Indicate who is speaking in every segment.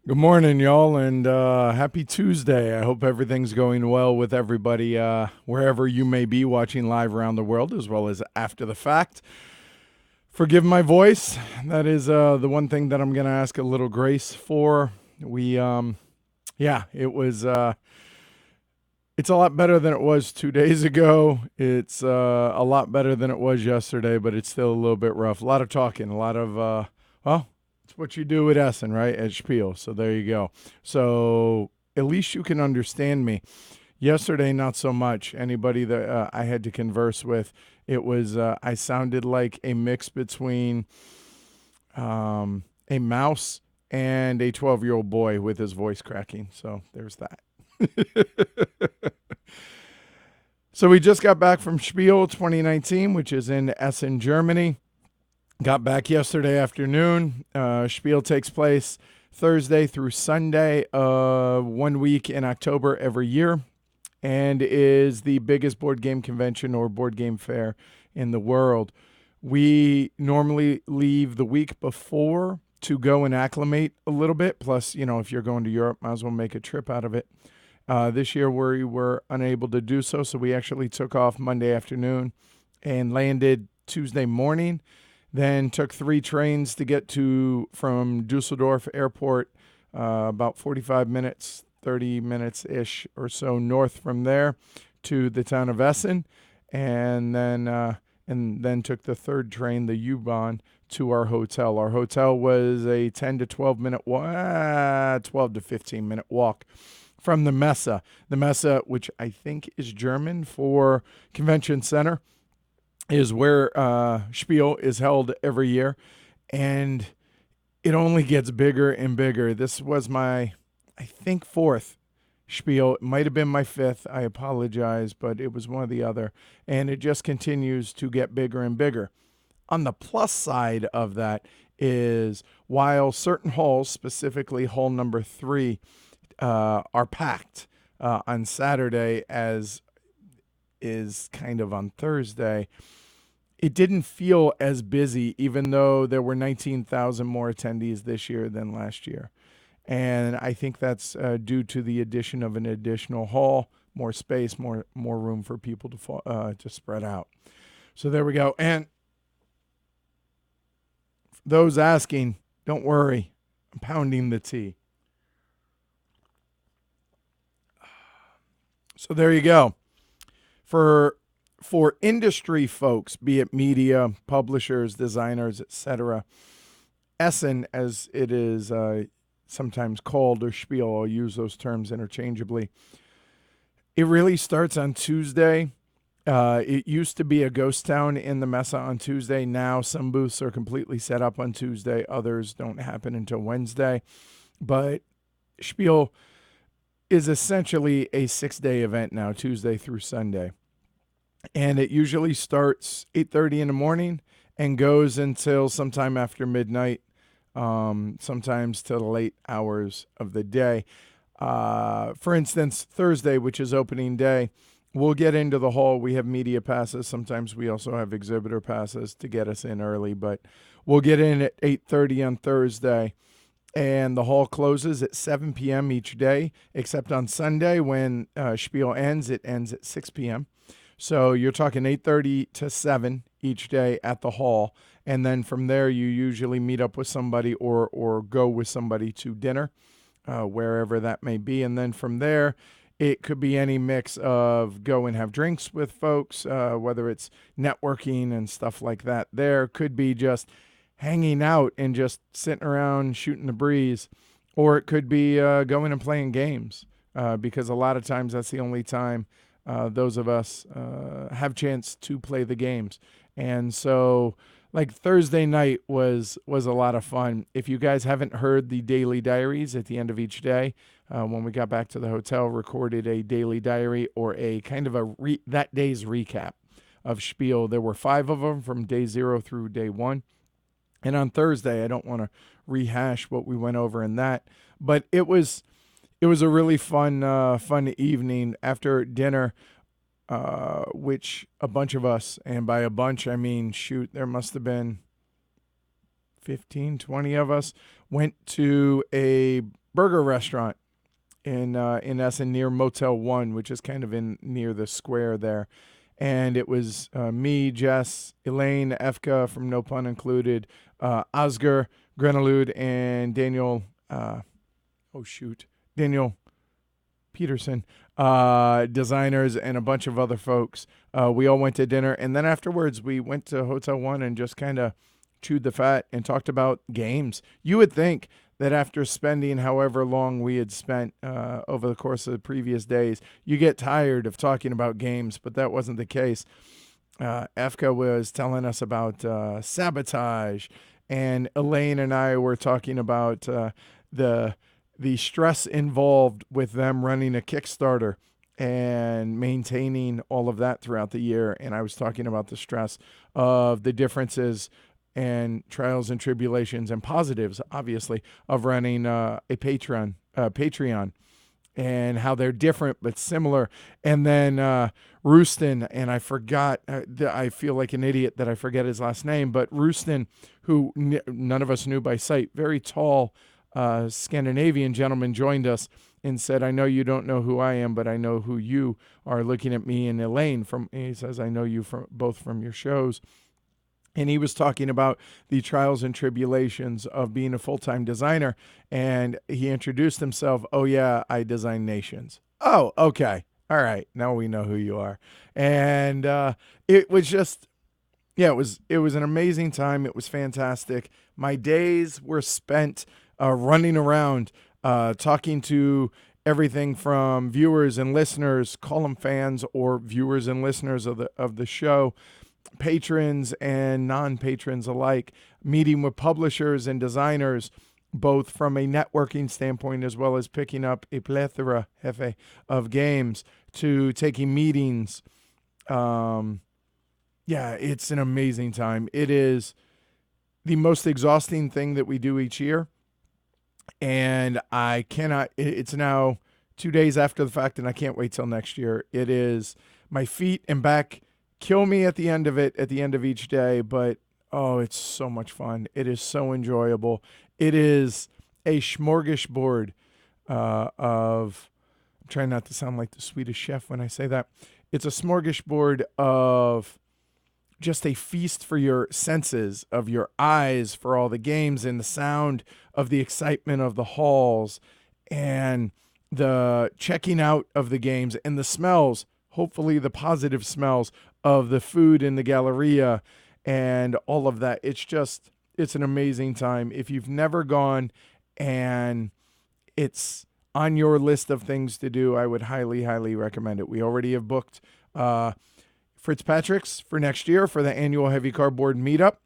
Speaker 1: Good morning, y'all, and happy Tuesday. I hope everything's going well with everybody wherever you may be watching live around the world as well as after the fact. Forgive my voice. That is the one thing that I'm going to ask a little grace for. Yeah, it's a lot better than it was 2 days ago. It's a lot better than it was yesterday, but it's still a little bit rough. A lot of talking, a lot of, well, it's what you do at Essen, right? At Spiel. So there you go. So at least you can understand me. Yesterday, not so much. Anybody that I had to converse with, I sounded like a mix between a mouse and a 12-year-old boy with his voice cracking. So there's that. So we just got back from Spiel 2019, which is in Essen, Germany. Got back yesterday afternoon. Spiel takes place Thursday through Sunday, 1 week in October every year, and is the biggest board game convention or board game fair in the world. We normally leave the week before to go and acclimate a little bit. Plus, if you're going to Europe, might as well make a trip out of it. This year we were unable to do so, so we actually took off Monday afternoon and landed Tuesday morning. Then took 3 trains to get to from Dusseldorf Airport, about 45 minutes, 30 minutes ish or so north from there to the town of Essen, and then took the third train, the U-Bahn, to our hotel. Our hotel was a 10 to 12 minute 12 to 15 minute walk from the Messe. The Messe, which I think is German for convention center, is where Spiel is held every year, and it only gets bigger and bigger. This was my, I think, fourth Spiel. It might have been my fifth. I apologize, but it was one or the other, and it just continues to get bigger and bigger. On the plus side of that is while certain halls, specifically hall number 3, are packed on Saturday, as is kind of on Thursday, it didn't feel as busy, even though there were 19,000 more attendees this year than last year. And I think that's due to the addition of an additional hall, more space, more room for people to spread out. So there we go. And those asking, don't worry, I'm pounding the tea. So there you go. For industry folks, be it media, publishers, designers, etc., Essen, as it is sometimes called, or Spiel, I'll use those terms interchangeably. It really starts on Tuesday. It used to be a ghost town in the Messe on Tuesday. Now some booths are completely set up on Tuesday. Others don't happen until Wednesday. But Spiel is essentially a 6-day event now, Tuesday through Sunday. And it usually starts 8:30 in the morning and goes until sometime after midnight, sometimes to the late hours of the day. For instance, Thursday, which is opening day, we'll get into the hall. We have media passes. Sometimes we also have exhibitor passes to get us in early, but we'll get in at 8:30 on Thursday. And the hall closes at 7 p.m. each day, except on Sunday when Spiel ends. It ends at 6 p.m. So you're talking 8:30 to 7 each day at the hall. And then from there, you usually meet up with somebody or go with somebody to dinner, wherever that may be. And then from there, it could be any mix of go and have drinks with folks, whether it's networking and stuff like that. There could be just hanging out and just sitting around shooting the breeze, or it could be going and playing games, because a lot of times that's the only time those of us have chance to play the games. And so, like, Thursday night was a lot of fun. If you guys haven't heard the daily diaries at the end of each day, when we got back to the hotel, recorded a daily diary or a kind of that day's recap of Spiel. There were 5 of them from day 0 through day 1. And on Thursday, I don't want to rehash what we went over in that, but it was a really fun evening after dinner, which a bunch of us, and by a bunch I mean, shoot, there must have been 15, 20 of us, went to a burger restaurant in Essen near Motel 1, which is kind of in near the square there. And it was me, Jess, Elaine, Efka from No Pun Included, Oscar, Grenalud, and Daniel, Daniel Peterson, designers, and a bunch of other folks. We all went to dinner, and then afterwards we went to Hotel 1 and just kind of chewed the fat and talked about games. You would think that after spending however long we had spent over the course of the previous days, you get tired of talking about games, but that wasn't the case. Efka was telling us about sabotage, and Elaine and I were talking about the stress involved with them running a Kickstarter and maintaining all of that throughout the year. And I was talking about the stress of the differences and trials and tribulations and positives, obviously, of running a Patreon, and how they're different but similar. And then Roostin, and I forgot, I feel like an idiot that I forget his last name, but Roostin, who none of us knew by sight, very tall Scandinavian gentleman, joined us and said, "I know you don't know who I am, but I know who you are," looking at me and Elaine. He says, "I know you both from your shows." And he was talking about the trials and tribulations of being a full-time designer. And he introduced himself. "Oh, yeah, I design nations." "Oh, okay. All right. Now we know who you are." And it was just, yeah, it was an amazing time. It was fantastic. My days were spent running around, talking to everything from viewers and listeners, call them fans or viewers and listeners of the show, patrons and non-patrons alike, meeting with publishers and designers, both from a networking standpoint as well as picking up a plethora of games, to taking meetings. Yeah, it's an amazing time. It is the most exhausting thing that we do each year. And it's now 2 days after the fact, and I can't wait till next year. It is, my feet and back kill me at the end of it, at the end of each day, but oh, it's so much fun. It is so enjoyable. It is a smorgasbord of, I'm trying not to sound like the Swedish chef when I say that. It's a smorgasbord of just a feast for your senses, of your eyes, for all the games and the sound of the excitement of the halls and the checking out of the games and the smells, hopefully the positive smells of the food in the Galleria and all of that. It's an amazing time. If you've never gone and it's on your list of things to do, I would highly, highly recommend it. We already have booked Fitzpatrick's for next year for the annual Heavy Cardboard Meetup.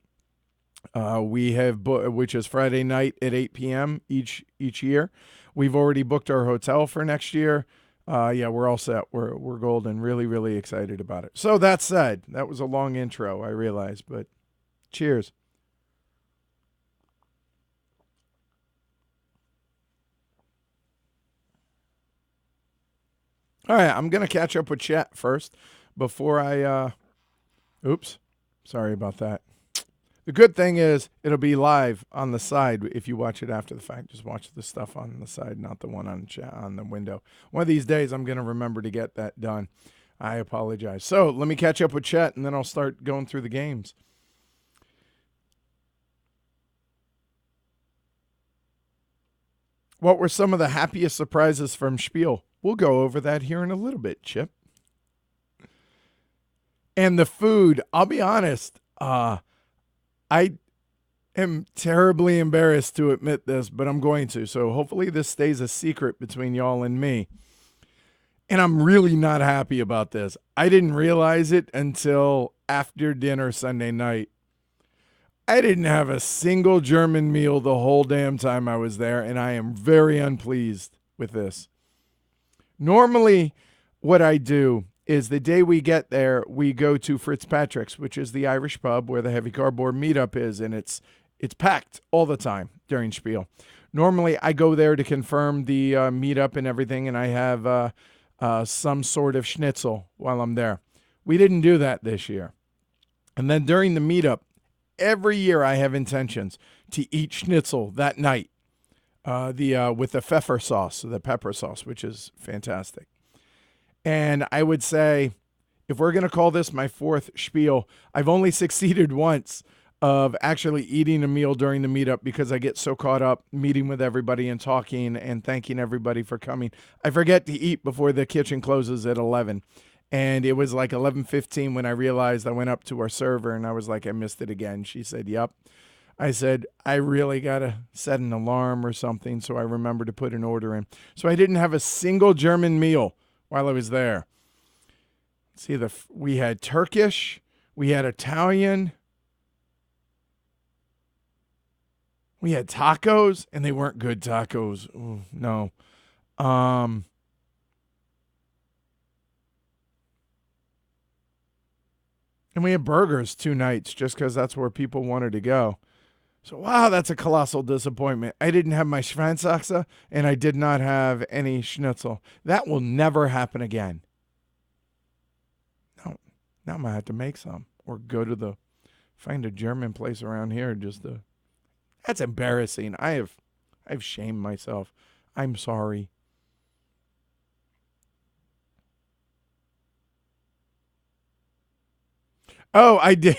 Speaker 1: We have which is Friday night at 8 p.m. each year. We've already booked our hotel for next year. Yeah, we're all set. We're golden. Really, really excited about it. So that said, that was a long intro, I realize, but cheers. All right, I'm going to catch up with chat first before I, oops, sorry about that. The good thing is it'll be live on the side if you watch it after the fact. Just watch the stuff on the side, not the one on chat, on the window. One of these days, I'm going to remember to get that done. I apologize. So let me catch up with chat, and then I'll start going through the games. What were some of the happiest surprises from Spiel? We'll go over that here in a little bit, Chip. And the food, I'll be honest, I am terribly embarrassed to admit this, but I'm going to. So hopefully this stays a secret between y'all and me. And I'm really not happy about this. I didn't realize it until after dinner Sunday night. I didn't have a single German meal the whole damn time I was there, and I am very unpleased with this. Normally, what I do is the day we get there, we go to Fitzpatrick's, which is the Irish pub where the Heavy Cardboard Meetup is, and it's packed all the time during Spiel. Normally, I go there to confirm the meetup and everything, and I have some sort of schnitzel while I'm there. We didn't do that this year. And then during the meetup, every year I have intentions to eat schnitzel that night. The with the pfeffer sauce, the pepper sauce, which is fantastic. And I would say, if we're going to call this my fourth spiel, I've only succeeded once of actually eating a meal during the meetup because I get so caught up meeting with everybody and talking and thanking everybody for coming. I forget to eat before the kitchen closes at 11. And it was like 11:15 when I realized. I went up to our server and I was like, I missed it again. She said, yep. I said, I really got to set an alarm or something, so I remember to put an order in. So I didn't have a single German meal while I was there. See, we had Turkish, we had Italian, we had tacos, and they weren't good tacos. Ooh, no. And we had burgers 2 nights just because that's where people wanted to go. So, wow, that's a colossal disappointment. I didn't have my Schweinsachse, and I did not have any schnitzel. That will never happen again. No, now I'm going to have to make some or find a German place around here that's embarrassing. I've shamed myself. I'm sorry. Oh, I did.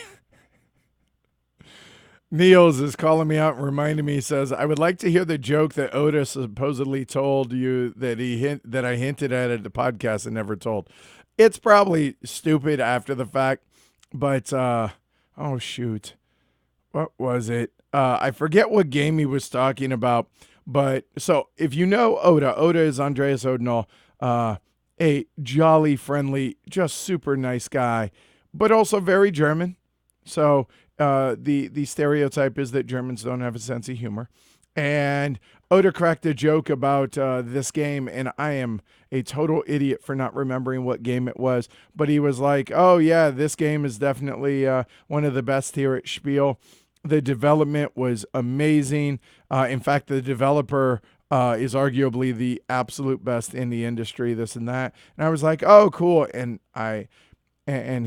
Speaker 1: Niels is calling me out and reminding me. He says, I would like to hear the joke that Oda supposedly told you that I hinted at the podcast and never told. It's probably stupid after the fact, but oh shoot, what was it? I forget what game he was talking about. But so if you know Oda is Andreas Odenall, a jolly, friendly, just super nice guy, but also very German. So the stereotype is that Germans don't have a sense of humor. And Oda cracked a joke about this game, and I am a total idiot for not remembering what game it was. But he was like, oh, yeah, this game is definitely one of the best here at Spiel. The development was amazing. In fact, the developer is arguably the absolute best in the industry, this and that. And I was like, oh, cool. And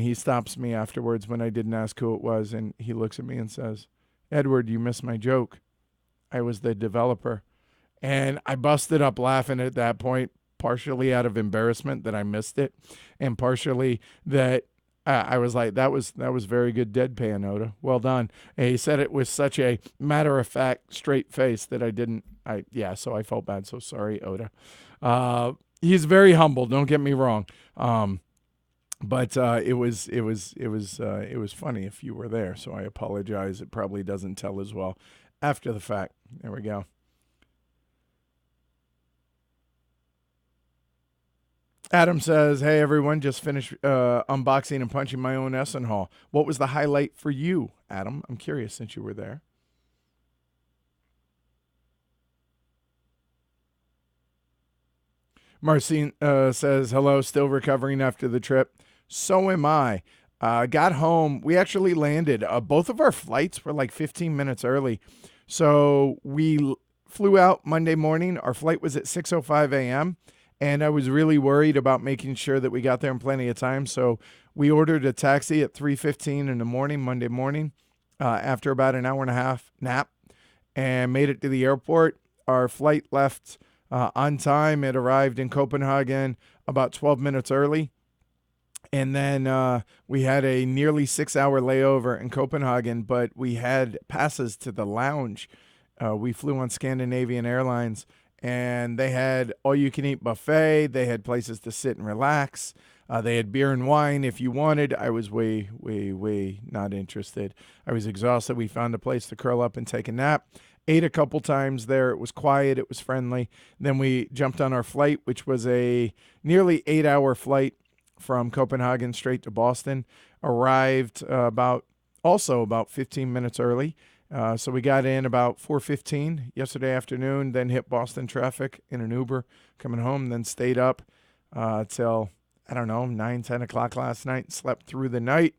Speaker 1: he stops me afterwards when I didn't ask who it was, and he looks at me and says, Edward, you missed my joke. I was the developer. And I busted up laughing at that point, partially out of embarrassment that I missed it, and partially that I was like, that was very good deadpan, Oda. Well done. And he said it with such a matter-of-fact, straight face that so I felt bad. So sorry, Oda. He's very humble, don't get me wrong. But it was funny if you were there, so I apologize. It probably doesn't tell as well after the fact. There we go. Adam says, hey, everyone, just finished unboxing and punching my own Essen haul. What was the highlight for you, Adam? I'm curious since you were there. Marcin says, hello, still recovering after the trip. So am I. Got home. We actually landed. Both of our flights were like 15 minutes early. So we flew out Monday morning. Our flight was at 6:05 a.m., and I was really worried about making sure that we got there in plenty of time. So we ordered a taxi at 3:15 in the morning, Monday morning, after about an hour and a half nap, and made it to the airport. Our flight left on time. It arrived in Copenhagen about 12 minutes early. And then we had a nearly 6-hour layover in Copenhagen, but we had passes to the lounge. We flew on Scandinavian Airlines, and they had all-you-can-eat buffet. They had places to sit and relax. They had beer and wine if you wanted. I was way, way, way not interested. I was exhausted. We found a place to curl up and take a nap. Ate a couple times there. It was quiet. It was friendly. Then we jumped on our flight, which was a nearly 8-hour flight from Copenhagen straight to Boston. Arrived about 15 minutes early. So we got in about 4:15 yesterday afternoon, then hit Boston traffic in an Uber coming home, then stayed up till, 9, 10 o'clock last night, slept through the night,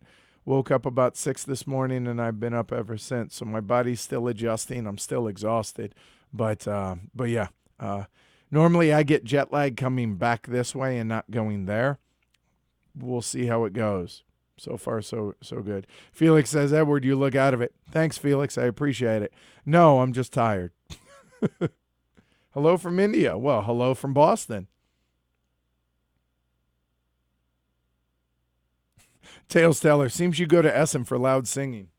Speaker 1: woke up about 6 this morning, and I've been up ever since. So my body's still adjusting. I'm still exhausted. But yeah, normally I get jet lag coming back this way and not going there. We'll see how it goes. So far, so good. Felix says, Edward, you look out of it. Thanks, Felix. I appreciate it. No, I'm just tired. Hello from India. Well, hello from Boston. Tails Teller, seems you go to Essen for loud singing.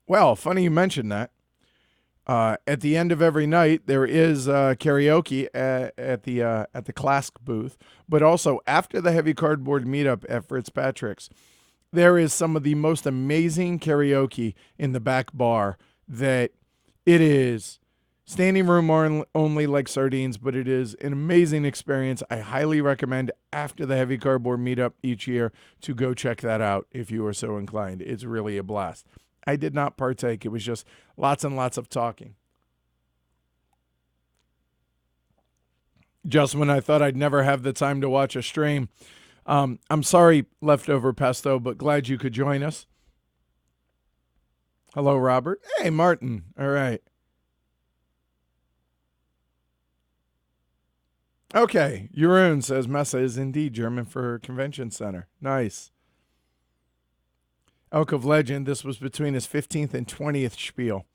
Speaker 1: Well, funny you mentioned that. At the end of every night, there is karaoke at the Clask booth, but also after the heavy cardboard meetup at Fitzpatrick's, there is some of the most amazing karaoke in the back bar. That it is standing room only like sardines, but it is an amazing experience. I highly recommend after the heavy cardboard meetup each year to go check that out if you are so inclined. It's really a blast. I did not partake. It was just lots and lots of talking. Just when I thought I'd never have the time to watch a stream. I'm sorry, Leftover Pesto, but glad you could join us. Hello, Robert. Hey, Martin. All right. Okay. Jeroen says Messe is indeed German for convention center. Nice. Elk of Legend, this was between his 15th and 20th spiel.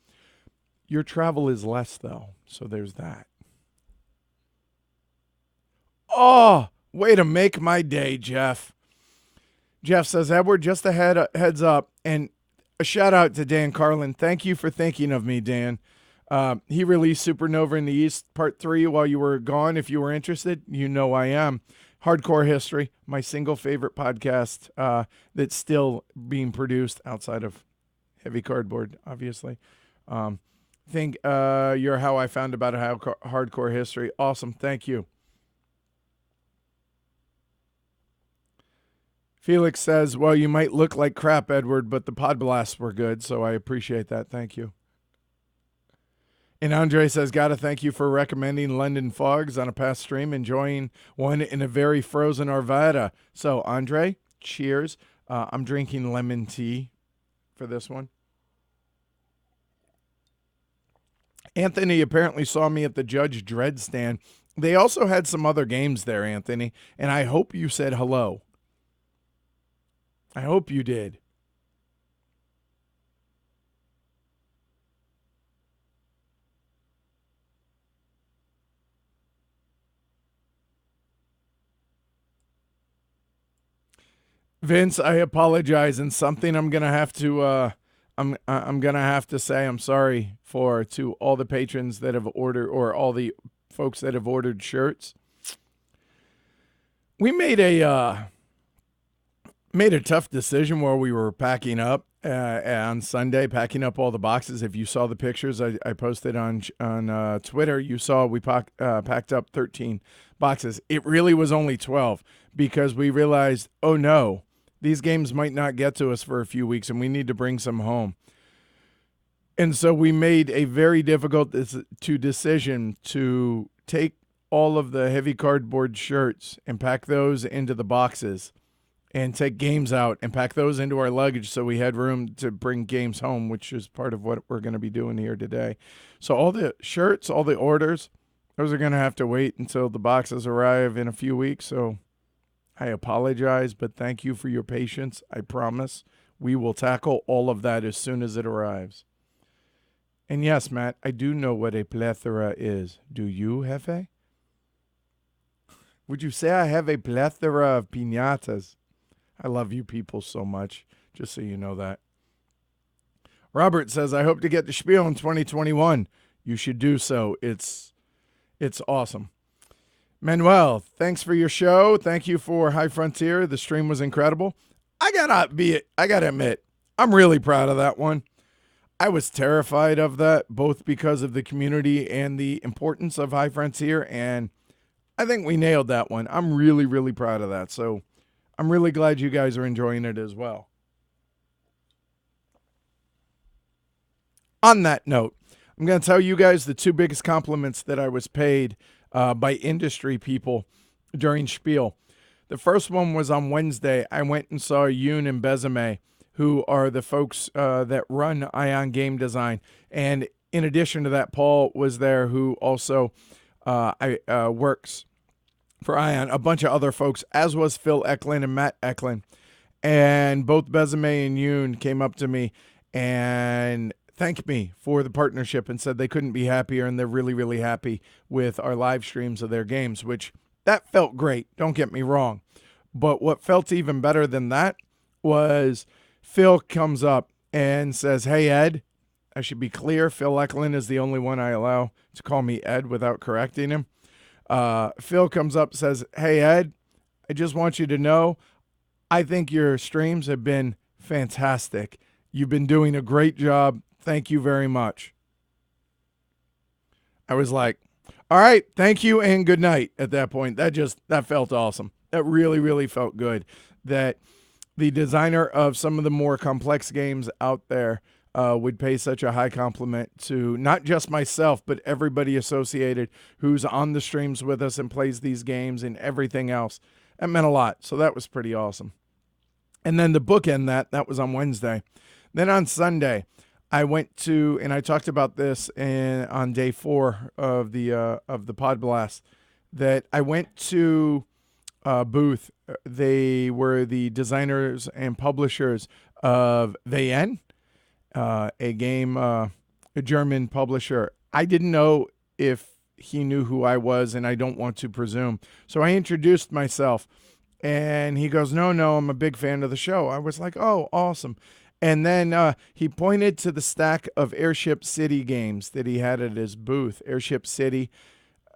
Speaker 1: Your travel is less, though, so there's that. Oh, way to make my day, Jeff. Jeff says, Edward, just a heads up, and a shout out to Dan Carlin. Thank you for thinking of me, Dan. He released Supernova in the East Part 3 while you were gone. If you were interested, you know I am. Hardcore History, my single favorite podcast that's still being produced outside of Heavy Cardboard, obviously. Think you're how I found about Hardcore History. Awesome. Thank you. Felix says, well, you might look like crap, Edward, but the pod blasts were good, so I appreciate that. Thank you. And Andre says, gotta thank you for recommending London Fogs on a past stream, enjoying one in a very frozen Arvada. So, Andre, cheers. I'm drinking lemon tea for this one. Anthony apparently saw me at the Judge Dredd stand. They also had some other games there, Anthony, and I hope you said hello. I hope you did. Vince, I apologize, and something I'm gonna have to I'm gonna have to say I'm sorry for to all the patrons that have ordered, or all the folks that have ordered shirts. We made a tough decision while we were packing up on Sunday, packing up all the boxes. If you saw the pictures I posted on Twitter, you saw we packed up 13 boxes. It really was only 12 because we realized, oh no, these games might not get to us for a few weeks and we need to bring some home. And so we made a very difficult decision to take all of the heavy cardboard shirts and pack those into the boxes and take games out and pack those into our luggage so we had room to bring games home, which is part of what we're going to be doing here today. So all the shirts, all the orders, those are going to have to wait until the boxes arrive in a few weeks. So I apologize, but thank you for your patience. I promise we will tackle all of that as soon as it arrives. And yes, Matt, I do know what a plethora is. Do you, Jefe? Would you say I have a plethora of piñatas? I love you people so much, just so you know that. Robert says, I hope to get the Spiel in 2021. You should do so. It's awesome. Manuel, thanks for your show. Thank you for High Frontier. The stream was incredible. I gotta admit, I'm really proud of that one. I was terrified of that, both because of the community and the importance of High Frontier, and I think we nailed that one. I'm really, really proud of that. So I'm really glad you guys are enjoying it as well. On that note, I'm going to tell you guys the two biggest compliments that I was paid by industry people during Spiel. The first one was on Wednesday. I went and saw Yoon and Bezame, who are the folks that run Ion Game Design. And in addition to that, Paul was there, who also works for Ion, a bunch of other folks, as was Phil Eklund and Matt Eklund. And both Bezame and Yoon came up to me and thanked me for the partnership and said they couldn't be happier, and they're really, really happy with our live streams of their games, which that felt great. Don't get me wrong. But what felt even better than that was Phil comes up and says, "Hey, Ed," I should be clear, Phil Eklund is the only one I allow to call me Ed without correcting him. Phil comes up and says, "Hey, Ed, I just want you to know, I think your streams have been fantastic. You've been doing a great job. Thank you very much." I was like, all right, thank you and good night at that point. That felt awesome. That really, really felt good that the designer of some of the more complex games out there would pay such a high compliment to not just myself, but everybody associated who's on the streams with us and plays these games and everything else. That meant a lot. So that was pretty awesome. And then the bookend that was on Wednesday. Then on Sunday, I went to, and I talked about this on day 4 of the Pod Blast, that I went to a booth. They were the designers and publishers of Veyen, a game, a German publisher. I didn't know if he knew who I was, and I don't want to presume. So I introduced myself, and he goes, no, I'm a big fan of the show. I was like, oh, awesome. And then he pointed to the stack of Airship City games that he had at his booth. Airship City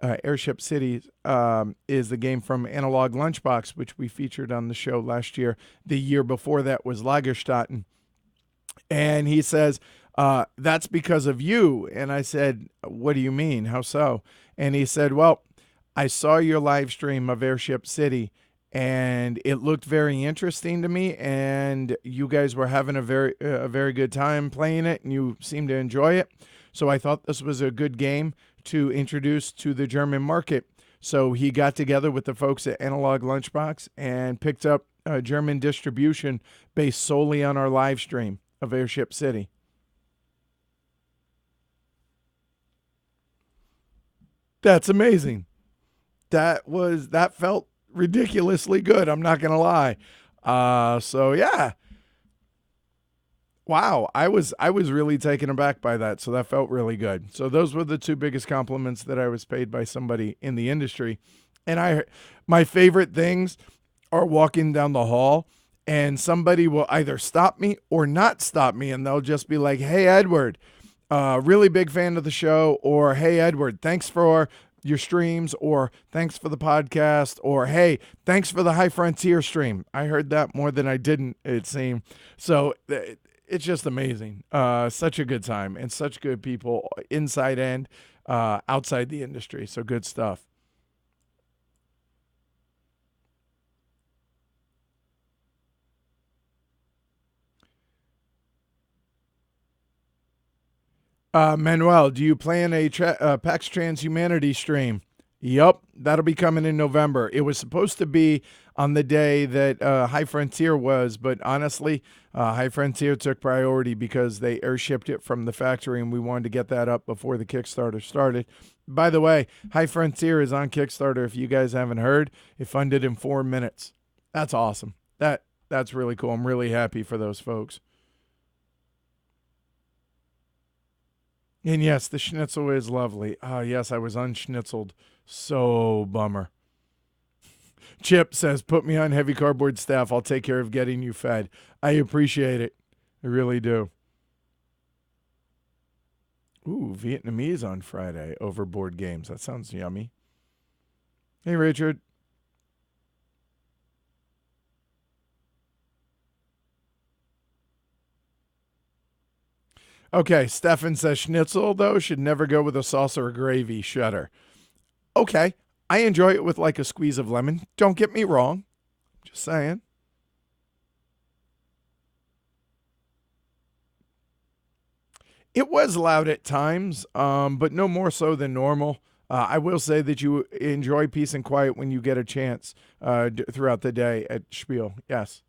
Speaker 1: is the game from Analog Lunchbox, which we featured on the show last year. The year before that was Lagerstätten. And he says, that's because of you. And I said, what do you mean? How so? And he said, well, I saw your live stream of Airship City, and it looked very interesting to me, and you guys were having a very good time playing it, and you seemed to enjoy it. So I thought this was a good game to introduce to the German market. So he got together with the folks at Analog Lunchbox and picked up German distribution based solely on our live stream of Airship City. That's amazing. That felt ridiculously good. I'm not going to lie. So yeah. Wow. I was really taken aback by that. So that felt really good. So those were the 2 biggest compliments that I was paid by somebody in the industry. And my favorite things are walking down the hall and somebody will either stop me or not stop me. And they'll just be like, hey, Edward, really big fan of the show. Or, hey, Edward, thanks for your streams, or thanks for the podcast, or hey, thanks for the High Frontier stream. I heard that more than I didn't, it seemed. So it's just amazing. Such a good time and such good people inside and outside the industry. So good stuff. Manuel, do you plan a PAX Transhumanity stream? Yup, that'll be coming in November. It was supposed to be on the day that High Frontier was, but honestly, High Frontier took priority because they airshipped it from the factory, and we wanted to get that up before the Kickstarter started. By the way, High Frontier is on Kickstarter. If you guys haven't heard, it funded in 4 minutes. That's awesome. That's really cool. I'm really happy for those folks. And yes, the schnitzel is lovely. Oh, yes, I was unschnitzeled. So bummer. Chip says, put me on heavy cardboard staff. I'll take care of getting you fed. I appreciate it. I really do. Ooh, Vietnamese on Friday over board games. That sounds yummy. Hey, Richard. Okay, Stefan says schnitzel, though, should never go with a sauce or a gravy. Shudder. Okay, I enjoy it with like a squeeze of lemon. Don't get me wrong. Just saying. It was loud at times, but no more so than normal. I will say that you enjoy peace and quiet when you get a chance throughout the day at Spiel. Yes.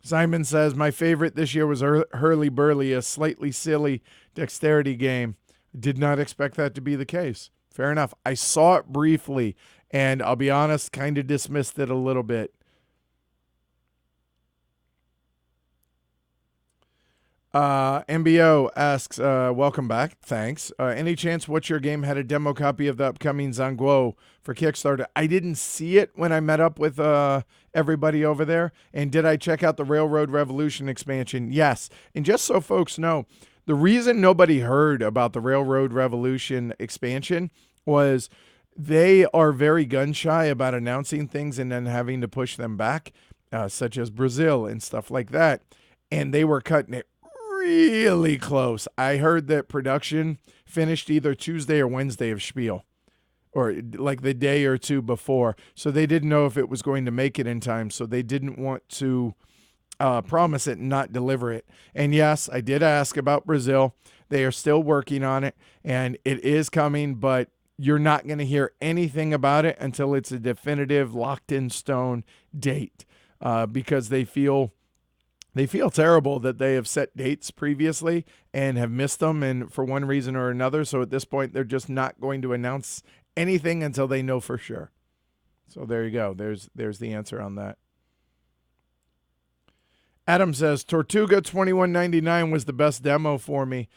Speaker 1: Simon says, my favorite this year was Hurly Burly, a slightly silly dexterity game. Did not expect that to be the case. Fair enough. I saw it briefly, and I'll be honest, kind of dismissed it a little bit. MBO asks, welcome back. Thanks. Any chance What's Your Game had a demo copy of the upcoming Zangguo for Kickstarter? I didn't see it when I met up with everybody over there. And did I check out the Railroad Revolution expansion? Yes. And just so folks know, the reason nobody heard about the Railroad Revolution expansion was they are very gun shy about announcing things and then having to push them back, such as Brazil and stuff like that. And they were cutting it really close. I heard that production finished either Tuesday or Wednesday of Spiel, or like the day or two before. So they didn't know if it was going to make it in time. So they didn't want to promise it and not deliver it. And yes, I did ask about Brazil. They are still working on it and it is coming, but you're not going to hear anything about it until it's a definitive locked in stone date, because they feel terrible that they have set dates previously and have missed them, and for one reason or another. So at this point, they're just not going to announce anything until they know for sure. So there you go. There's the answer on that. Adam says Tortuga 2199 was the best demo for me.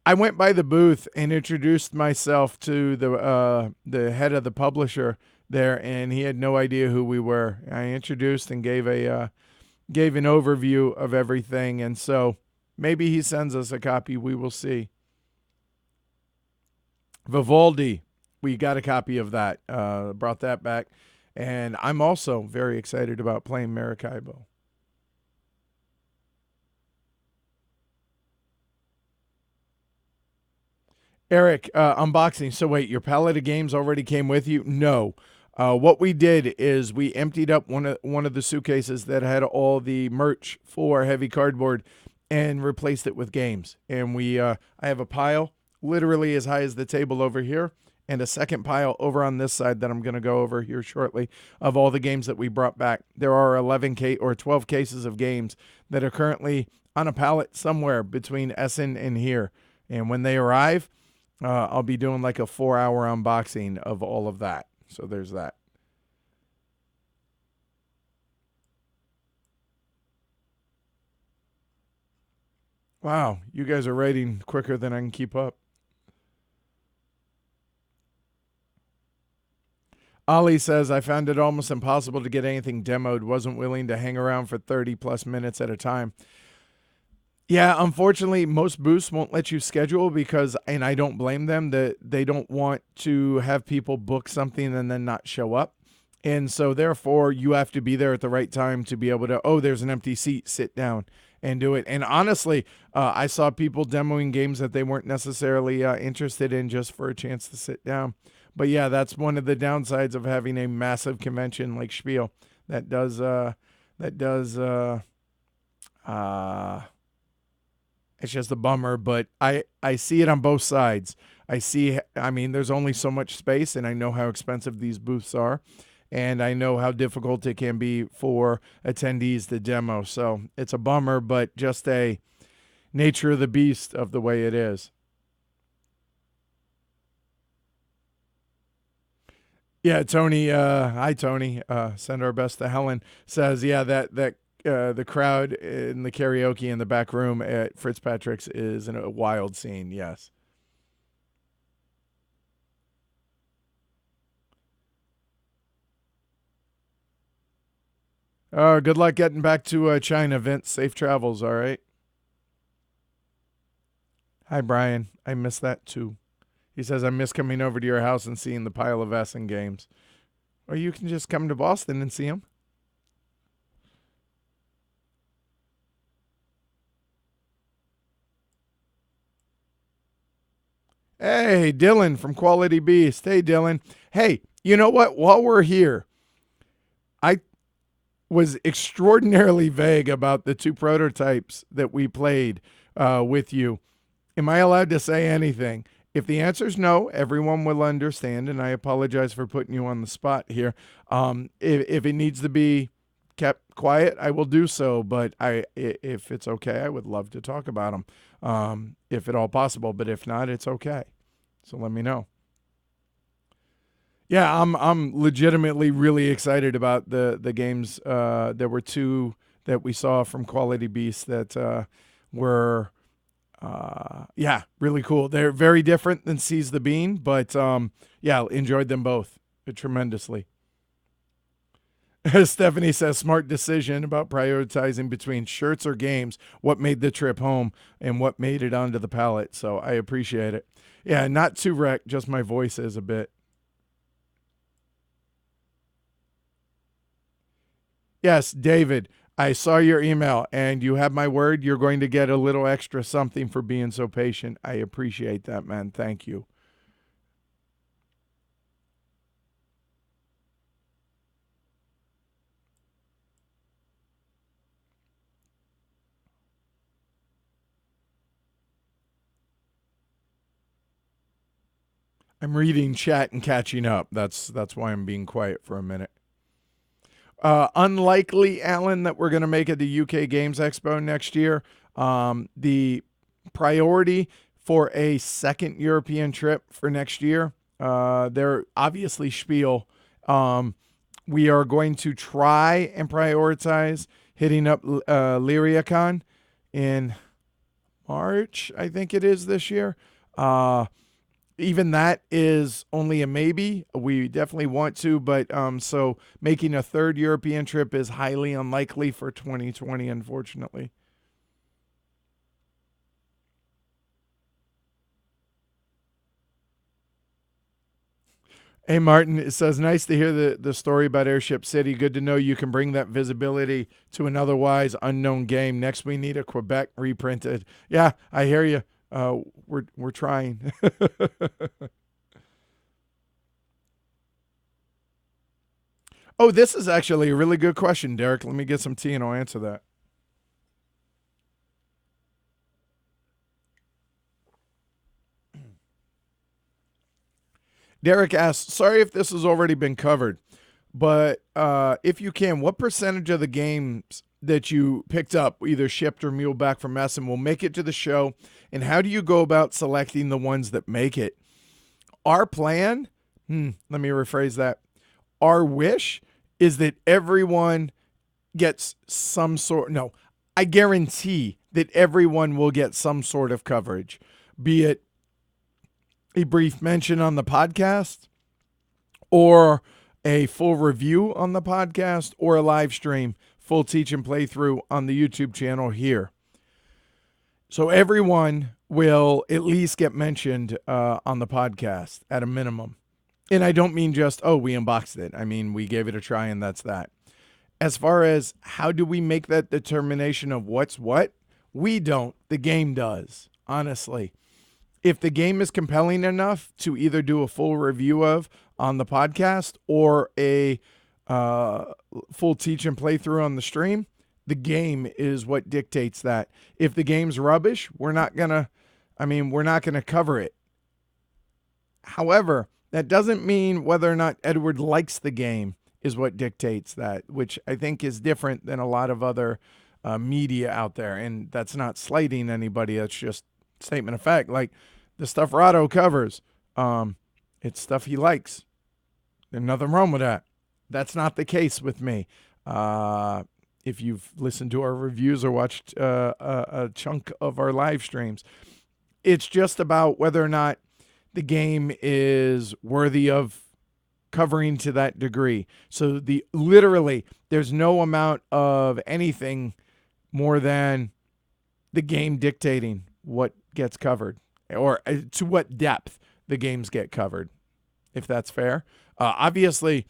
Speaker 1: I went by the booth and introduced myself to the head of the publisher there, and he had no idea who we were. I introduced and gave an overview of everything, and so maybe he sends us a copy. We will see. Vivaldi, we got a copy of that. Brought that back, and I'm also very excited about playing Maracaibo. Eric, unboxing. So wait, your pallet of games already came with you? No. What we did is we emptied up one of the suitcases that had all the merch for Heavy Cardboard and replaced it with games. And I have a pile literally as high as the table over here, and a second pile over on this side that I'm going to go over here shortly of all the games that we brought back. There are 12 cases of games that are currently on a pallet somewhere between Essen and here. And when they arrive, I'll be doing like a 4-hour unboxing of all of that. So there's that. Wow, you guys are writing quicker than I can keep up. Ali says, I found it almost impossible to get anything demoed. Wasn't willing to hang around for 30 plus minutes at a time. Yeah, unfortunately, most booths won't let you schedule because, and I don't blame them, that they don't want to have people book something and then not show up. And so therefore, you have to be there at the right time to be able to, oh, there's an empty seat, sit down and do it. And honestly, I saw people demoing games that they weren't necessarily interested in just for a chance to sit down. But yeah, that's one of the downsides of having a massive convention like Spiel. It's just a bummer, but I see it on both sides. There's only so much space, and I know how expensive these booths are, and I know how difficult it can be for attendees to demo. So it's a bummer, but just a nature of the beast of the way it is. Yeah, Tony. Hi, Tony. Send our best to Helen. Says, yeah, that the crowd in the karaoke in the back room at Fitzpatrick's is a wild scene. Yes. Good luck getting back to China, Vince. Safe travels. All right. Hi, Brian. I miss that too. He says, I miss coming over to your house and seeing the pile of Essen games. Or you can just come to Boston and see them. Hey, Dylan from Quality Beast. Hey, Dylan. Hey, you know what? While we're here, I was extraordinarily vague about the two prototypes that we played with you. Am I allowed to say anything? If the answer is no, everyone will understand, and I apologize for putting you on the spot here. If it needs to be kept quiet, I will do so, but if it's okay, I would love to talk about them, if at all possible, but if not, it's okay. So let me know. Yeah, I'm legitimately really excited about the games. There were two that we saw from Quality Beast that were, yeah, really cool. They're very different than Seize the Bean, but yeah, enjoyed them both tremendously. Stephanie says, smart decision about prioritizing between shirts or games, what made the trip home and what made it onto the pallet. So I appreciate it. Yeah, not too wrecked, just my voice is a bit. Yes, David, I saw your email and you have my word. You're going to get a little extra something for being so patient. I appreciate that, man. Thank you. I'm reading chat and catching up. That's why I'm being quiet for a minute. Unlikely, Alan, that we're going to make it the UK Games Expo next year. The priority for a second European trip for next year, they're obviously Spiel. We are going to try and prioritize hitting up Lyriacon in March, I think it is this year. Even that is only a maybe. We definitely want to, but so making a third European trip is highly unlikely for 2020, unfortunately. Hey, Martin, it says, nice to hear the story about Airship City. Good to know you can bring that visibility to an otherwise unknown game. Next, we need a Quebec reprinted. Yeah, I hear you. We're trying. Oh, this is actually a really good question, Derek. Let me get some tea and I'll answer that. Derek asks, sorry if this has already been covered, but if you can, what percentage of the games that you picked up, either shipped or mule back from Essen, will make it to the show? And how do you go about selecting the ones that make it? Our plan, let me rephrase that. Our wish is that everyone gets some sort, no, I guarantee that everyone will get some sort of coverage, be it a brief mention on the podcast or a full review on the podcast or a live stream, full teach and playthrough on the YouTube channel here. So everyone will at least get mentioned on the podcast at a minimum. And I don't mean just, oh, we unboxed it. I mean, we gave it a try and that's that. As far as how do we make that determination of what's what, we don't. The game does, honestly. If the game is compelling enough to either do a full review of on the podcast or a full teach and playthrough on the stream, the game is what dictates that. If the game's rubbish, we're not going to cover it. However, that doesn't mean whether or not Edward likes the game is what dictates that, which I think is different than a lot of other media out there. And that's not slighting anybody. That's just statement of fact. Like the stuff Rado covers, it's stuff he likes. There's nothing wrong with that. That's not the case with me. If you've listened to our reviews or watched a chunk of our live streams, it's just about whether or not the game is worthy of covering to that degree. So literally, there's no amount of anything more than the game dictating what gets covered or to what depth the games get covered, if that's fair. Obviously,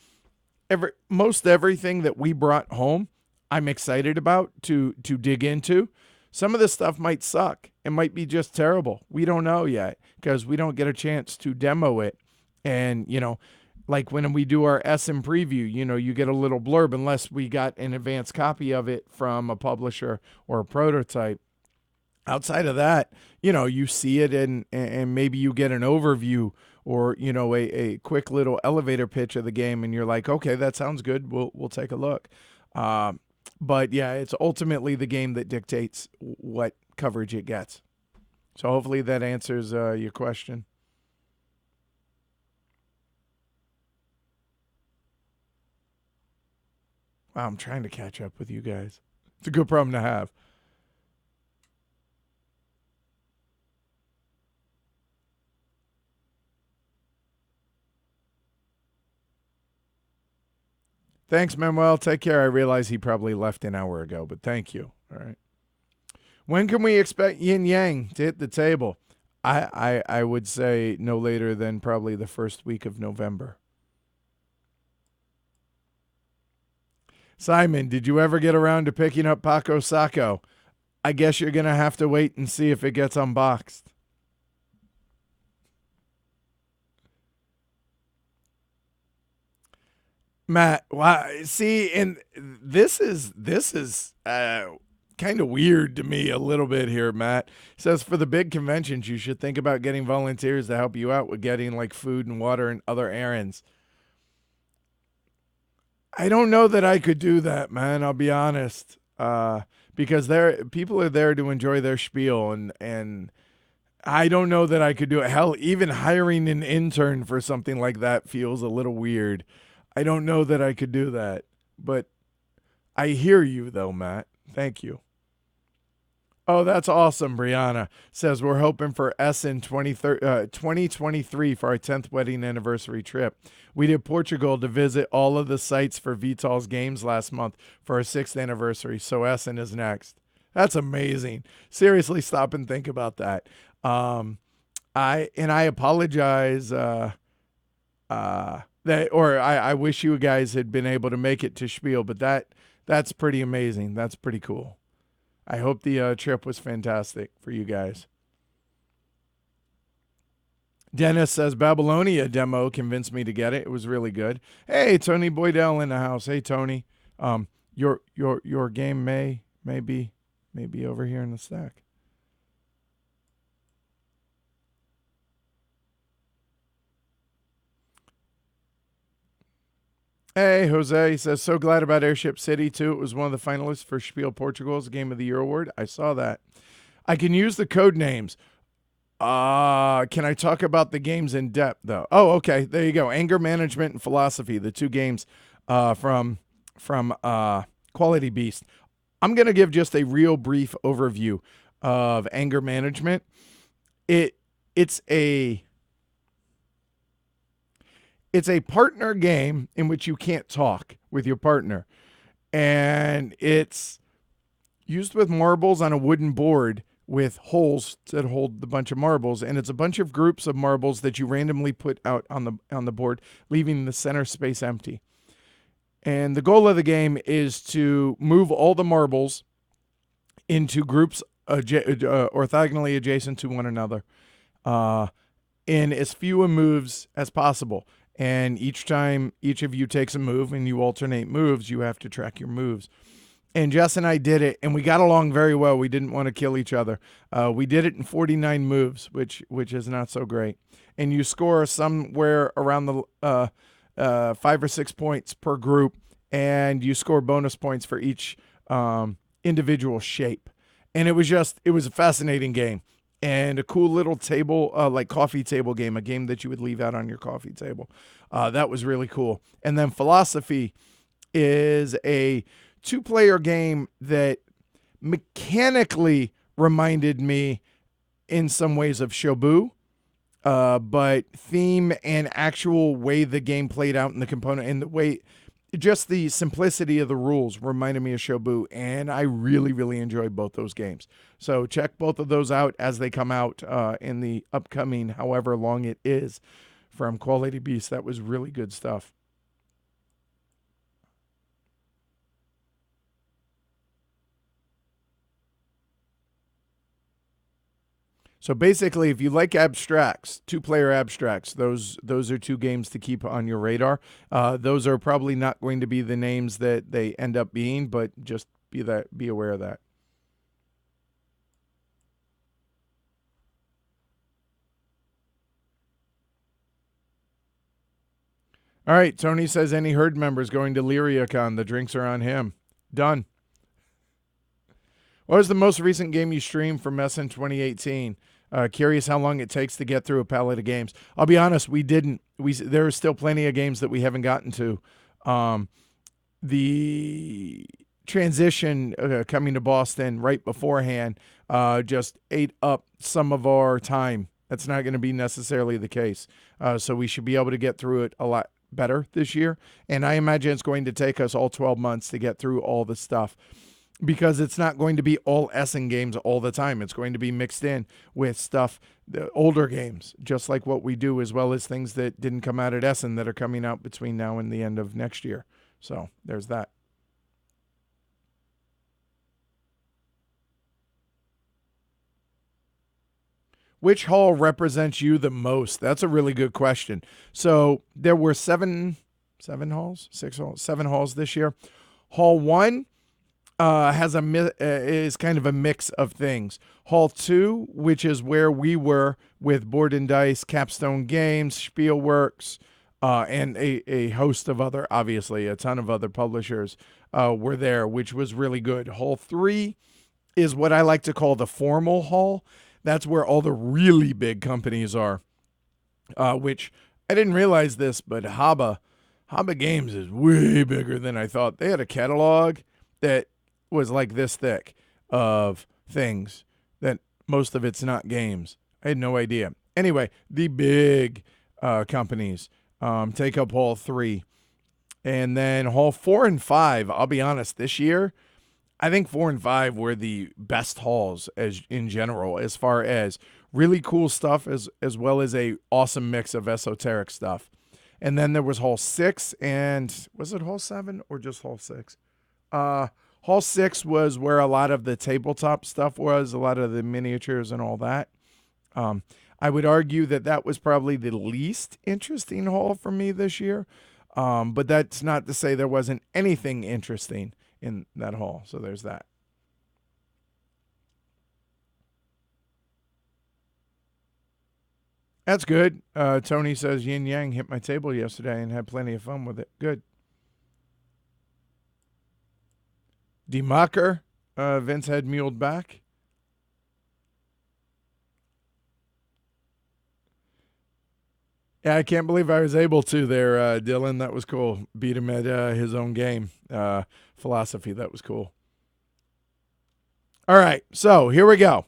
Speaker 1: most everything that we brought home, I'm excited about to dig into. Some of this stuff might suck. It might be just terrible. We don't know yet because we don't get a chance to demo it. And, like when we do our Essen preview, you get a little blurb unless we got an advanced copy of it from a publisher or a prototype. Outside of that, you see it and maybe you get an overview or, a quick little elevator pitch of the game and you're like, okay, that sounds good. We'll take a look. But yeah, it's ultimately the game that dictates what coverage it gets. So hopefully that answers your question. Wow, I'm trying to catch up with you guys. It's a good problem to have. Thanks, Manuel. Take care. I realize he probably left an hour ago, but thank you. All right. When can we expect Yin Yang to hit the table? I would say no later than probably the first week of November. Simon, did you ever get around to picking up Paco Sacco? I guess you're going to have to wait and see if it gets unboxed. Matt, wow, see, and this is kind of weird to me a little bit here, Matt. It says for the big conventions, you should think about getting volunteers to help you out with getting like food and water and other errands. I don't know that I could do that, man. I'll be honest, because people are there to enjoy their spiel, and I don't know that I could do it. Hell, even hiring an intern for something like that feels a little weird. I don't know that I could do that, but I hear you though, Matt. Thank you. Oh, that's awesome, Brianna. Says we're hoping for Essen 2023 for our 10th wedding anniversary trip. We did Portugal to visit all of the sites for Vital's games last month for our 6th anniversary, so Essen is next. That's amazing. Seriously, stop and think about that. I apologize I wish you guys had been able to make it to Spiel, but that's pretty amazing. That's pretty cool. I hope the trip was fantastic for you guys. Dennis says Babylonia demo convinced me to get it. It was really good. Hey, Tony Boydell in the house. Hey, Tony. Your game may be over here in the stack. Hey, Jose. He says, so glad about Airship City, too. It was one of the finalists for Spiel Portugal's Game of the Year award. I saw that. I can use the code names. Can I talk about the games in depth, though? Oh, okay. There you go. Anger Management and Philosophy, the two games from Quality Beast. I'm going to give just a real brief overview of Anger Management. It's a partner game in which you can't talk with your partner. And it's used with marbles on a wooden board with holes that hold the bunch of marbles. And it's a bunch of groups of marbles that you randomly put out on the board, leaving the center space empty. And the goal of the game is to move all the marbles into groups orthogonally adjacent to one another in as few moves as possible. And each time each of you takes a move and you alternate moves, you have to track your moves. And Jess and I did it, and we got along very well. We didn't want to kill each other. We did it in 49 moves, which is not so great. And you score somewhere around the 5 or 6 points per group, and you score bonus points for each individual shape. And it was a fascinating game. And a cool little table, like coffee table game, a game that you would leave out on your coffee table. That was really cool. And then Philosophy is a 2-player game that mechanically reminded me in some ways of Shobu, but theme and actual way the game played out in the component and the way, just the simplicity of the rules reminded me of Shobu, and I really, really enjoyed both those games. So check both of those out as they come out in the upcoming, however long it is, from Quality Beast. That was really good stuff. So basically, if you like abstracts, 2-player abstracts, those are 2 games to keep on your radar. Those are probably not going to be the names that they end up being, but just be aware of that. All right, Tony says any herd members going to LyriaCon, the drinks are on him. Done. What was the most recent game you streamed from Essen 2018? Curious how long it takes to get through a pallet of games. I'll be honest, we didn't. There are still plenty of games that we haven't gotten to. The transition coming to Boston right beforehand just ate up some of our time. That's not going to be necessarily the case. So we should be able to get through it a lot better this year. And I imagine it's going to take us all 12 months to get through all the stuff, because it's not going to be all Essen games all the time. It's going to be mixed in with stuff, the older games, just like what we do, as well as things that didn't come out at Essen that are coming out between now and the end of next year. So there's that. Which hall represents you the most? That's a really good question. So there were seven halls, 6 halls, 7 halls this year. Hall 1 is kind of a mix of things. Hall 2, which is where we were with Board and Dice, Capstone Games, Spiel Works, and a host of other, obviously, a ton of other publishers were there, which was really good. Hall 3 is what I like to call the formal hall. That's where all the really big companies are, which I didn't realize this, but Haba Games is way bigger than I thought. They had a catalog that was like this thick of things that most of it's not games. I had no idea. Anyway, the big companies take up Hall 3. And then Hall 4 and 5, I'll be honest, this year, I think 4 and 5 were the best halls as in general, as far as really cool stuff as well as a awesome mix of esoteric stuff. And then there was Hall 6, and was it Hall 7 or just Hall 6? Hall 6 was where a lot of the tabletop stuff was, a lot of the miniatures and all that. I would argue that was probably the least interesting hall for me this year. But that's not to say there wasn't anything interesting in that hall. So there's that. That's good. Tony says Yin Yang hit my table yesterday and had plenty of fun with it. Good. Demacher, Vince had muled back. Yeah, I can't believe I was able to there, Dylan. That was cool. Beat him at his own game. Philosophy, that was cool. All right, so here we go.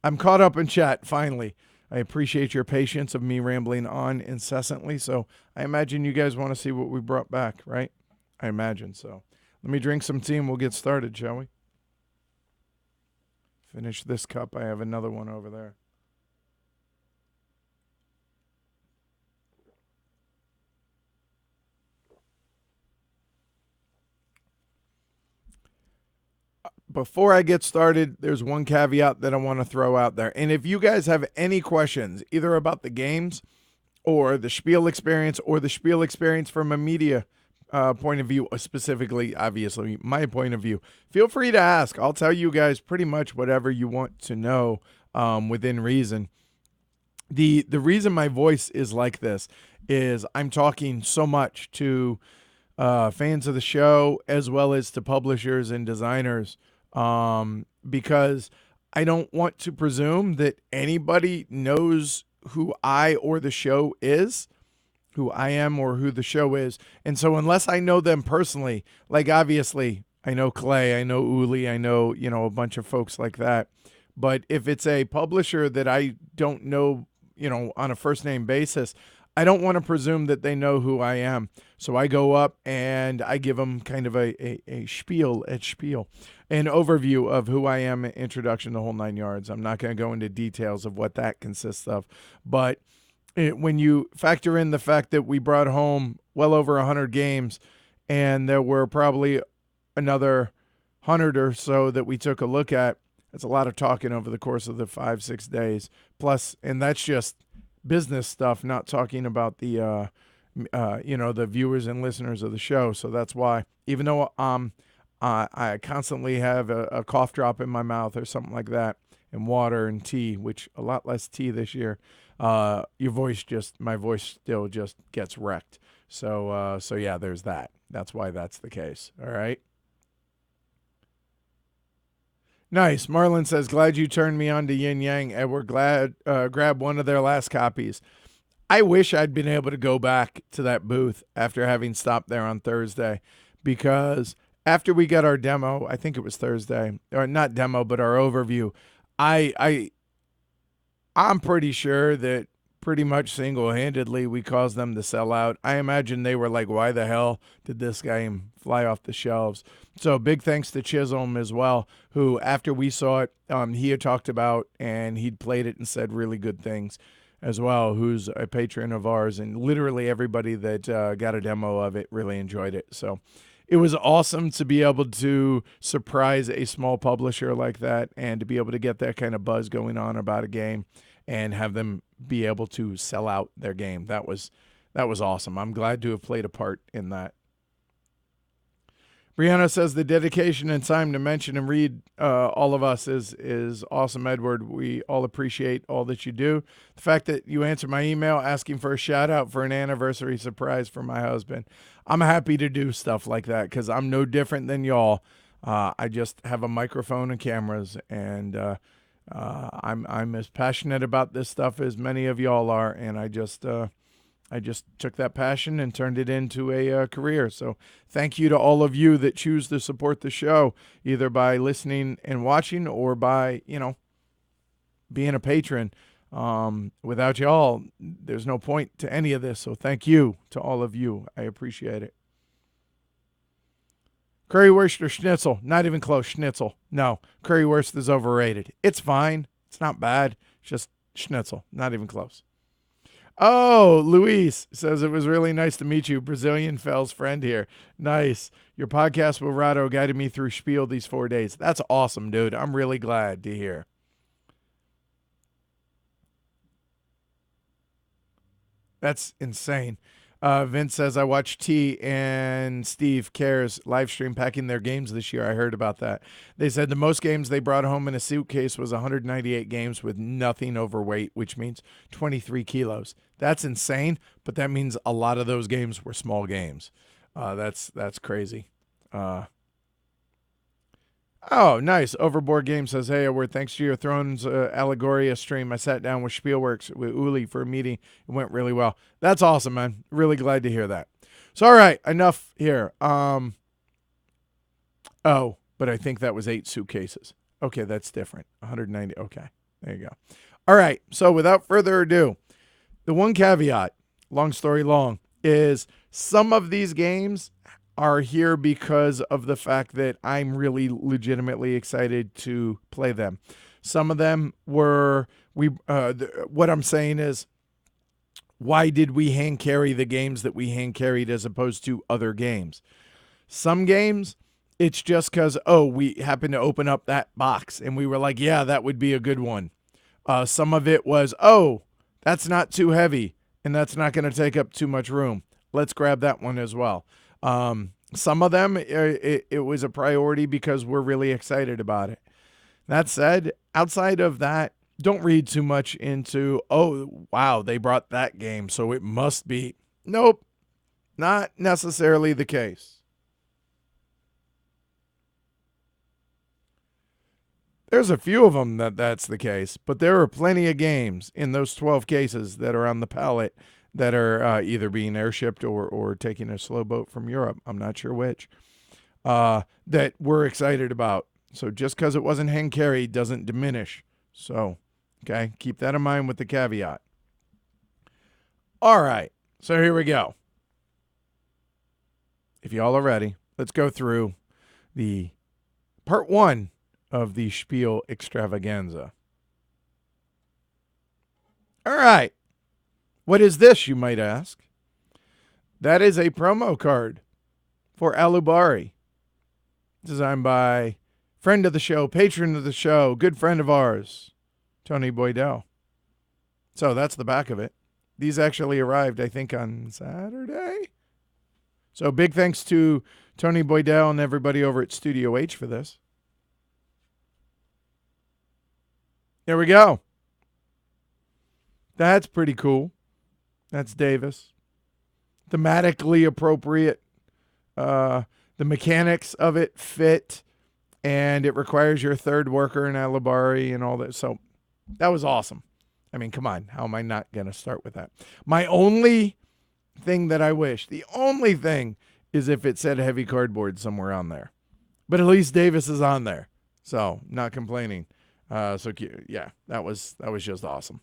Speaker 1: I'm caught up in chat, finally. I appreciate your patience of me rambling on incessantly, so I imagine you guys want to see what we brought back, right? I imagine so. Let me drink some tea and we'll get started, shall we? Finish this cup. I have another one over there. Before I get started, there's one caveat that I want to throw out there. And if you guys have any questions, either about the games or the Spiel experience or the Spiel experience from a media point of view, specifically, obviously, my point of view, feel free to ask. I'll tell you guys pretty much whatever you want to know within reason. The reason my voice is like this is I'm talking so much to fans of the show as well as to publishers and designers, because I don't want to presume that anybody knows who I or the show is, who I am or who the show is. And so unless I know them personally, like obviously I know Clay, I know Uli, I know, a bunch of folks like that. But if it's a publisher that I don't know, on a first name basis, I don't want to presume that they know who I am. So I go up and I give them kind of a spiel, an overview of who I am, introduction, the whole 9 yards. I'm not going to go into details of what that consists of. But when you factor in the fact that we brought home well over 100 games and there were probably another 100 or so that we took a look at, that's a lot of talking over the course of the 5-6 days. Plus, and that's just business stuff, not talking about the the viewers and listeners of the show. So that's why, even though I constantly have a cough drop in my mouth or something like that, and water and tea, which a lot less tea this year, my voice still just gets wrecked. So yeah, there's that. That's why that's the case. All right. Nice. Marlon says, glad you turned me on to Yin Yang, and we're glad grab one of their last copies. I wish I'd been able to go back to that booth after having stopped there on Thursday, because after we got our demo, I think it was Thursday, or not demo, but our overview, I I'm pretty sure that pretty much single-handedly we caused them to sell out. I imagine they were like, why the hell did this game fly off the shelves? So big thanks to Chisholm as well, who after we saw it, he had talked about and he'd played it and said really good things as well, who's a patron of ours, and literally everybody that got a demo of it really enjoyed it. So it was awesome to be able to surprise a small publisher like that and to be able to get that kind of buzz going on about a game and have them be able to sell out their game. That was awesome. I'm glad to have played a part in that. Brianna says the dedication and time to mention and read all of us is awesome, Edward. We all appreciate all that you do. The fact that you answered my email asking for a shout out for an anniversary surprise for my husband. I'm happy to do stuff like that because I'm no different than y'all. I just have a microphone and cameras, and I'm as passionate about this stuff as many of y'all are, and I just took that passion and turned it into a career. So thank you to all of you that choose to support the show, either by listening and watching or by, being a patron. Without y'all, there's no point to any of this. So thank you to all of you. I appreciate it. Currywurst or schnitzel? Not even close. Schnitzel. No, currywurst is overrated. It's fine. It's not bad. It's just schnitzel. Not even close. Oh, Luis says it was really nice to meet you. Brazilian Fell's friend here. Nice. Your podcast with Rado guided me through Spiel these 4 days. That's awesome, dude. I'm really glad to hear. That's insane. Vince says, I watched T and Steve Cares live stream packing their games this year. I heard about that. They said the most games they brought home in a suitcase was 198 games with nothing overweight, which means 23 kilos. That's insane, but that means a lot of those games were small games. That's crazy. Oh, nice. Overboard Game says, hey, Edward, thanks to your Thrones Allegoria stream, I sat down with Spielworks with Uli for a meeting. It went really well. That's awesome, man. Really glad to hear that. So, all right, enough here. But I think that was 8 suitcases. Okay, that's different. 190. Okay, there you go. All right, so without further ado, the one caveat, long story long, is some of these games are here because of the fact that I'm really legitimately excited to play them. Some of them were, what I'm saying is, why did we hand carry the games that we hand carried as opposed to other games? Some games, it's just because, we happened to open up that box and we were like, yeah, that would be a good one. Some of it was, that's not too heavy and that's not going to take up too much room. Let's grab that one as well. Some of them, it was a priority because we're really excited about it. That said, outside of that, don't read too much into, wow, they brought that game, so it must be. Nope, not necessarily the case. There's a few of them that's the case, but there are plenty of games in those 12 cases that are on the pallet that are either being airshipped or taking a slow boat from Europe. I'm not sure which. That we're excited about. So just because it wasn't hand carried doesn't diminish. So, okay, keep that in mind with the caveat. All right, so here we go. If y'all are ready, let's go through the part 1 of the Spiel Extravaganza. All right. What is this, you might ask? That is a promo card for Alubari, designed by friend of the show, patron of the show, good friend of ours, Tony Boydell. So that's the back of it. These actually arrived, I think, on Saturday. So big thanks to Tony Boydell and everybody over at Studio H for this. There we go. That's pretty cool. That's Davis. Thematically appropriate. The mechanics of it fit, and it requires your third worker in Alubari and all that. So that was awesome. I mean, come on. How am I not going to start with that? My only thing that I wish, the only thing is if it said heavy cardboard somewhere on there. But at least Davis is on there. So not complaining. Yeah, that was just awesome.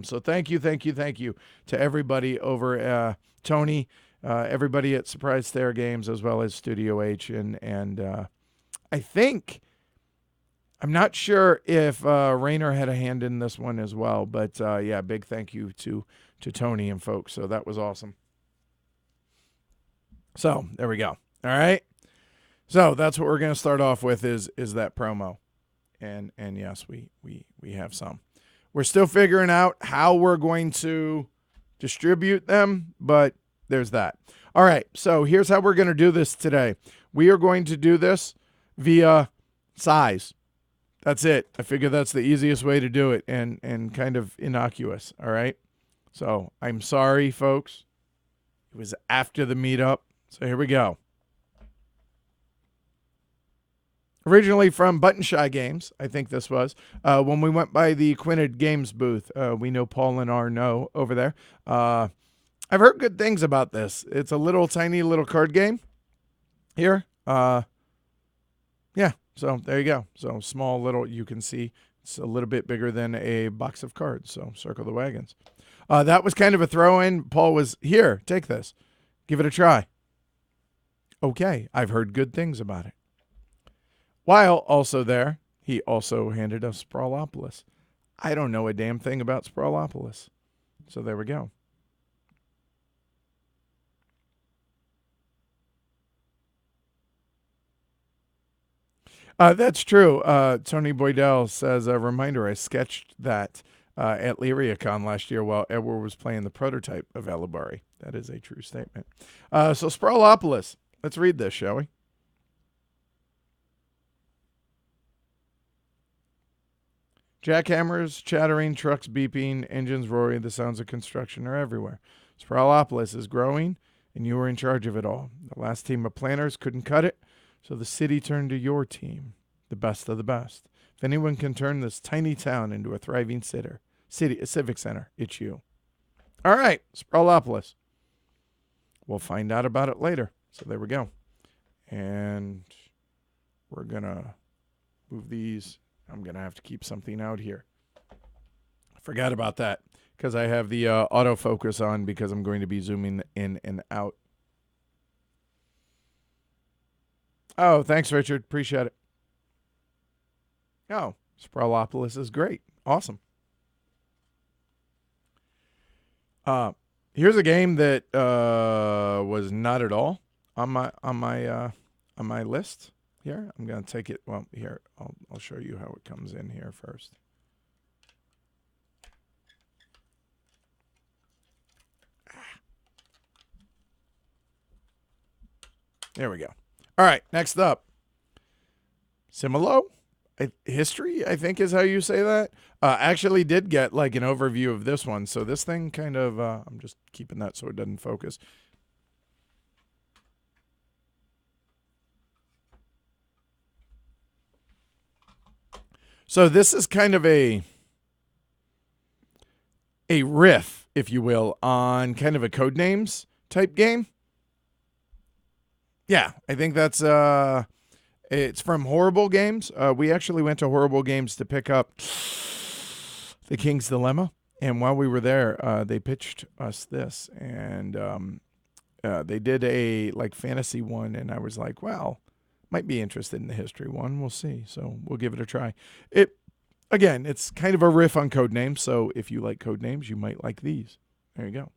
Speaker 1: So thank you to everybody over Tony, everybody at Surprise Stair Games, as well as Studio H, and I think, I'm not sure if Rainer had a hand in this one as well, but yeah, big thank you to Tony and folks. So that was awesome. So there we go. All right. So that's what we're going to start off with is that promo. And yes, we have some. We're still figuring out how we're going to distribute them, but there's that. All right, so here's how we're going to do this today. We are going to do this via size. That's it. I figure that's the easiest way to do it and kind of innocuous, all right? So I'm sorry, folks. It was after the meetup, so here we go. Originally from Button Shy Games, I think this was. When we went by the Quinted Games booth, we know Paul and Arno over there. I've heard good things about this. It's a little tiny little card game here. Yeah, so there you go. So small little, you can see it's a little bit bigger than a box of cards. So circle the wagons. That was kind of a throw-in. Paul was, here, take this. Give it a try. Okay, I've heard good things about it. While also there, he also handed us Sprawlopolis. I don't know a damn thing about Sprawlopolis. So there we go. That's true. Tony Boydell says, a reminder, I sketched that at LyriaCon last year while Edward was playing the prototype of Elibari. That is a true statement. So Sprawlopolis. Let's read this, shall we? Jackhammers, chattering, trucks beeping, engines roaring, the sounds of construction are everywhere. Sprawlopolis is growing, and you are in charge of it all. The last team of planners couldn't cut it, so the city turned to your team, the best of the best. If anyone can turn this tiny town into a thriving a civic center, it's you. All right, Sprawlopolis. We'll find out about it later. So there we go. And we're going to move these. I'm going to have to keep something out here. I forgot about that because I have the autofocus on because I'm going to be zooming in and out. Oh, thanks, Richard. Appreciate it. Oh, Sprawlopolis is great. Awesome. Here's a game that was not at all on my list. Here, I'm going to take it. Well, here, I'll show you how it comes in here first. There we go. All right, next up. Similo? History, I think is how you say that. Actually did get like an overview of this one. So this thing kind of, I'm just keeping that so it doesn't focus. So this is kind of a riff, if you will, on kind of a Codenames type game. Yeah, I think that's it's from Horrible Games. We actually went to Horrible Games to pick up The King's Dilemma, and while we were there, they pitched us this, and they did a like fantasy one, and I was like, well, might be interested in the history one. We'll see. So we'll give it a try. Again, it's kind of a riff on Codenames. So if you like Codenames, you might like these. There you go.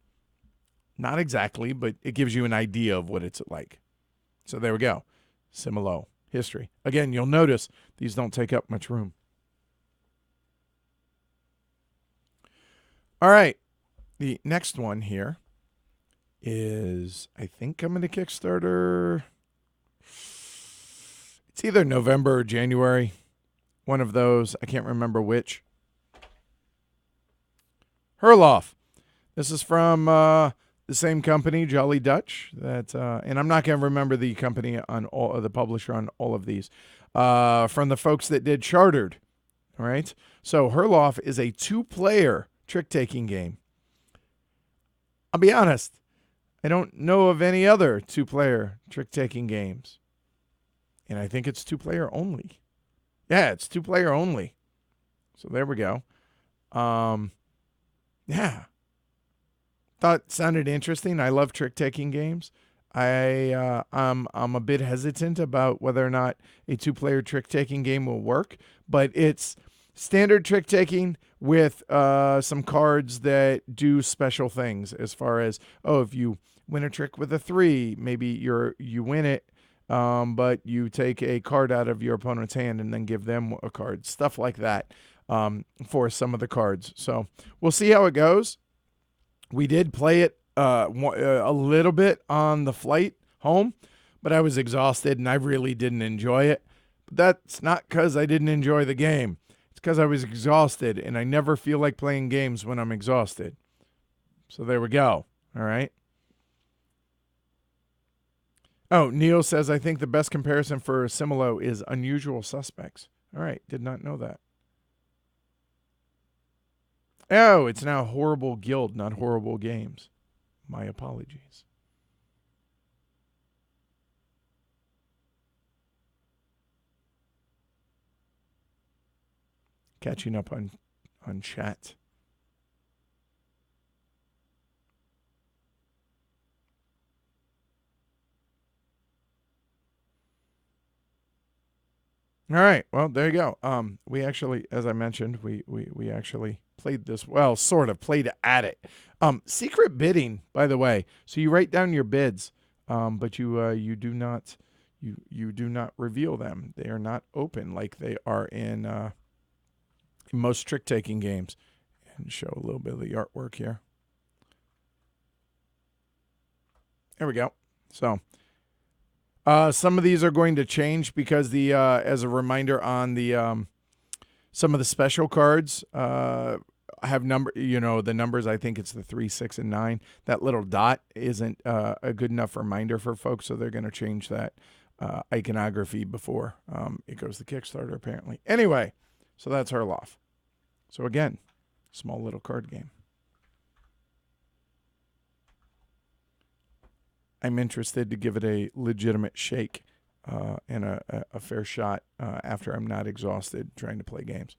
Speaker 1: Not exactly, but it gives you an idea of what it's like. So there we go. Similo, history. Again, you'll notice these don't take up much room. All right. The next one here is, I think, coming to Kickstarter. It's either November or January. One of those. I can't remember which. Herloff. This is from the same company, Jolly Dutch. And I'm not going to remember the company on all the publisher on all of these. From the folks that did Chartered. All right. So Herloff is a 2-player trick-taking game. I'll be honest. I don't know of any other two-player trick-taking games. And I think it's two-player only. Yeah, it's two-player only. So there we go. Yeah. Thought it sounded interesting. I love trick-taking games. I'm a bit hesitant about whether or not a two-player trick-taking game will work, but it's standard trick-taking with some cards that do special things as far as, if you win a trick with a 3, maybe you win it, but you take a card out of your opponent's hand and then give them a card, stuff like that, for some of the cards. So we'll see how it goes. We did play it a little bit on the flight home, but I was exhausted and I really didn't enjoy it. But that's not because I didn't enjoy the game. It's because I was exhausted, and I never feel like playing games when I'm exhausted. So there we go. All right. Oh, Neil says, I think the best comparison for Similo is Unusual Suspects. All right. Did not know that. Oh, it's now Horrible Guild, not Horrible Games. My apologies. Catching up on chat. All right. Well, there you go. We actually, as I mentioned, we actually played this. Well, sort of played at it. Secret bidding, by the way. So you write down your bids, but you do not reveal them. They are not open like they are in most trick-taking games. And show a little bit of the artwork here. There we go. So some of these are going to change because the as a reminder on the some of the special cards have the numbers. I think it's the 3, 6, and 9. That little dot isn't a good enough reminder for folks, so they're going to change that iconography before it goes to Kickstarter, apparently. Anyway, so that's Herloff. So again, small little card game. I'm interested to give it a legitimate shake and a fair shot after I'm not exhausted trying to play games.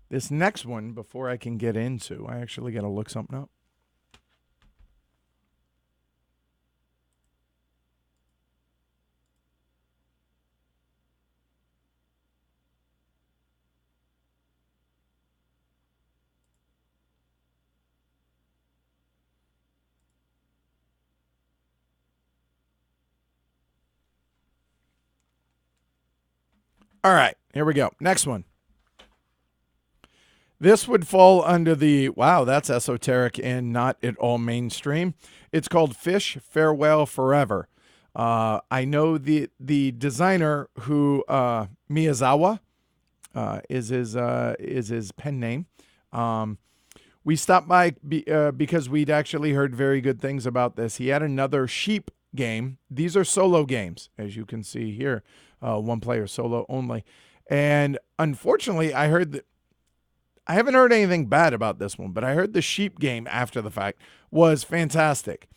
Speaker 1: This next one, before I can get into, I actually got to look something up. All right, here we go. Next one. This would fall under the, wow, that's esoteric and not at all mainstream. It's called Fish Farewell Forever. I know the designer who Miyazawa is his pen name. We stopped by because we'd actually heard very good things about this. He had another sheep game. These are solo games, as you can see here. One player solo only. And unfortunately, I heard that I haven't heard anything bad about this one, but I heard the sheep game after the fact was fantastic.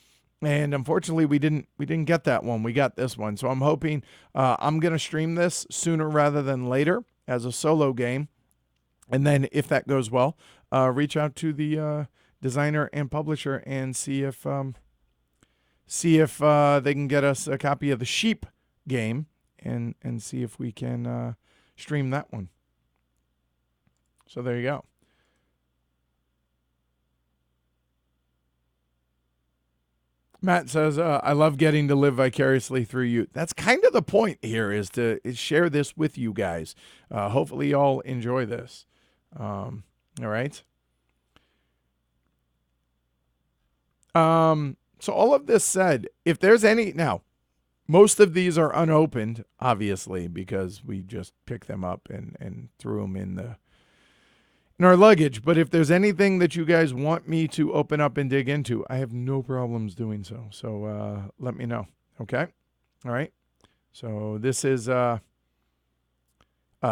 Speaker 1: And unfortunately, we didn't get that one. We got this one. So I'm hoping I'm going to stream this sooner rather than later as a solo game. And then if that goes well, reach out to the designer and publisher and see if they can get us a copy of the sheep game and see if we can stream that one. So there you go. Matt says, I love getting to live vicariously through you. That's kind of the point here, is to share this with you guys. Hopefully y'all enjoy this. All right. So all of this said, if there's any, now, most of these are unopened, obviously, because we just picked them up and threw them in our luggage. But if there's anything that you guys want me to open up and dig into, I have no problems doing so. So let me know. Okay? All right. So this is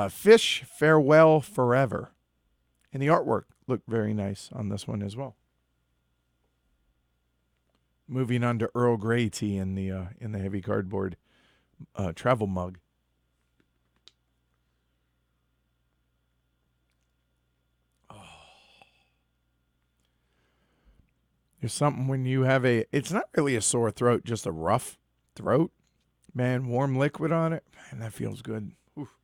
Speaker 1: Fish Farewell Forever. And the artwork looked very nice on this one as well. Moving on to Earl Grey tea in the heavy cardboard travel mug. There's something when you have it's not really a sore throat, just a rough throat. Man, warm liquid on it. Man, that feels good. Oof.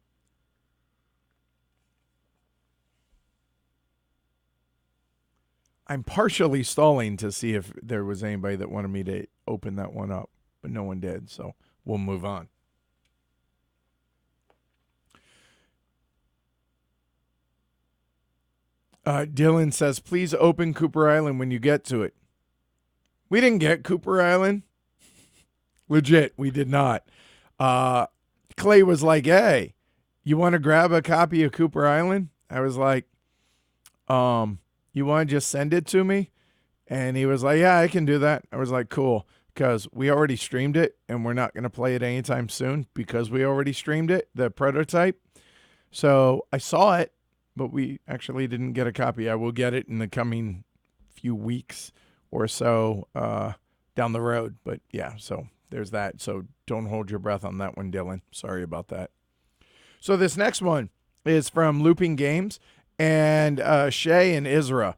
Speaker 1: I'm partially stalling to see if there was anybody that wanted me to open that one up, but no one did, so we'll move on. Dylan says, please open Cooper Island when you get to it. We didn't get Cooper Island. Legit, we did not. Clay was like, hey, you want to grab a copy of Cooper Island? I was like, you want to just send it to me? And he was like, yeah, I can do that. I was like, cool, because we already streamed it, and we're not going to play it anytime soon because we already streamed it, the prototype. So I saw it, but we actually didn't get a copy. I will get it in the coming few weeks or so down the road. But yeah, so there's that. So don't hold your breath on that one, Dylan. Sorry about that. So this next one is from Looping Games and Shay and Isra.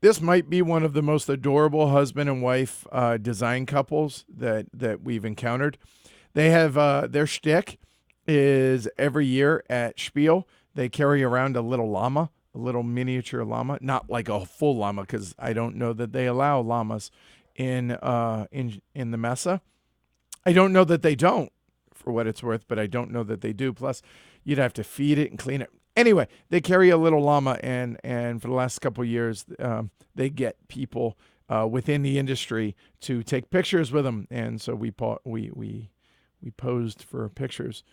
Speaker 1: This might be one of the most adorable husband and wife design couples that we've encountered. They have their shtick is every year at Spiel, they carry around a little llama, a little miniature llama, not like a full llama, because I don't know that they allow llamas in the Messe. I don't know that they don't, for what it's worth, but I don't know that they do. Plus, you'd have to feed it and clean it. Anyway, they carry a little llama, and for the last couple of years, they get people within the industry to take pictures with them, and so we posed for pictures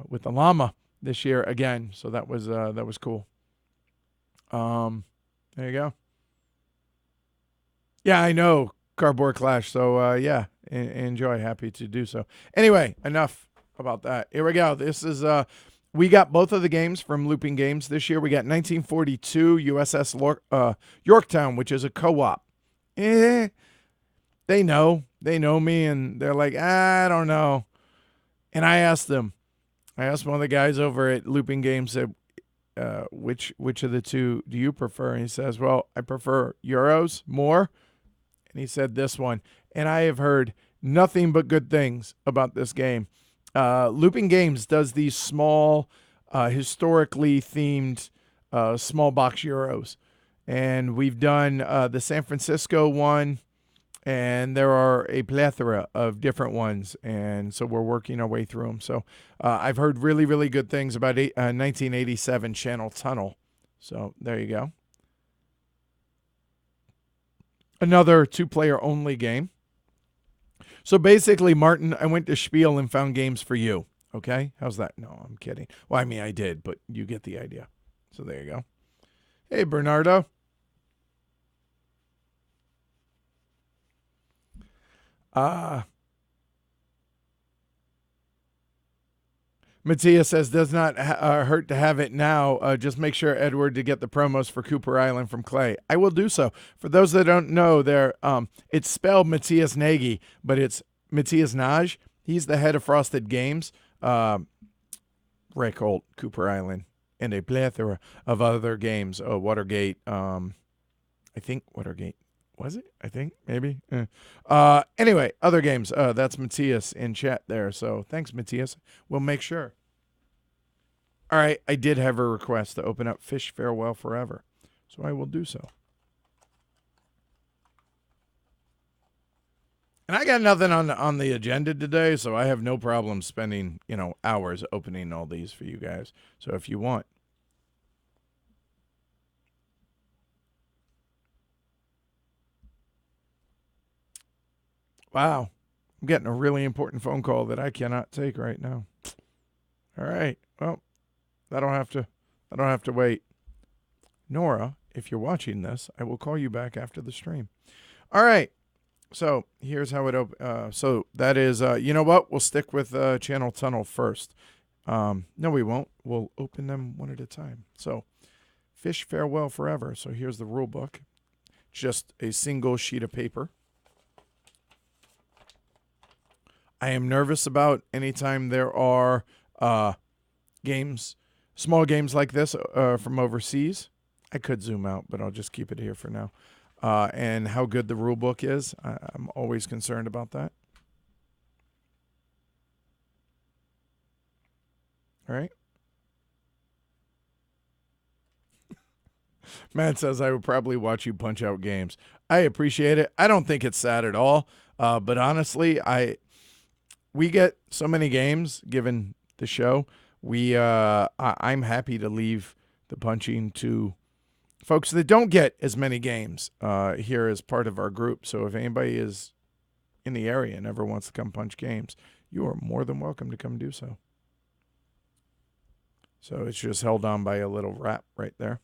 Speaker 1: with the llama this year again. So that was cool. There you go. Yeah, I know, Cardboard Clash. So yeah, enjoy. Happy to do so. Anyway, enough about that. Here we go. This is we got both of the games from Looping Games this year. We got 1942 USS Yorktown, which is a co-op. They know me, and they're like, I don't know. And I asked one of the guys over at Looping Games, said, which of the two do you prefer? And he says, well, I prefer Euros more. And he said this one. And I have heard nothing but good things about this game. Looping Games does these small, historically themed small box Euros. And we've done the San Francisco one, and there are a plethora of different ones, and so we're working our way through them. So I've heard really, really good things about 1987 Channel Tunnel. So there you go. Another two-player only game. So basically, Martin, I went to Spiel and found games for you. Okay? How's that? No, I'm kidding. Well, I mean, I did, but you get the idea. So there you go. Hey, Bernardo. Matthias says, does not hurt to have it now. Just make sure, Edward, to get the promos for Cooper Island from Clay. I will do so. For those that don't know, it's spelled Matthias Nagy, but it's Matthias Naj. He's the head of Frosted Games. Rick Holt, Cooper Island, and a plethora of other games. Oh, Watergate. I think Watergate. Was it? I think, maybe. Anyway, other games. That's Matthias in chat there. So thanks, Matthias. We'll make sure. All right. I did have a request to open up Fish Farewell Forever. So I will do so. And I got nothing on the agenda today, so I have no problem spending, hours opening all these for you guys. So if you want. Wow. I'm getting a really important phone call that I cannot take right now. All right. Well, I don't have to wait. Nora, if you're watching this, I will call you back after the stream. All right. So here's how it so that is, you know what? We'll stick with Channel Tunnel first. No, we won't. We'll open them one at a time. So Fish Farewell Forever. So here's the rule book. Just a single sheet of paper. I am nervous about anytime there are games, small games like this from overseas. I could zoom out, but I'll just keep it here for now. And how good the rule book is. I'm always concerned about that. All right. Matt says I would probably watch you punch out games. I appreciate it. I don't think it's sad at all. But honestly, we get so many games given the show. I'm happy to leave the punching to folks that don't get as many games here as part of our group. So if anybody is in the area and ever wants to come punch games, you are more than welcome to come do so. So it's just held on by a little wrap right there.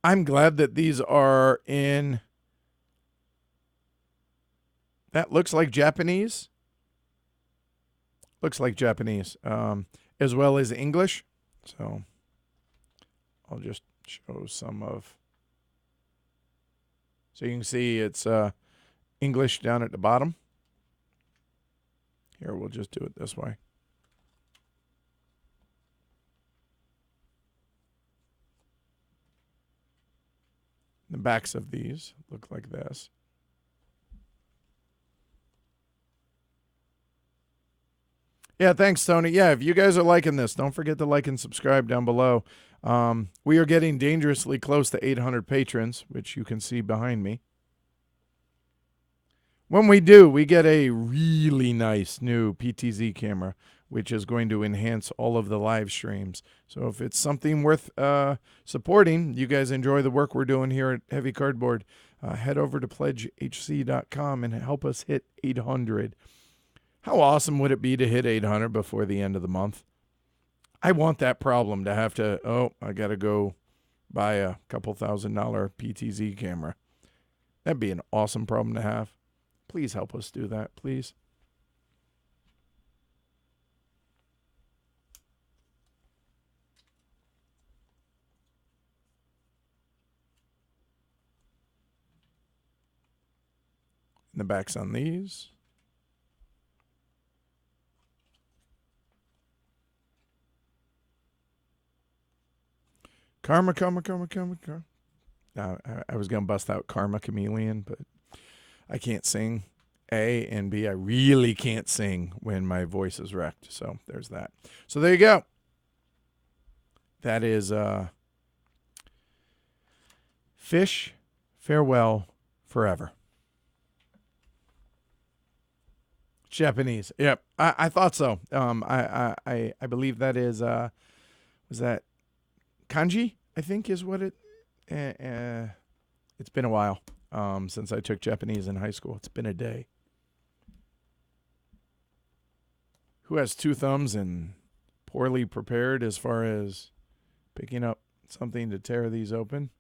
Speaker 1: I'm glad that these are in, that looks like Japanese. Looks like Japanese, as well as English. So I'll just show some of, so you can see it's English down at the bottom. Here, we'll just do it this way. The backs of these look like this. Yeah, thanks, Tony. Yeah, if you guys are liking this, don't forget to like and subscribe down below. We are getting dangerously close to 800 patrons, which you can see behind me. When we do, we get a really nice new PTZ camera, which is going to enhance all of the live streams. So if it's something worth supporting, you guys enjoy the work we're doing here at Heavy Cardboard, head over to pledgehc.com and help us hit 800. How awesome would it be to hit 800 before the end of the month? I want that problem to have to, I got to go buy a couple $1,000 PTZ camera. That'd be an awesome problem to have. Please help us do that, please. And the backs on these. Karma. I was going to bust out Karma Chameleon, but I can't sing. A, and B, I really can't sing when my voice is wrecked. So there's that. So there you go. That is Fish, Farewell, Forever. Japanese. Yep. I thought so. I believe that is, was that kanji, I think is what it, it's been a while since I took Japanese in high school. It's been a day. Who has two thumbs and poorly prepared as far as picking up something to tear these open?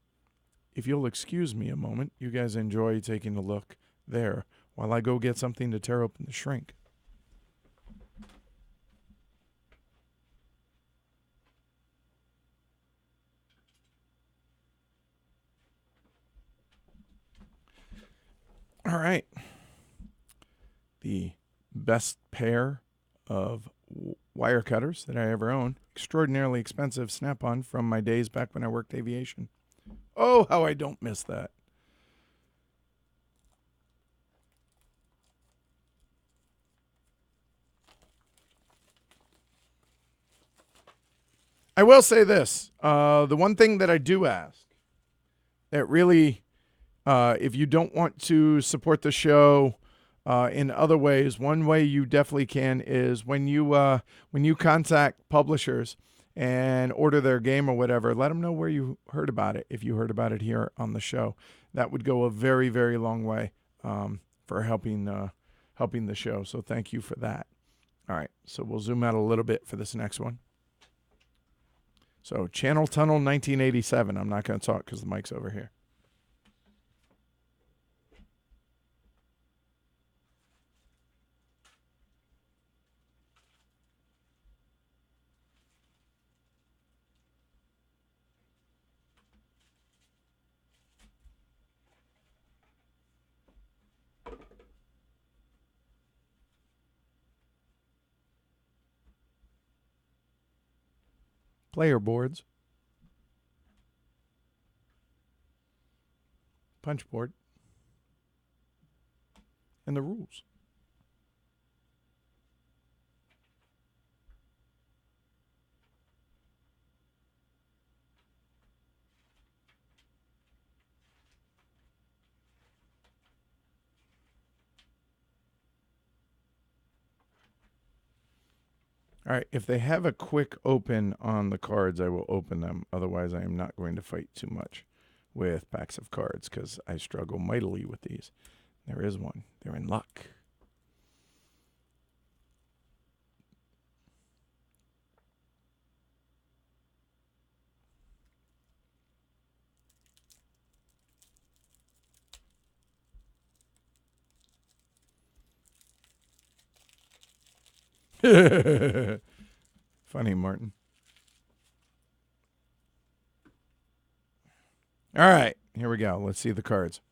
Speaker 1: If you'll excuse me a moment, you guys enjoy taking a look there while I go get something to tear open the shrink. All right. The best pair of wire cutters that I ever owned. Extraordinarily expensive Snap-on from my days back when I worked aviation. Oh, how I don't miss that. I will say this. The one thing that I do ask that really, if you don't want to support the show in other ways, one way you definitely can is when you contact publishers and order their game or whatever, let them know where you heard about it. If you heard about it here on the show, that would go a very, very long way for helping the show. So thank you for that. All right, so we'll zoom out a little bit for this next one. So Channel Tunnel 1987. I'm not going to talk because the mic's over here. player boards, punch board, and the rules. All right, if they have a quick open on the cards, I will open them. Otherwise, I am not going to fight too much with packs of cards because I struggle mightily with these. There is one. They're in luck. Funny, Martin. All right, here we go. Let's see the cards.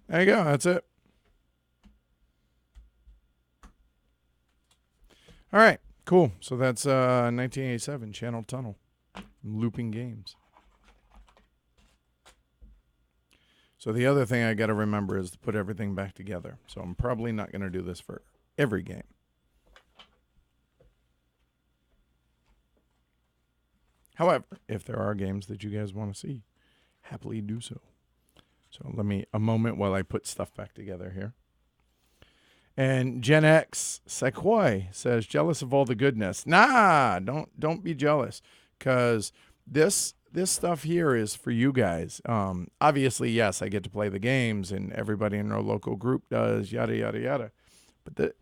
Speaker 1: There you go. That's it. All right. Cool. So that's 1987 Channel Tunnel. Looping games. So the other thing I got to remember is to put everything back together. So I'm probably not going to do this for every game. However, if there are games that you guys want to see, happily do so. So let me a moment while I put stuff back together here. And Gen X Sequoia says, jealous of all the goodness. Nah, don't be jealous, because this stuff here is for you guys. Obviously, yes, I get to play the games, and everybody in our local group does, yada, yada, yada. But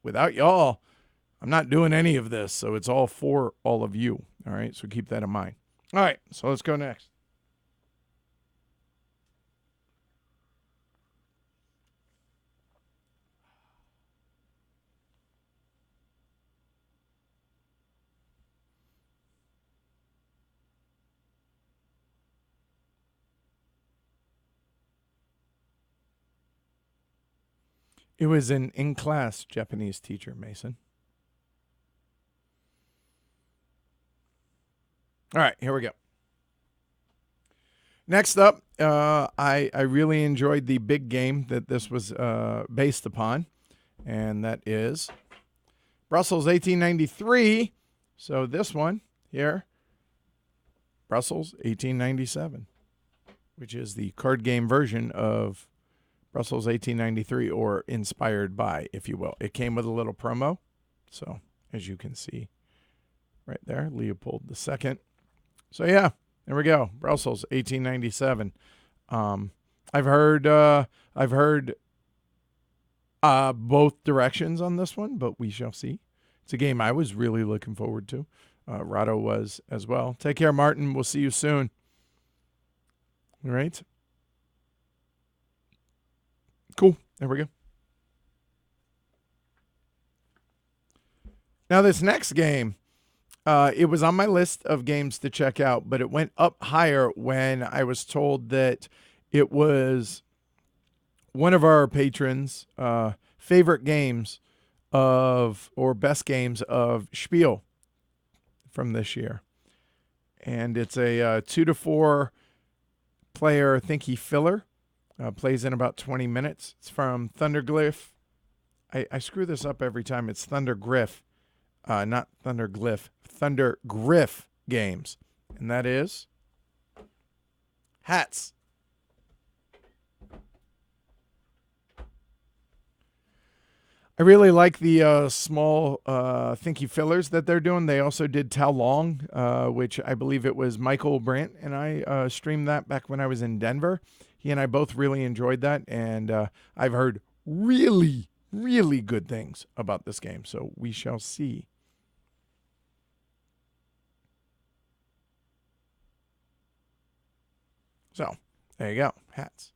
Speaker 1: without y'all, I'm not doing any of this, so it's all for all of you. All right, so keep that in mind. All right, so let's go next. It was an in-class Japanese teacher, Mason. All right, here we go. Next up, I really enjoyed the big game that this was based upon, and that is Brussels 1893. So this one here, Brussels 1897, which is the card game version of Brussels 1893, or inspired by, if you will. It came with a little promo. So, as you can see right there, Leopold II. So, yeah, there we go. Brussels 1897. I've heard both directions on this one, but we shall see. It's a game I was really looking forward to. Rado was as well. Take care, Martin. We'll see you soon. All right. Cool. There we go. Now, this next game, it was on my list of games to check out, but it went up higher when I was told that it was one of our patrons' favorite games or best games of Spiel from this year. And it's a 2 to 4 player thinky filler. Plays in about 20 minutes. It's from Thunderglyph. I screw this up every time. It's Thundergriff, not Thunderglyph. Thundergriff Games. And that is hats. I really like the small thinky fillers that they're doing. They also did Tao Long, which I believe it was Michael Brandt and I streamed that back when I was in Denver. He and I both really enjoyed that, and I've heard really, really good things about this game. So we shall see. So there you go, hats.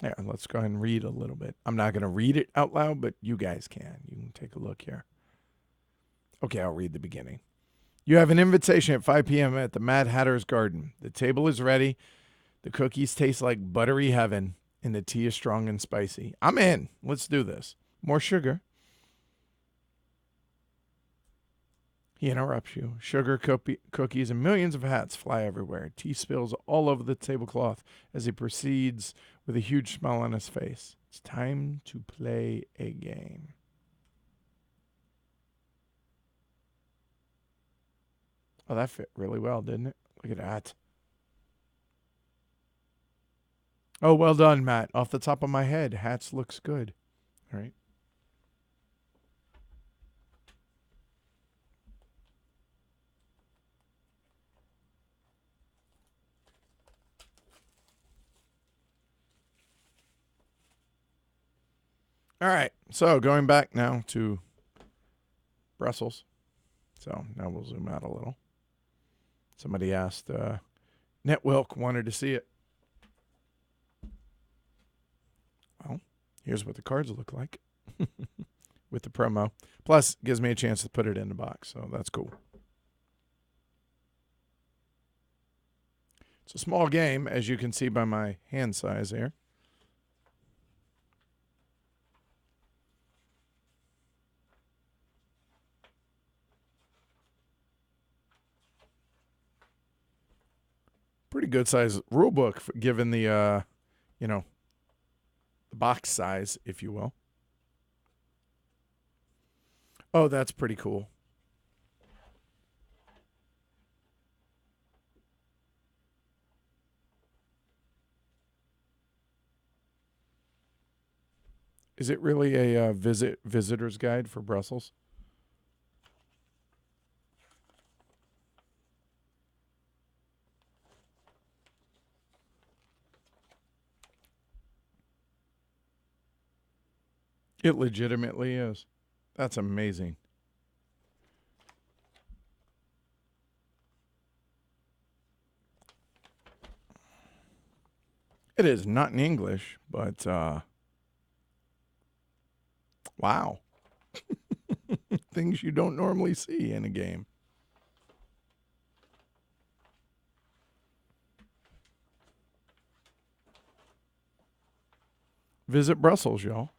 Speaker 1: Yeah, let's go ahead and read a little bit. I'm not going to read it out loud, but you guys can. You can take a look here. Okay, I'll read the beginning. You have an invitation at 5 p.m. at the Mad Hatter's Garden. The table is ready. The cookies taste like buttery heaven, and the tea is strong and spicy. I'm in. Let's do this. More sugar. He interrupts you. Sugar, cookies, and millions of hats fly everywhere. Tea spills all over the tablecloth as he proceeds with a huge smile on his face. It's time to play a game. Oh, that fit really well, didn't it? Look at that. Oh, well done, Matt. Off the top of my head, hats looks good. All right. All right. So going back now to Brussels. So now we'll zoom out a little. Somebody asked, Netwilk wanted to see it. Well, here's what the cards look like with the promo. Plus, gives me a chance to put it in the box, so that's cool. It's a small game, as you can see by my hand size here. Pretty good size rule book, given the, the box size, if you will. Oh, that's pretty cool. Is it really a visitor's guide for Brussels? It legitimately is. That's amazing. It is not in English, but wow. Things you don't normally see in a game. Visit Brussels, y'all.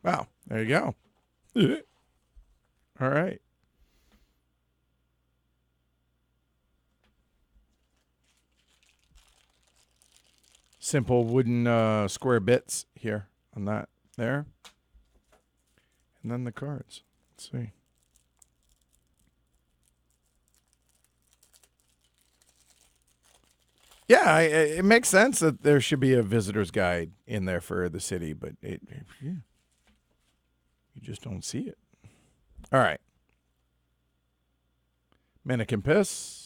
Speaker 1: Wow, there you go. All right. Simple wooden square bits here on that there. And then the cards. Let's see. Yeah, it makes sense that there should be a visitor's guide in there for the city, but you just don't see it. All right. Mannequin Piss.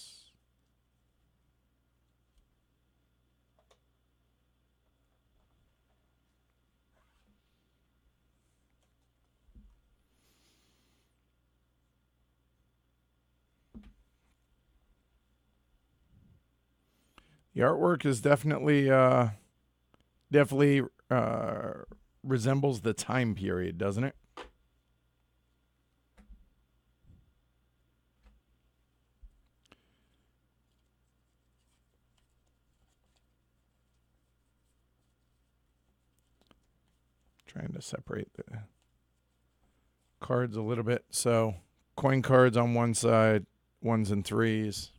Speaker 1: The artwork is definitely resembles the time period, doesn't it? Trying to separate the cards a little bit. So, coin cards on one side, ones and threes.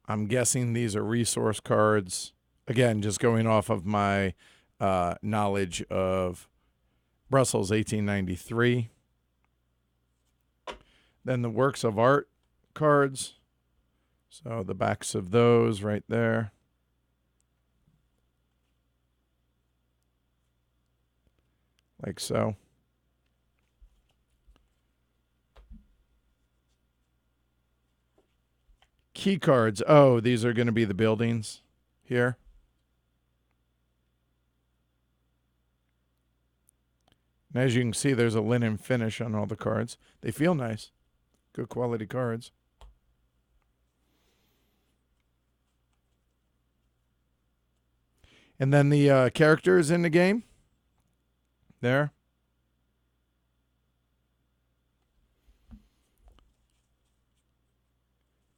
Speaker 1: I'm guessing these are resource cards. Again, just going off of my knowledge of Brussels 1893. Then the works of art cards. So the backs of those right there. Like so. Key cards. Oh, these are going to be the buildings here. And as you can see, there's a linen finish on all the cards. They feel nice. Good quality cards. And then the characters in the game. There.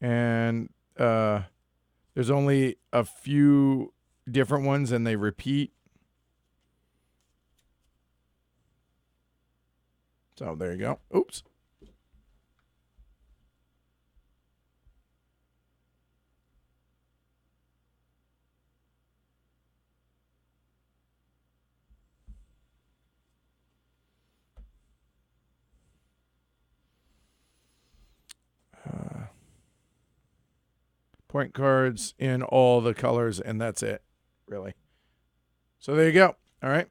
Speaker 1: And there's only a few different ones, and they repeat. So there you go. Oops. Point cards in all the colors, and that's it, really. So there you go. All right.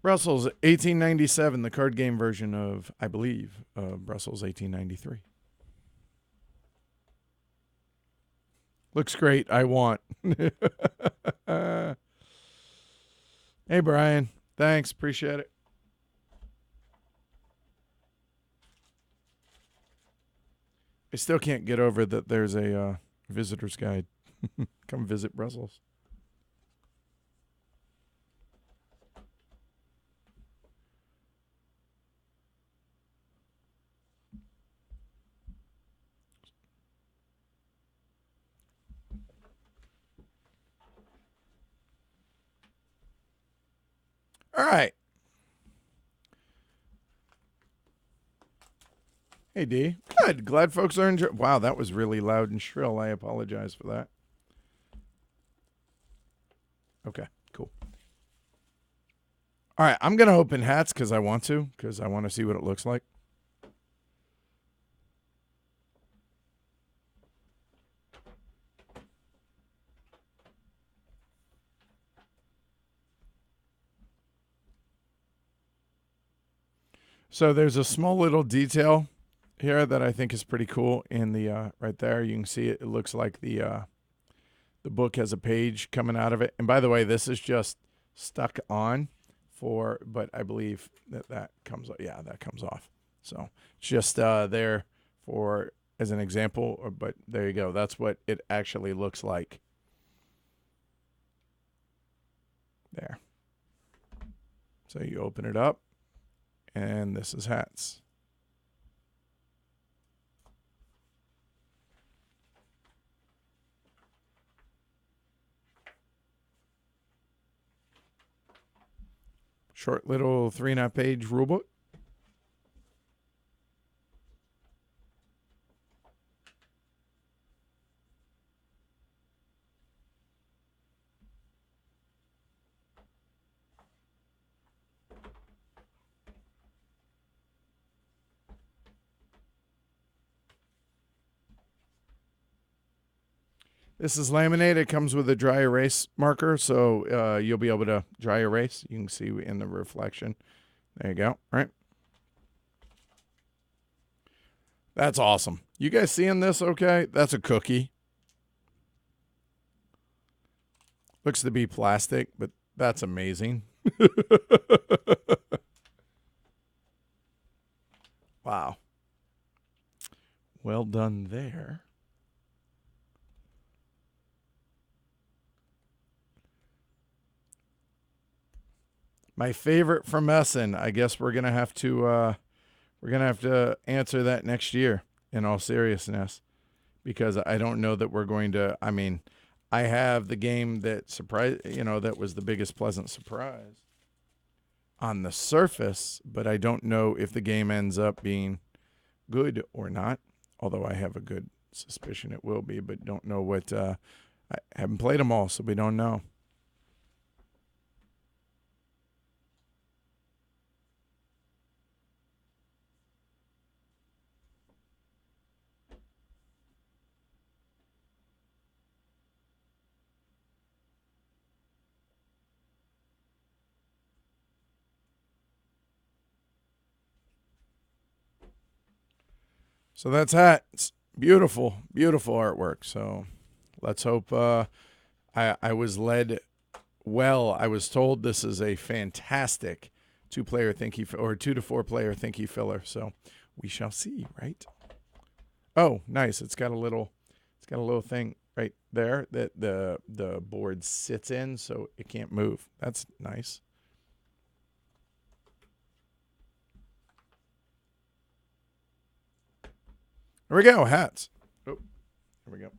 Speaker 1: Brussels, 1897, the card game version of, I believe, Brussels, 1893. Looks great. I want. Hey, Brian. Thanks. Appreciate it. I still can't get over that there's a visitor's guide. Come visit Brussels. All right. Hey, D. Good. Glad folks are enjoying. Wow, that was really loud and shrill. I apologize for that. Okay, cool. All right, I'm going to open hats because I want to see what it looks like. So there's a small little detail here that I think is pretty cool in the right there. You can see it. It looks like the book has a page coming out of it. And by the way, this is just stuck on but I believe that comes, yeah, that comes off. So it's just there for as an example, but there you go. That's what it actually looks like. There. So you open it up, and this is hats. Short little 3.5-page rulebook. This is laminated. It comes with a dry erase marker, so you'll be able to dry erase. You can see in the reflection. There you go. All right. That's awesome. You guys seeing this okay? That's a cookie. Looks to be plastic, but that's amazing. Wow. Well done there. My favorite from Essen. I guess we're gonna have to answer that next year. In all seriousness, because I don't know that we're going to. I mean, I have the game that that was the biggest pleasant surprise on the surface, but I don't know if the game ends up being good or not. Although I have a good suspicion it will be, but don't know what. I haven't played them all, so we don't know. So that's hats. Beautiful, beautiful artwork. So let's hope I was led well. I was told this is a fantastic two-player thinky or 2 to 4 player thinky filler. So we shall see, right? Oh, nice. It's got a little thing right there that the board sits in so it can't move. That's nice. Here we go, hats. Oh, here we go.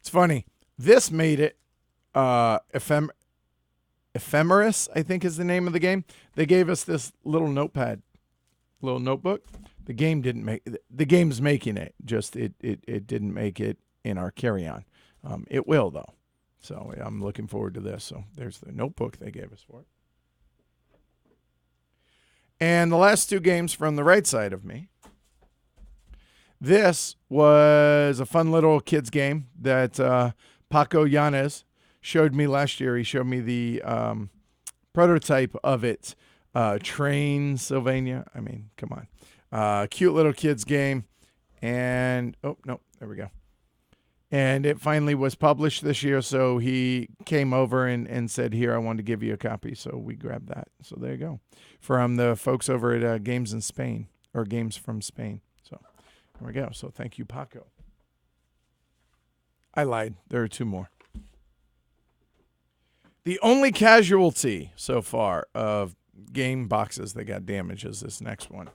Speaker 1: It's funny. This made it ephemeris, I think is the name of the game. They gave us this little notepad, little notebook. The game didn't make the game's making it. Just it didn't make it in our carry-on. It will though. So I'm looking forward to this. So there's the notebook they gave us for it. And the last 2 games from the right side of me. This was a fun little kids game that Paco Yanez showed me last year. He showed me the prototype of it. Train Sylvania. I mean, come on. Cute little kids game. And, oh, no, there we go. And it finally was published this year, so he came over and said, here, I want to give you a copy. So we grabbed that. So there you go. From the folks over at Games in Spain, or Games from Spain. So there we go. So thank you, Paco. I lied. There are 2 more. The only casualty so far of game boxes that got damaged is this next one.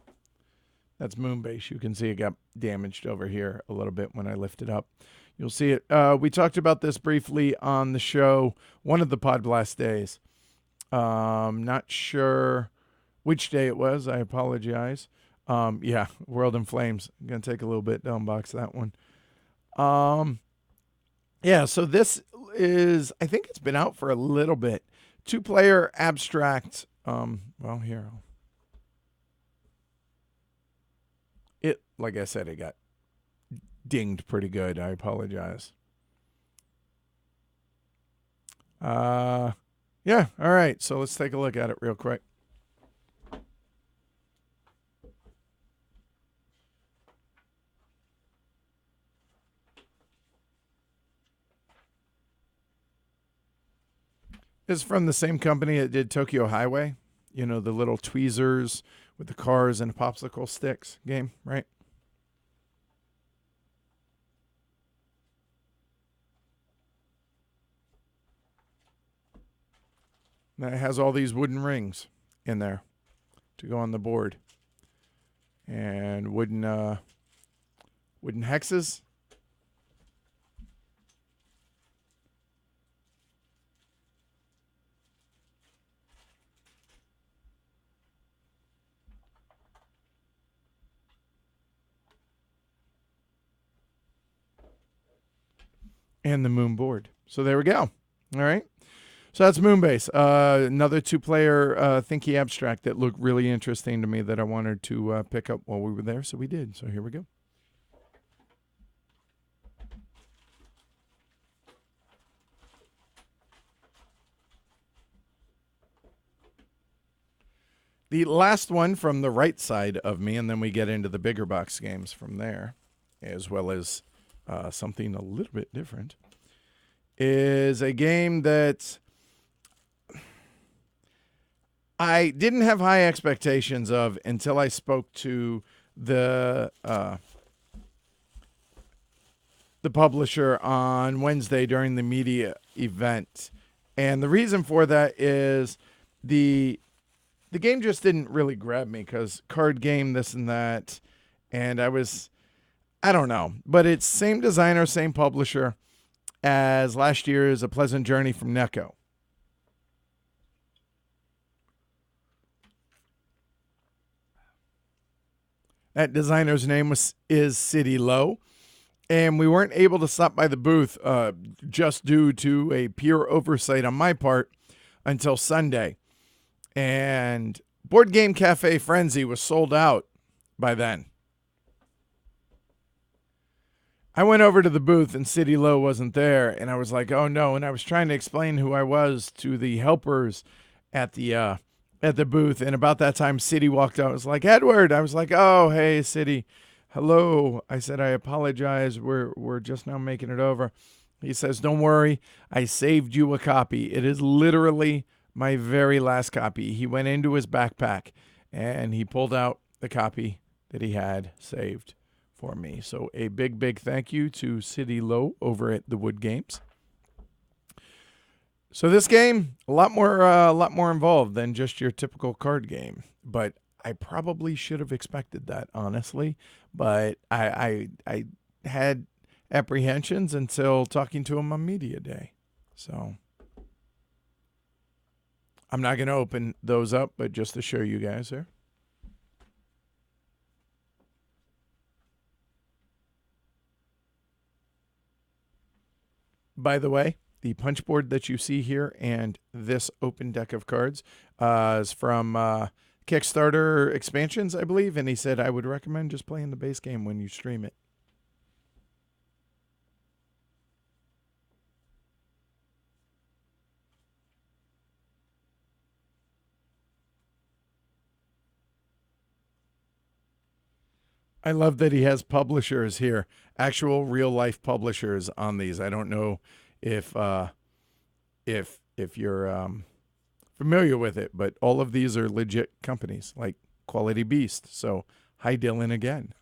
Speaker 1: That's Moonbase. You can see it got damaged over here a little bit when I lift it up. You'll see it. We talked about this briefly on the show, one of the Pod Blast days. Not sure which day it was. I apologize. Yeah, World in Flames. I'm going to take a little bit to unbox that one. Yeah, so this is, I think it's been out for a little bit. 2-player abstract. Well, here. It, like I said, it got dinged pretty good. I apologize. Yeah, all right. So let's take a look at it real quick. This is from the same company that did Tokyo Highway. You know, the little tweezers with the cars and popsicle sticks game, right? Now it has all these wooden rings in there to go on the board. And wooden hexes. And the moon board. So there we go. All right. So that's Moonbase. Another 2-player thinky abstract that looked really interesting to me that I wanted to pick up while we were there. So we did. So here we go. The last one from the right side of me, and then we get into the bigger box games from there, as well as something a little bit different, is a game that I didn't have high expectations of until I spoke to the publisher on Wednesday during the media event. And the reason for that is the game just didn't really grab me because card game, this and that. And I don't know. But it's same designer, same publisher as last year's A Pleasant Journey from Necco. That designer's name is City Low. And we weren't able to stop by the booth just due to a pure oversight on my part until Sunday. And Board Game Cafe Frenzy was sold out by then. I went over to the booth and City Low wasn't there. And I was like, oh no. And I was trying to explain who I was to the helpers at the at the booth, and about that time, City walked out. I was like, Edward. I was like, oh, hey, City. Hello. I said, I apologize. We're just now making it over. He says, don't worry. I saved you a copy. It is literally my very last copy. He went into his backpack, and he pulled out the copy that he had saved for me. So a big, big thank you to City Low over at the Wood Games. So this game, a lot more involved than just your typical card game. But I probably should have expected that, honestly. But I had apprehensions until talking to him on media day. So I'm not going to open those up, but just to show you guys there. By the way, the punch board that you see here and this open deck of cards is from Kickstarter expansions, I believe. And he said, I would recommend just playing the base game when you stream it. I love that he has publishers here, actual real life publishers on these. I don't know if you're familiar with it, but all of these are legit companies like Quality Beast. So hi, Dylan, again.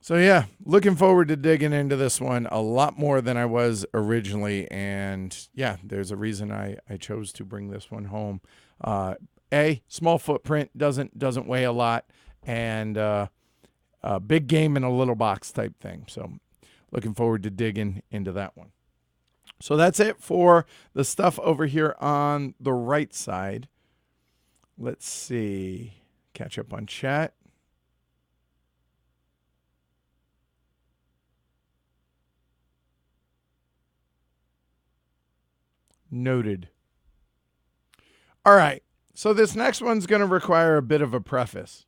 Speaker 1: So yeah, looking forward to digging into this one a lot more than I was originally. And yeah, there's a reason I chose to bring this one home. Small footprint, doesn't weigh a lot, and a big game in a little box type thing. So looking forward to digging into that one. So that's it for the stuff over here on the right side. Let's see. Catch up on chat. Noted. All right. So this next one's going to require a bit of a preface.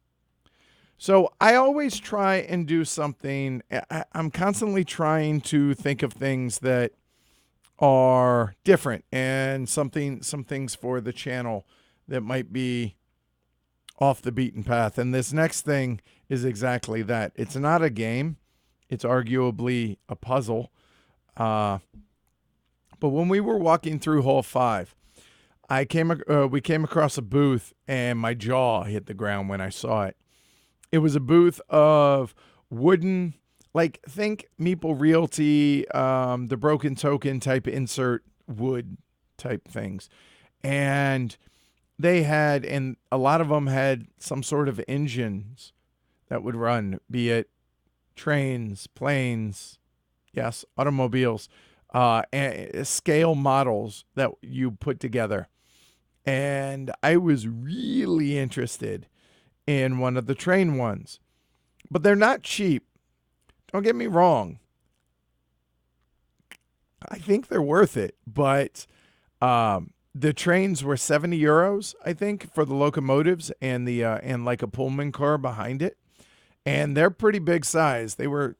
Speaker 1: So I always try and do something. I'm constantly trying to think of things that are different and some things for the channel that might be off the beaten path. And this next thing is exactly that. It's not a game. It's arguably a puzzle. But when we were walking through Hall 5, we came across a booth, and my jaw hit the ground when I saw it. It was a booth of wooden, like think Meeple Realty, the Broken Token type insert wood type things. And they had, and a lot of them had some sort of engines that would run, be it trains, planes, yes, automobiles. And scale models that you put together. And I was really interested in one of the train ones, but they're not cheap. Don't get me wrong. I think they're worth it, but the trains were 70 euros, I think, for the locomotives and the and like a Pullman car behind it. And they're pretty big size. They were,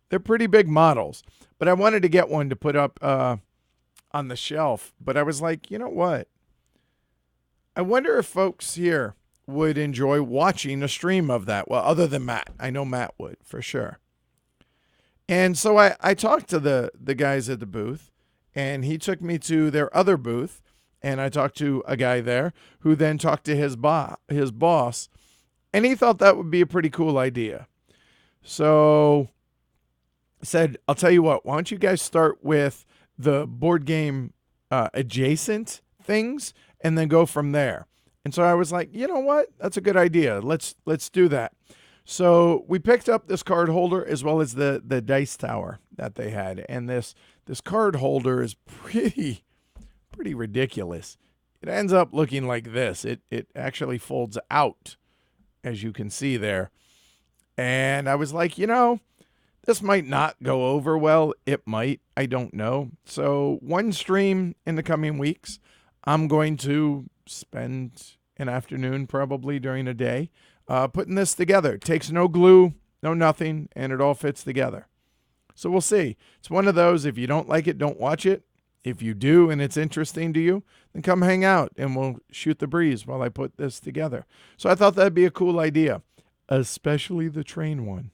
Speaker 1: they're pretty big models, but I wanted to get one to put up on the shelf. But I was like, you know what? I wonder if folks here would enjoy watching a stream of that. Well, other than Matt. I know Matt would, for sure. And so I talked to the guys at the booth, and he took me to their other booth, and I talked to a guy there who then talked to his boss, and he thought that would be a pretty cool idea. So said, I'll tell you what, why don't you guys start with the board game adjacent things and then go from there. And so I was like, you know what? That's a good idea. Let's do that. So we picked up this card holder as well as the dice tower that they had. And this card holder is pretty ridiculous. It ends up looking like this. It actually folds out, as you can see there. And I was like, This might not go over well. It might. I don't know. So one stream in the coming weeks, I'm going to spend an afternoon probably during a day putting this together. It takes no glue, no nothing, and it all fits together. So we'll see. It's one of those, if you don't like it, don't watch it. If you do and it's interesting to you, then come hang out and we'll shoot the breeze while I put this together. So I thought that'd be a cool idea, especially the train one.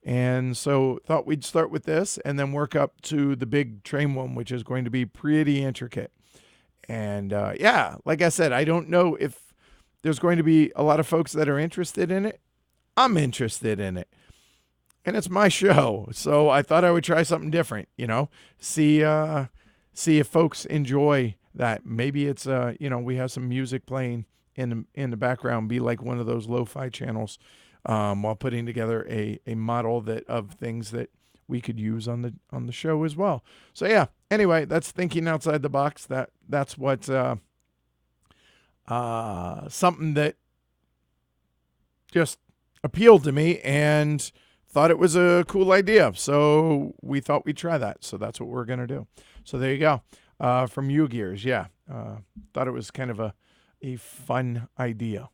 Speaker 1: And so thought we'd start with this and then work up to the big train one, which is going to be pretty intricate. And yeah, like I said, I don't know if there's going to be a lot of folks that are interested in it. I'm interested in it. And it's my show. So I thought I would try something different, see if folks enjoy that. Maybe it's, we have some music playing in the background, be like one of those lo-fi channels while putting together a model of things that we could use on the show as well. So yeah, anyway, that's thinking outside the box. That's what something that just appealed to me and thought it was a cool idea. So we thought we'd try that. So that's what we're going to do. So there you go. From U Gears. Yeah. Thought it was kind of a fun idea.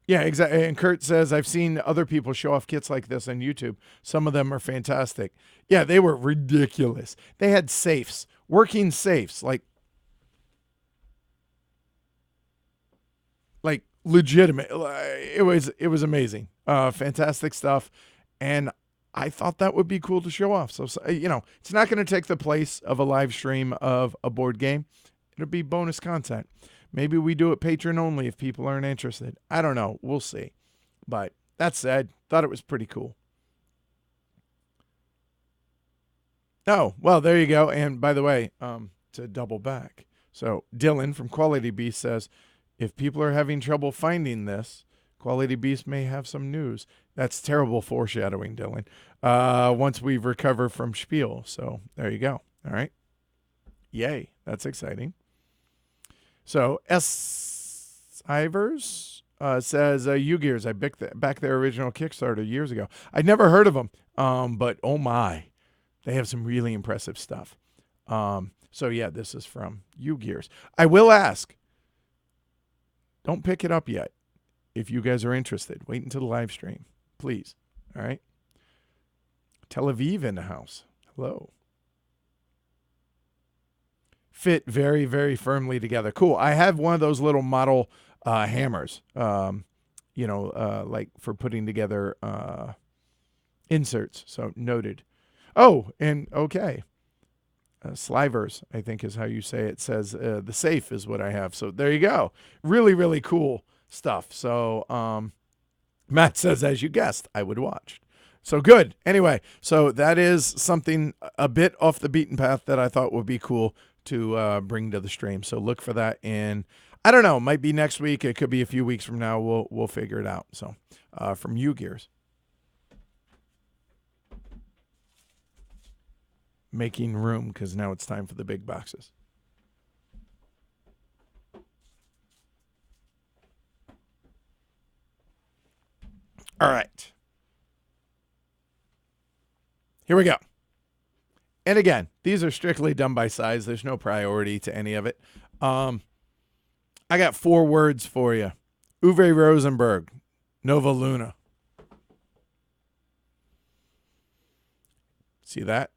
Speaker 1: Yeah, exactly. And Kurt says, I've seen other people show off kits like this on YouTube. Some of them are fantastic. Yeah, they were ridiculous. They had safes, working safes, like legitimate. It was amazing. Fantastic stuff. And I thought that would be cool to show off. So it's not going to take the place of a live stream of a board game. It'll be bonus content. Maybe we do it patron only if people aren't interested. I don't know. We'll see. But that said, thought it was pretty cool. Oh, well, there you go. And by the way, to double back. So Dylan from Quality Beast says, if people are having trouble finding this, Quality Beast may have some news. That's terrible foreshadowing, Dylan. Once we recover from Spiel. So there you go. All right. Yay. That's exciting. So S. Ivers says, U-Gears, I backed their original Kickstarter years ago. I'd never heard of them, but oh my, they have some really impressive stuff. So yeah, this is from U-Gears. I will ask, don't pick it up yet. If you guys are interested, wait until the live stream, please. All right. Tel Aviv in the house. Hello. Fit very, very firmly together. Cool. I have one of those little model hammers, like for putting together inserts. So noted. Oh, and okay. Slivers, I think is how you say it. Says the safe is what I have. So there you go. Really, really cool stuff. So Matt says, as you guessed, I would watch. So good. Anyway, so that is something a bit off the beaten path that I thought would be cool to bring to the stream. So look for that in, I don't know, might be next week. It could be a few weeks from now. We'll figure it out. So from U-Gears. Making room because now it's time for the big boxes. All right. Here we go. And again, these are strictly done by size. There's no priority to any of it. I got 4 words for you. Uwe Rosenberg, Nova Luna. See that?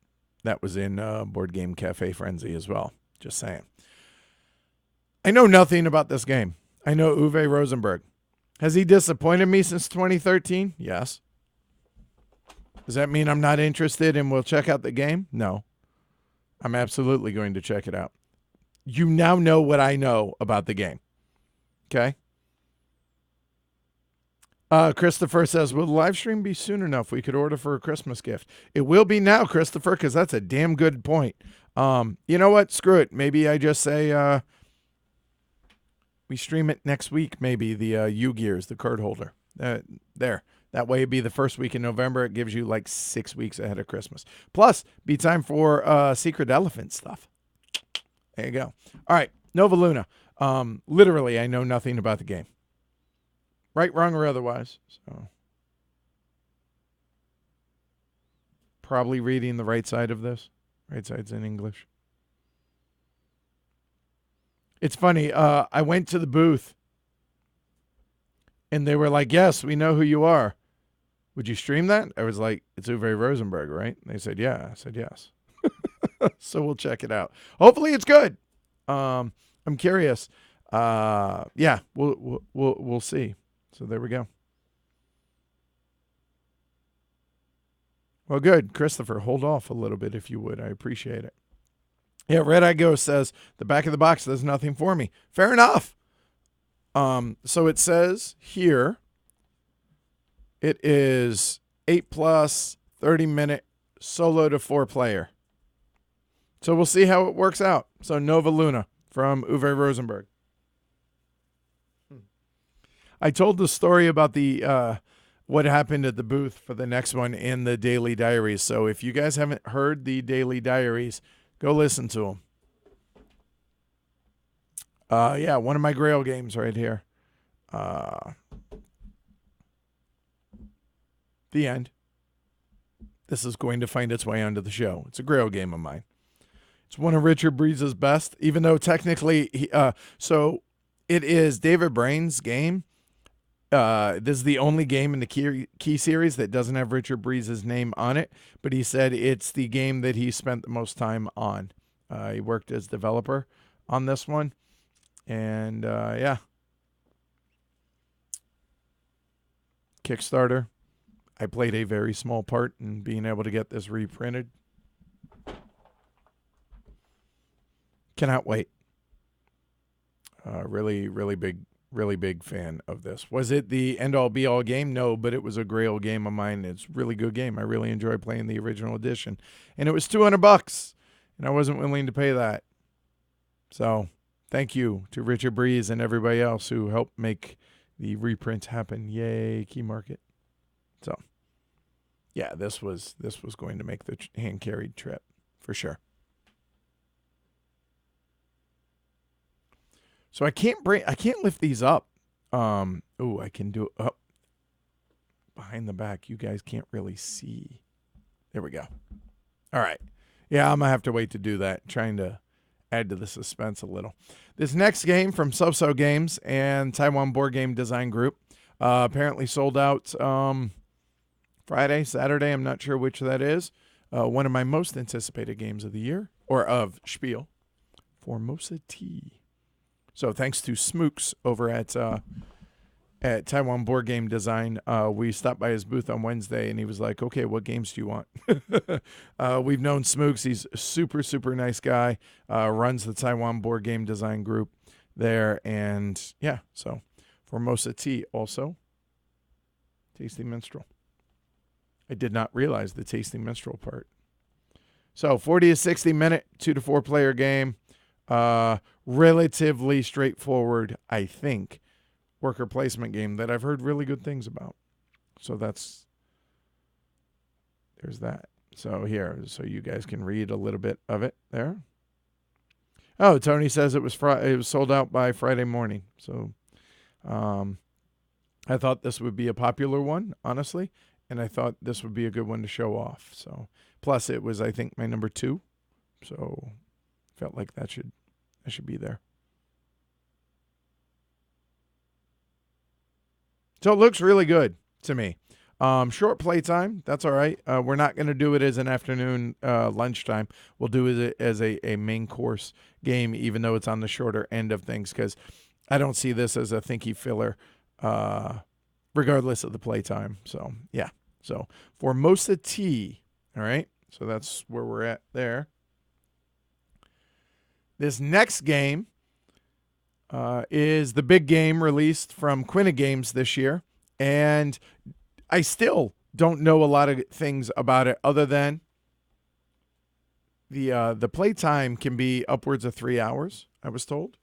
Speaker 1: That was in Board Game Cafe Frenzy as well. Just saying. I know nothing about this game. I know Uwe Rosenberg. Has he disappointed me since 2013? Yes. Does that mean I'm not interested and we'll check out the game? No. I'm absolutely going to check it out. You now know what I know about the game. Okay? Christopher says, will the live stream be soon enough we could order for a Christmas gift? It will be now, Christopher, because that's a damn good point. You know what? Screw it. Maybe I just say we stream it next week, maybe, the U-Gears, the card holder. There. That way it'd be the first week in November. It gives you like 6 weeks ahead of Christmas. Plus, be time for Secret Elephant stuff. There you go. All right, Nova Luna. Literally, I know nothing about the game. Right, wrong, or otherwise. So, probably reading the right side of this. Right side's in English. It's funny. I went to the booth, and they were like, "Yes, we know who you are. Would you stream that?" I was like, "It's Uwe Rosenberg, right?" And they said, "Yeah." I said, "Yes." So we'll check it out. Hopefully, it's good. I'm curious. Yeah, we'll see. So there we go. Well, good, Christopher. Hold off a little bit if you would. I appreciate it. Yeah, Red Eye Ghost says the back of the box does nothing for me. Fair enough. So it says here, it is 8+, 30-minute solo to 4-player. So we'll see how it works out. So Nova Luna from Uwe Rosenberg. I told the story about the what happened at the booth for the next one in the Daily Diaries. So if you guys haven't heard the Daily Diaries, go listen to them. Yeah, one of my Grail games right here. The end. This is going to find its way onto the show. It's a Grail game of mine. It's one of Richard Breeze's best, even though technically, so it is David Brain's game. This is the only game in the Key series that doesn't have Richard Breeze's name on it, but he said it's the game that he spent the most time on. He worked as developer on this one, and yeah. Kickstarter. I played a very small part in being able to get this reprinted. Cannot wait. Really big fan of this. Was it the end-all be-all game? No, but it was a Grail game of mine. It's a really good game. I really enjoyed playing the original edition. And it was $200, and I wasn't willing to pay that. So thank you to Richard Breeze and everybody else who helped make the reprint happen. Yay, Key Market. So, yeah, this was going to make the hand-carried trip for sure. So I can't lift these up. I can do it up behind the back. You guys can't really see. There we go. All right. Yeah, I'm gonna have to wait to do that. Trying to add to the suspense a little. This next game from So Games and Taiwan Board Game Design Group apparently sold out Friday, Saturday. I'm not sure which that is. One of my most anticipated games of the year, or of Spiel, Formosa Tea. So thanks to Smooks over at Taiwan Board Game Design, we stopped by his booth on Wednesday, and he was like, "Okay, what games do you want?" We've known Smooks. He's a super, super nice guy. Runs the Taiwan Board Game Design Group there, and yeah, so Formosa Tea also. Tasty Minstrel. I did not realize the Tasty Minstrel part. So 40 to 60 minute, 2 to 4 player game. Relatively straightforward, I think, worker placement game that I've heard really good things about. So there's that. So here, so you guys can read a little bit of it there. Oh, Tony says it was sold out by Friday morning. So I thought this would be a popular one, honestly, and I thought this would be a good one to show off. So plus it was, I think, my number 2. So felt like that should be there. So it looks really good to me. Short playtime, that's all right. We're not going to do it as an afternoon lunchtime. We'll do it as a main course game, even though it's on the shorter end of things, because I don't see this as a thinky filler, regardless of the playtime. So, yeah. So, Formosa Tea, all right? So that's where we're at there. This next game is the big game released from Quina Games this year, and I still don't know a lot of things about it other than the playtime can be upwards of 3 hours, I was told.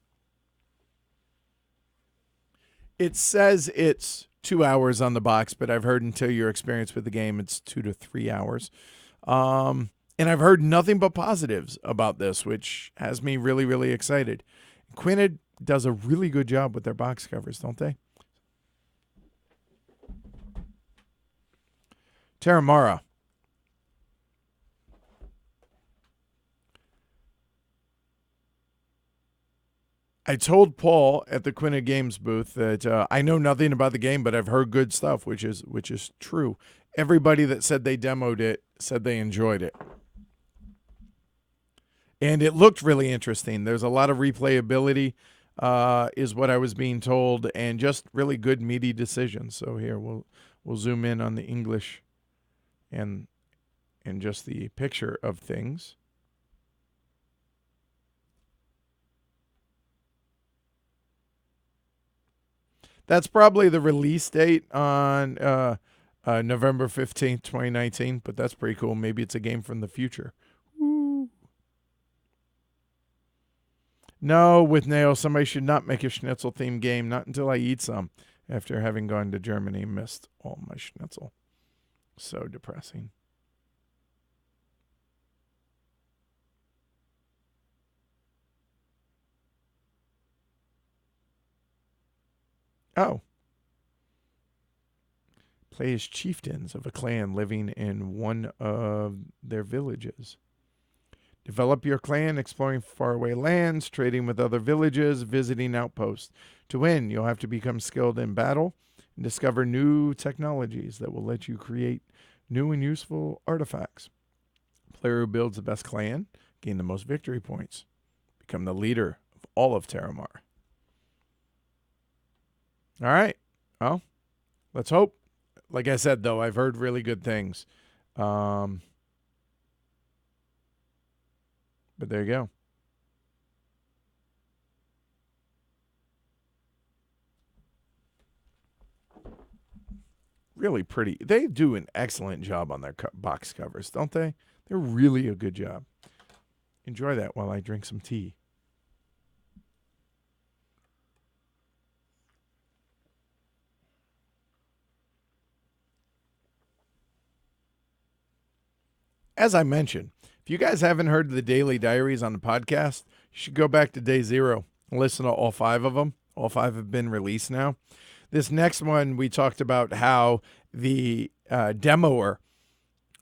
Speaker 1: It says it's 2 hours on the box, but I've heard until your experience with the game, it's 2 to 3 hours. And I've heard nothing but positives about this, which has me really, really excited. Quina does a really good job with their box covers, don't they? Terramara. I told Paul at the Quina Games booth that I know nothing about the game, but I've heard good stuff, which is true. Everybody that said they demoed it said they enjoyed it. And it looked really interesting. There's a lot of replayability, is what I was being told, and just really good meaty decisions. So here we'll zoom in on the English and just the picture of things. That's probably the release date on November 15th, 2019, but that's pretty cool. Maybe it's a game from the future. Woo. No, with Nail, somebody should not make a schnitzel-themed game, not until I eat some, after having gone to Germany and missed all my schnitzel. So depressing. Oh. Play as chieftains of a clan living in one of their villages. Develop your clan, exploring faraway lands, trading with other villages, visiting outposts. To win, you'll have to become skilled in battle and discover new technologies that will let you create new and useful artifacts. Player who builds the best clan gain the most victory points. Become the leader of all of Terramar. All right. Well, let's hope. Like I said, though, I've heard really good things. But there you go. Really pretty. They do an excellent job on their box covers, don't they? They're really a good job. Enjoy that while I drink some tea. As I mentioned, if you guys haven't heard the Daily Diaries on the podcast, you should go back to day 0 and listen to all 5 of them. All 5 have been released now. This next one, we talked about how the demoer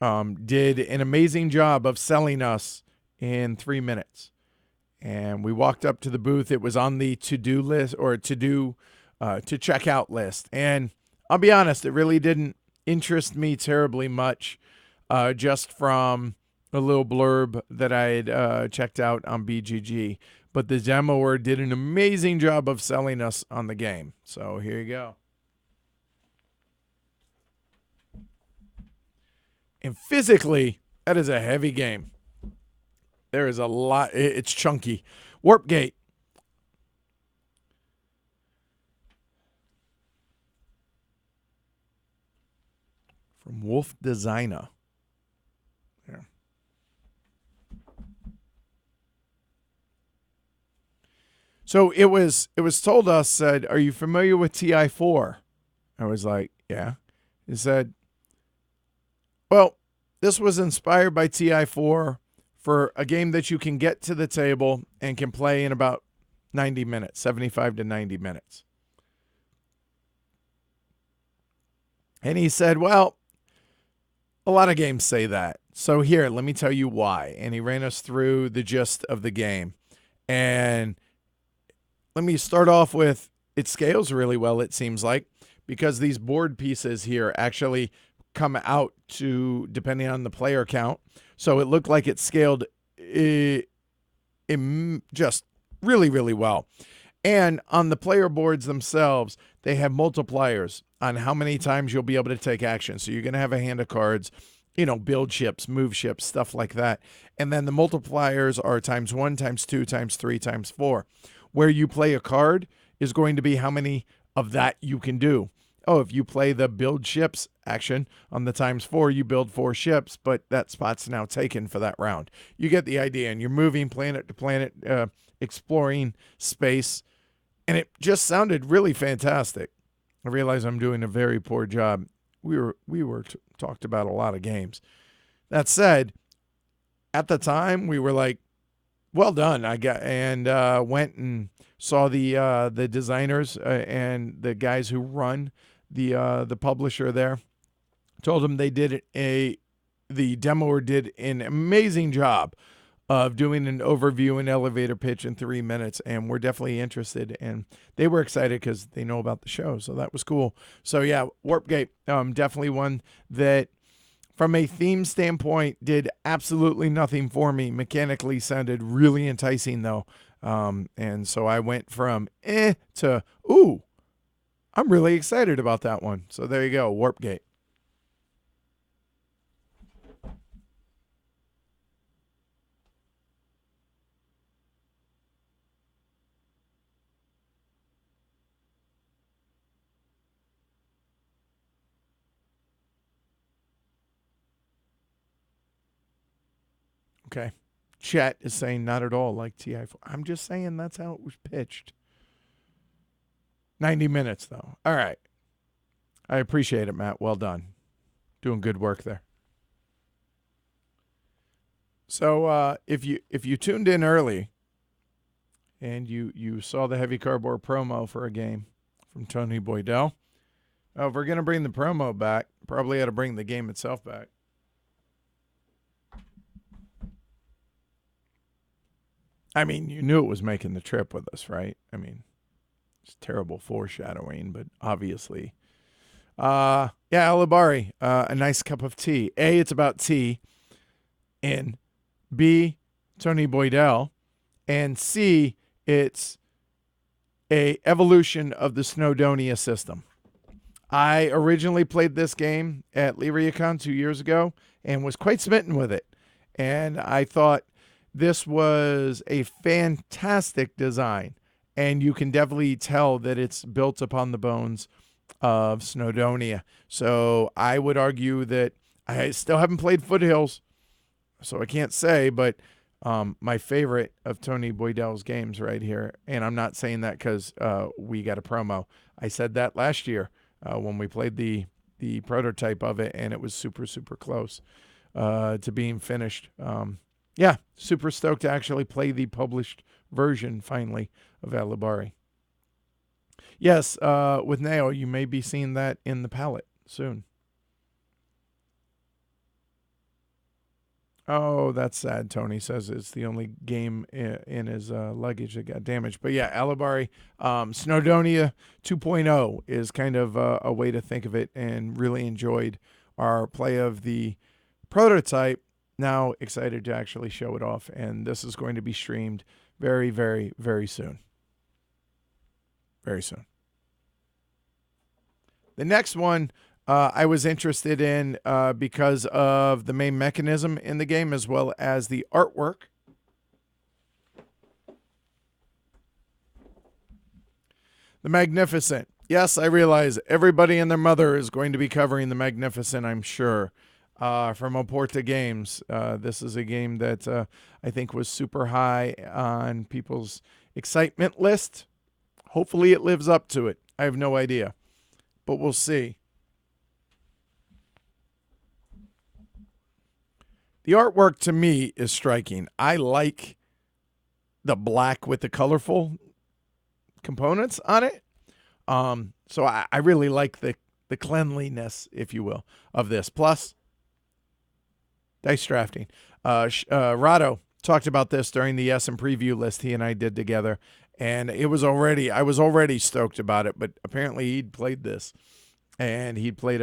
Speaker 1: did an amazing job of selling us in 3 minutes. And we walked up to the booth. It was on the to-do list, or to check out list. And I'll be honest, it really didn't interest me terribly much. Just from a little blurb that I had checked out on BGG. But the demoer did an amazing job of selling us on the game. So here you go. And physically, that is a heavy game. There is a lot. It's chunky. Warp Gate. From Wolf Designer. Yeah. So it was told us, said, "Are you familiar with TI4?" I was like, "Yeah." He said, "Well, this was inspired by TI4 for a game that you can get to the table and can play in about 90 minutes, 75 to 90 minutes." And he said, "Well, a lot of games say that. So here, let me tell you why." And he ran us through the gist of the game. And let me start off with, it scales really well, it seems like, because these board pieces here actually come out to, depending on the player count. So it looked like it scaled just really, really well. And on the player boards themselves, they have multipliers on how many times you'll be able to take action. So you're going to have a hand of cards, build ships, move ships, stuff like that. And then the multipliers are ×1, ×2, ×3, ×4. Where you play a card is going to be how many of that you can do. Oh, if you play the build ships action on the ×4, you build 4 ships, but that spot's now taken for that round. You get the idea, and you're moving planet to planet, exploring space, and it just sounded really fantastic. I realize I'm doing a very poor job. We were talked about a lot of games. That said, at the time we were like, well done. Went and saw the designers and the guys who run the publisher there. Told them they did the demoer did an amazing job of doing an overview and elevator pitch in 3 minutes, and we're definitely interested. And they were excited because they know about the show, so that was cool. So yeah, Warpgate, definitely one that, from a theme standpoint, did absolutely nothing for me. Mechanically sounded really enticing though, and so I went from to ooh. I'm really excited about that one. So there you go, Warpgate. Okay. Chat is saying not at all like TI4. I'm just saying that's how it was pitched. 90 minutes, though. All right. I appreciate it, Matt. Well done. Doing good work there. So if you tuned in early and you saw the heavy cardboard promo for a game from Tony Boydell, if we're going to bring the promo back, probably ought to bring the game itself back. I mean, you knew it was making the trip with us, right? I mean, it's terrible foreshadowing, but obviously. Yeah, Alibari, a nice cup of tea. A, it's about tea. And B, Tony Boydell. And C, it's a evolution of the Snowdonia system. I originally played this game at LyriaCon 2 years ago and was quite smitten with it. And I thought this was a fantastic design. And you can definitely tell that it's built upon the bones of Snowdonia. So I would argue that I still haven't played Foothills, so I can't say, but my favorite of Tony Boydell's games right here, and I'm not saying that because we got a promo. I said that last year when we played the prototype of it, and it was super, super close to being finished. Yeah, super stoked to actually play the published version, finally, of Alibari. Yes, with Nao, you may be seeing that in the pallet soon. Oh, that's sad. Tony says it's the only game in his luggage that got damaged. But yeah, Alibari, Snowdonia 2.0 is kind of a way to think of it, and really enjoyed our play of the prototype. Now excited to actually show it off, and this is going to be streamed very, very, very soon. Very soon. The next one I was interested in because of the main mechanism in the game as well as the artwork. The Magnificent. Yes, I realize everybody and their mother is going to be covering the Magnificent, I'm sure, from Oporta Games. This is a game that I think was super high on people's excitement list. Hopefully it lives up to it. I have no idea, but we'll see. The artwork to me is striking. I like the black with the colorful components on it. So I really like the cleanliness, if you will, of this. Plus, dice drafting. Rado talked about this during the Essen preview list he and I did together, and I was already stoked about it, but apparently he'd played this. And he played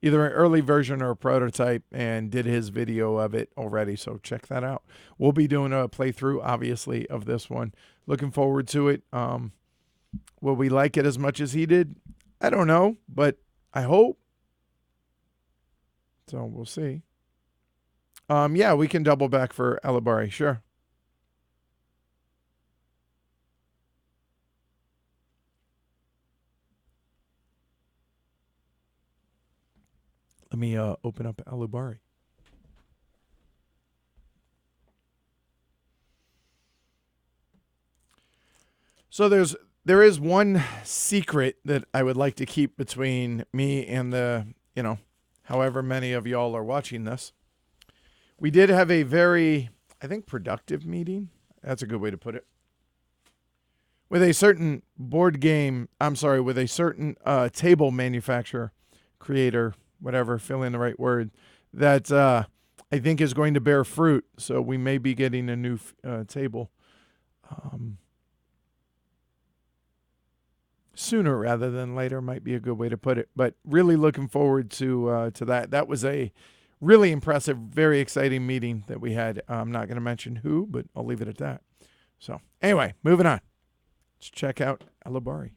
Speaker 1: either an early version or a prototype and did his video of it already. So check that out. We'll be doing a playthrough, obviously, of this one. Looking forward to it. Will we like it as much as he did? I don't know, but I hope. So we'll see. Yeah, we can double back for Alibari. Sure. Let me open up Alibari. So there is one secret that I would like to keep between me and the, however many of y'all are watching this. We did have a very, I think, productive meeting. That's a good way to put it. With a certain with a certain table manufacturer, creator, whatever, fill in the right word, that I think is going to bear fruit. So we may be getting a new table sooner rather than later might be a good way to put it. But really looking forward to that. That was a really impressive, very exciting meeting that we had. I'm not going to mention who, but I'll leave it at that. So anyway, moving on. Let's check out Alibari.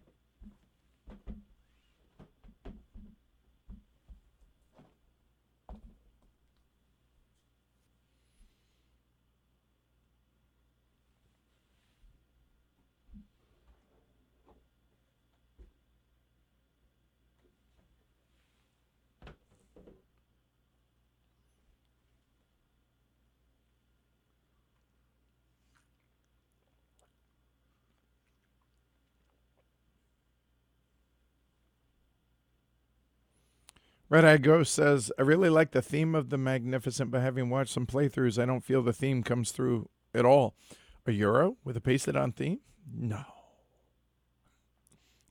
Speaker 1: Red Eye Ghost says, I really like the theme of the Magnificent, but having watched some playthroughs, I don't feel the theme comes through at all. A Euro with a pasted on theme? No.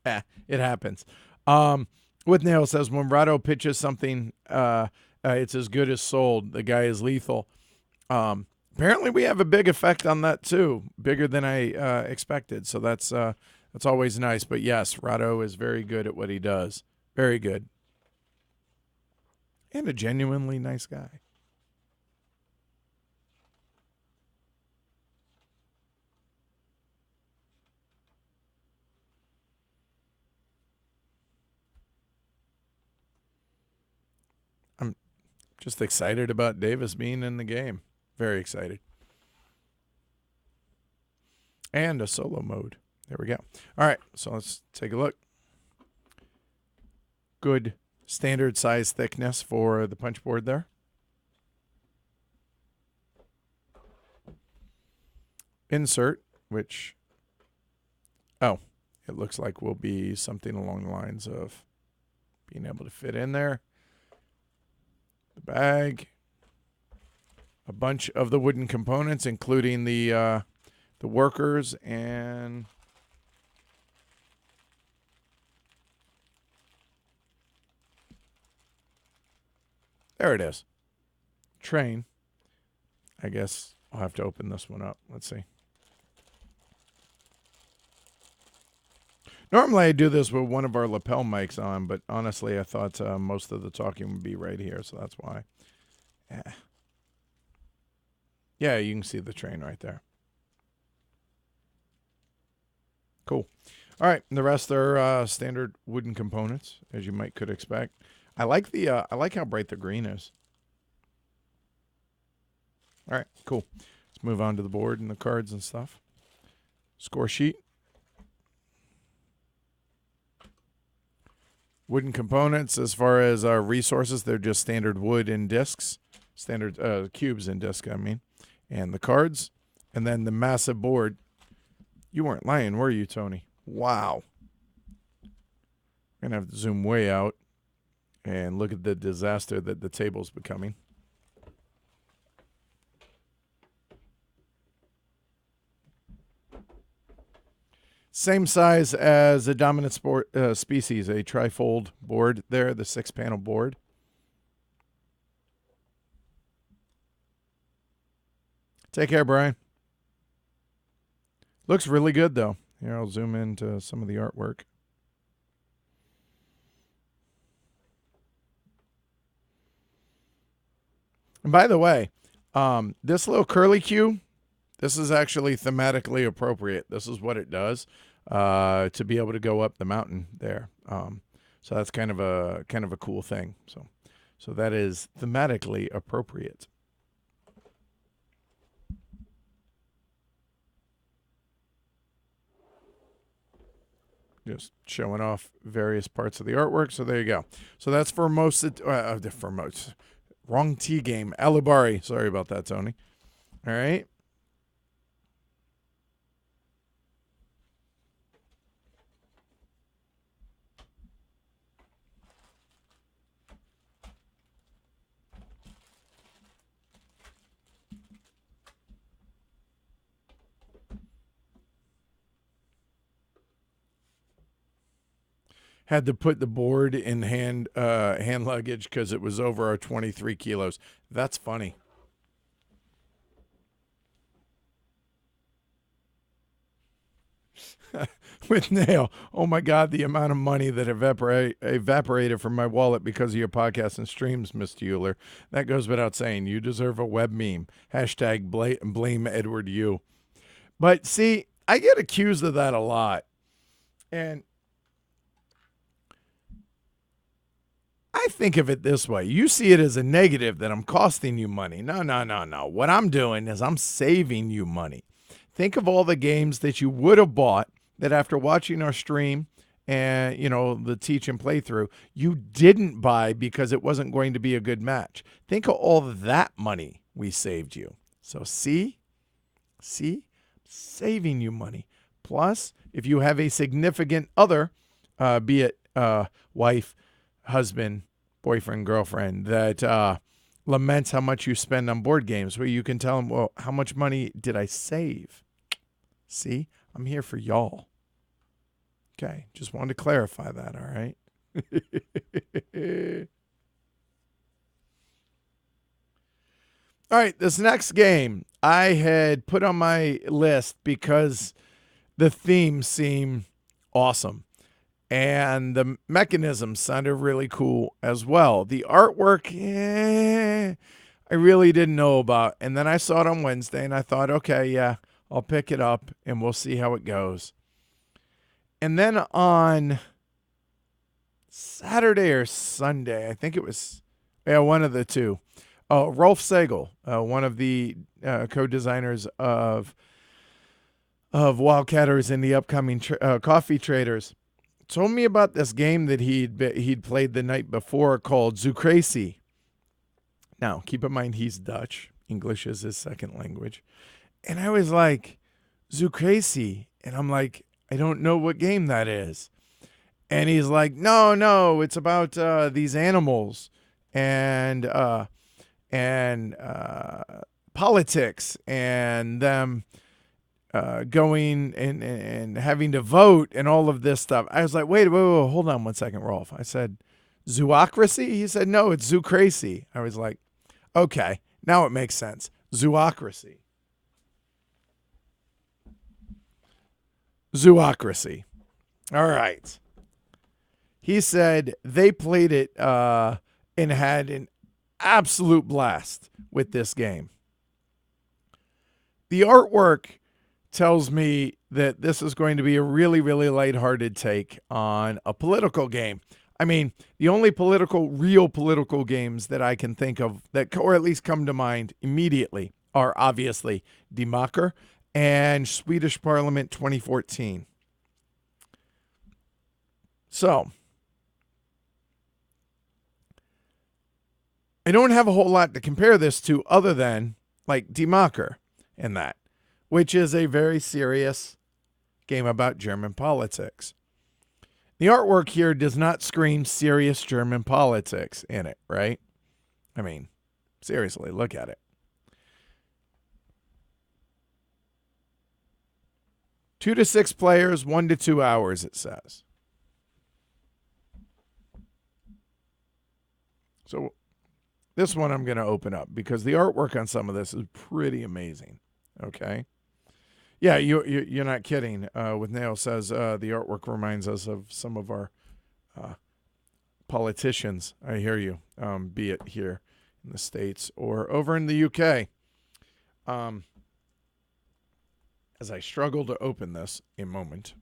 Speaker 1: It happens. With Nail says, when Rado pitches something, it's as good as sold. The guy is lethal. Apparently we have a big effect on that too, bigger than I expected. So that's always nice. But yes, Rado is very good at what he does. Very good. And a genuinely nice guy. I'm just excited about Davis being in the game. Very excited. And a solo mode. There we go. All right, so let's take a look. Good standard size thickness for the punch board there. Insert, which, it looks like will be something along the lines of being able to fit in there. The bag, a bunch of the wooden components, including the workers and there it is. Train. I guess I'll have to open this one up. Let's see. Normally I do this with one of our lapel mics on, but honestly I thought most of the talking would be right here, so that's why. Yeah, you can see the train right there. Cool. All right, and the rest are standard wooden components, as you could expect. I like how bright the green is. All right, cool. Let's move on to the board and the cards and stuff. Score sheet. Wooden components, as far as resources, they're just standard wood and discs. Standard cubes and discs, I mean. And the cards. And then the massive board. You weren't lying, were you, Tony? Wow. I'm going to have to zoom way out and look at the disaster that the table's becoming. Same size as a dominant species, a trifold board there, the 6-panel board. Take care, Brian. Looks really good, though. Here, I'll zoom into some of the artwork. And by the way, this little curly Q, this is actually thematically appropriate. This is what it does to be able to go up the mountain there. So that's kind of a cool thing. So that is thematically appropriate. Just showing off various parts of the artwork. So there you go. So that's for most. Wrong T game. Alibari. Sorry about that, Tony. All right. Had to put the board in hand luggage because it was over our 23 kilos. That's funny. with Nail. Oh my God, the amount of money that evaporated from my wallet because of your podcast and streams, Mr. Euler. That goes without saying. You deserve a web meme. Hashtag blame Edward U. But see, I get accused of that a lot. And I think of it this way. You see it as a negative that I'm costing you money. No, no, no, no. What I'm doing is I'm saving you money. Think of all the games that you would have bought that after watching our stream and, the teach and playthrough, you didn't buy because it wasn't going to be a good match. Think of all that money we saved you. So see, saving you money. Plus, if you have a significant other, be it wife, husband, boyfriend, girlfriend, that laments how much you spend on board games, where you can tell them, well, how much money did I save? See, I'm here for y'all. Okay, just wanted to clarify that, all right? All right, this next game I had put on my list because the theme seemed awesome. And the mechanism sounded really cool as well. The artwork, I really didn't know about. And then I saw it on Wednesday, and I thought, okay, yeah, I'll pick it up, and we'll see how it goes. And then on Saturday or Sunday, I think it was, one of the two, Rolf Sagel, one of the co-designers of Wildcatters and the upcoming Coffee Traders, told me about this game that he'd played the night before called Zoocracy. Now, keep in mind he's Dutch. English is his second language. And I was like, Zoocracy. And I'm like, I don't know what game that is. And he's like, no, it's about these animals and politics and them going and having to vote and all of this stuff. I was like, wait, hold on one second, Rolf. I said, zoocracy? He said, no, it's zoocracy. I was like, okay, now it makes sense. Zoocracy. Zoocracy. All right. He said they played it and had an absolute blast with this game. The artwork tells me that this is going to be a really, really lighthearted take on a political game. I mean, the only real political games that I can think of that, or at least come to mind immediately, are obviously Die Macher and Swedish Parliament 2014. So, I don't have a whole lot to compare this to other than like Die Macher and that, which is a very serious game about German politics. The artwork here does not scream serious German politics in it, right? I mean, seriously, look at it. 2 to 6 players, 1 to 2 hours, it says. So this one I'm going to open up because the artwork on some of this is pretty amazing. Okay. Yeah, you're not kidding. With Nail says the artwork reminds us of some of our politicians. I hear you. Be it here in the States or over in the UK. As I struggle to open this a moment.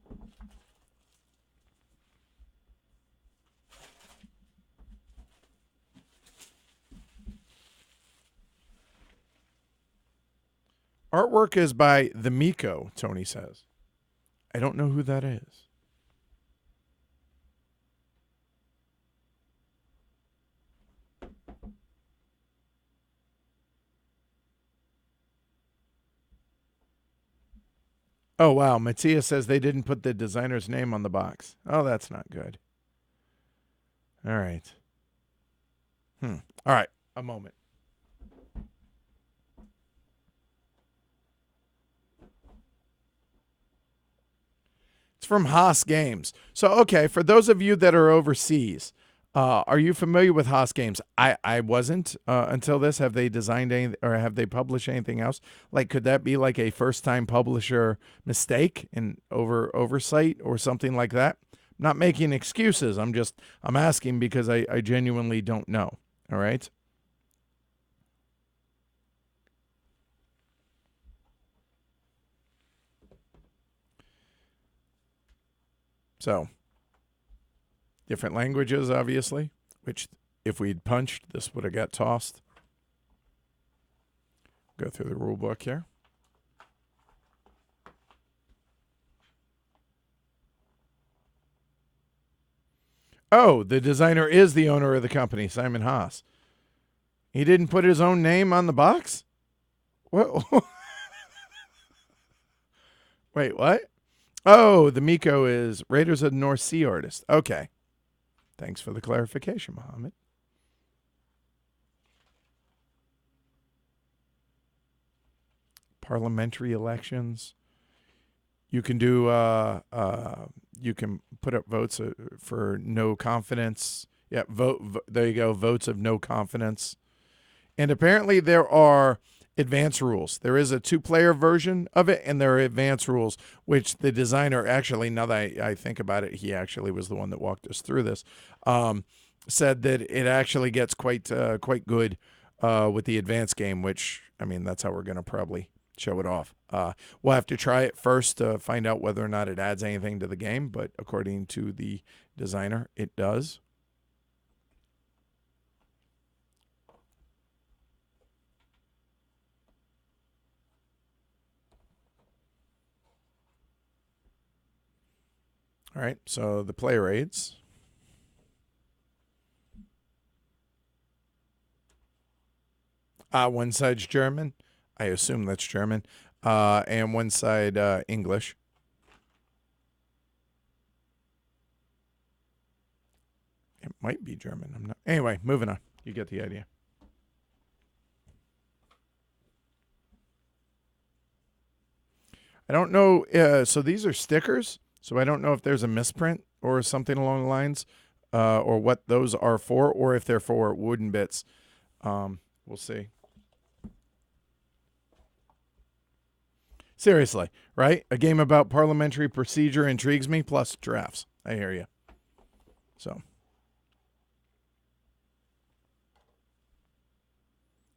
Speaker 1: Artwork is by The Miko, Tony says. I don't know who that is. Oh, wow. Matthias says they didn't put the designer's name on the box. Oh, that's not good. All right. All right. A moment. It's from Haas Games. So, okay, for those of you that are overseas, Are you familiar with Haas Games? I wasn't until this. Have they designed any or have they published anything else? Like, could that be like a first time publisher mistake and oversight or something like that? Not making excuses. I'm asking because I genuinely don't know. All right. So, different languages, obviously, which if we'd punched, this would have got tossed. Go through the rule book here. Oh, the designer is the owner of the company, Simon Haas. He didn't put his own name on the box? What? Wait, what? Oh, the Miko is Raiders of the North Sea artist. Okay. Thanks for the clarification, Mohammed. Parliamentary elections. You can do. You can put up votes for no confidence. Yeah, vote. There you go. Votes of no confidence. And apparently there are advanced rules. There is a 2-player version of it, and there are advanced rules, which the designer actually, now that I think about it, he actually was the one that walked us through this, said that it actually gets quite good with the advanced game, which, I mean, that's how we're going to probably show it off. We'll have to try it first to find out whether or not it adds anything to the game, but according to the designer, it does. All right, so the player aids. One side's German. I assume that's German. And one side English. It might be German. I'm not. Anyway, moving on. You get the idea. I don't know. So these are stickers. So I don't know if there's a misprint or something along the lines, or what those are for, or if they're for wooden bits. We'll see. Seriously, right? A game about parliamentary procedure intrigues me, plus drafts. I hear you. So,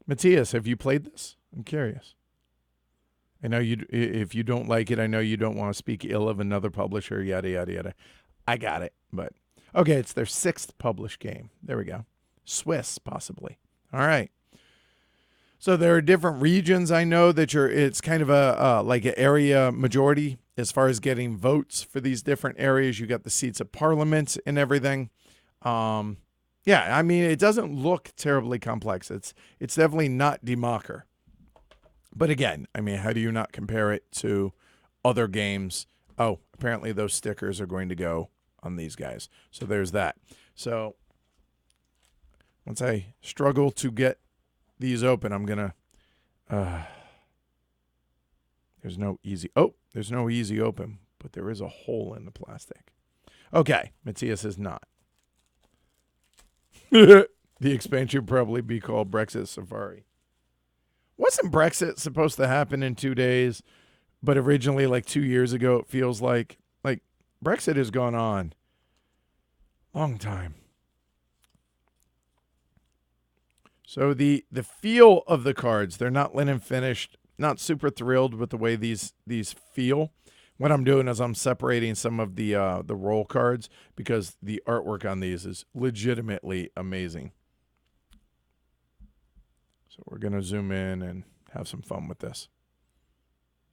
Speaker 1: Matthias, have you played this? I'm curious. I know you. If you don't like it, I know you don't want to speak ill of another publisher. Yada yada yada. I got it, but okay, it's their 6th published game. There we go. Swiss, possibly. All right. So there are different regions. I know that it's kind of a like an area majority as far as getting votes for these different areas. You got the seats of parliament and everything. Yeah, I mean, it doesn't look terribly complex. It's definitely not Democker. But again, I mean, how do you not compare it to other games? Oh, apparently those stickers are going to go on these guys. So there's that. So once I struggle to get these open, I'm going to... there's no easy... Oh, there's no easy open, but there is a hole in the plastic. Okay, Matthias is not. The expansion would probably be called Brexit Safari. Wasn't Brexit supposed to happen in 2 days, but originally like 2 years ago, it feels like Brexit has gone on. Long time. So the feel of the cards, they're not linen finished, not super thrilled with the way these feel. What I'm doing is I'm separating some of the roll cards because the artwork on these is legitimately amazing. So we're going to zoom in and have some fun with this.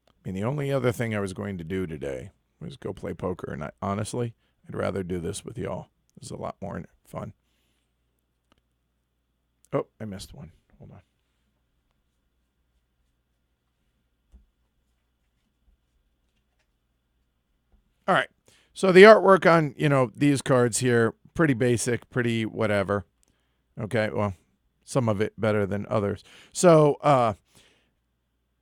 Speaker 1: I mean, the only other thing I was going to do today was go play poker. And honestly, I'd rather do this with y'all. This is a lot more fun. Oh, I missed one. Hold on. All right. So the artwork on, these cards here, pretty basic, pretty whatever. Okay, well, some of it better than others. So,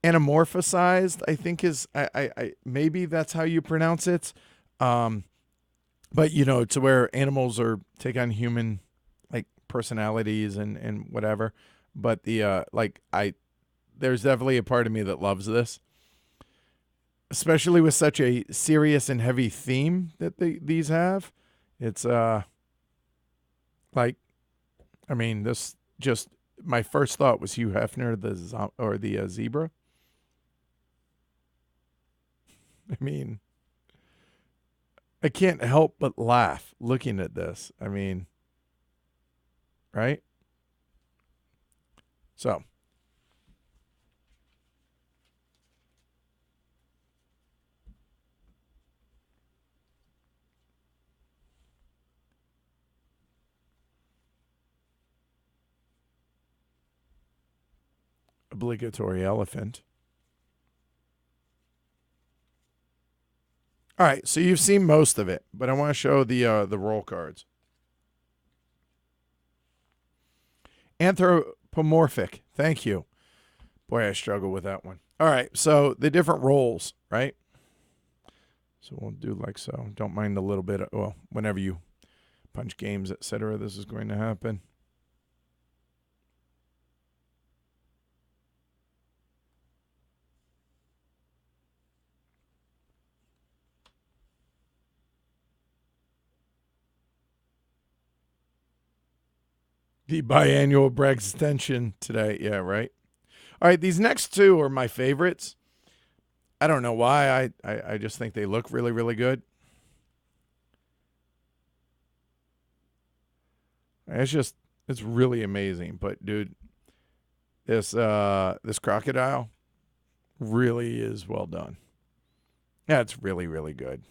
Speaker 1: anamorphosized, I think is, I maybe that's how you pronounce it. But, to where animals take on human personalities and whatever. But the there's definitely a part of me that loves this, especially with such a serious and heavy theme that these have. It's this just my first thought was Hugh Hefner, the zebra. I mean, I can't help but laugh looking at this. I mean, right? So, obligatory elephant. All right, so you've seen most of it, but I want to show the roll cards. Anthropomorphic. Thank you. Boy, I struggle with that one. All right, so the different roles, right? So we'll do like so. Don't mind a little bit. Whenever you punch games, etc., this is going to happen. The biannual Bragg extension today. Yeah, right. All right, these next two are my favorites. I don't know why. I just think they look really, really good. It's really amazing. But dude, this crocodile really is well done. Yeah, it's really, really good.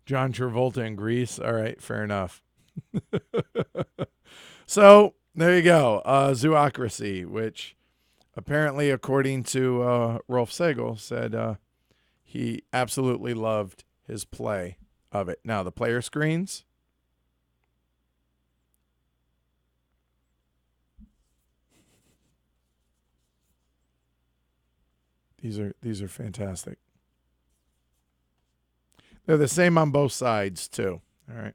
Speaker 1: John Travolta in Greece. All right, fair enough. So there you go. Zoocracy, which apparently, according to Rolf Segel, said he absolutely loved his play of it. Now, the player screens. These are fantastic. They're the same on both sides, too. All right.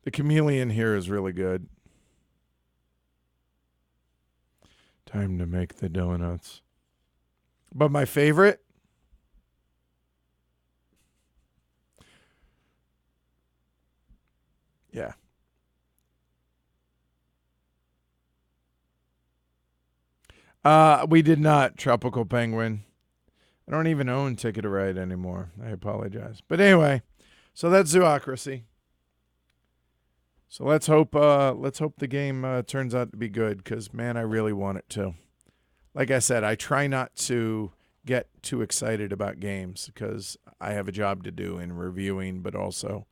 Speaker 1: The chameleon here is really good. Time to make the donuts. But my favorite, yeah. We did not. Tropical Penguin. I don't even own Ticket to Ride anymore. I apologize. But anyway, so that's Zoocracy. So let's hope the game turns out to be good, because man, I really want it to. Like I said, I try not to get too excited about games because I have a job to do in reviewing, but also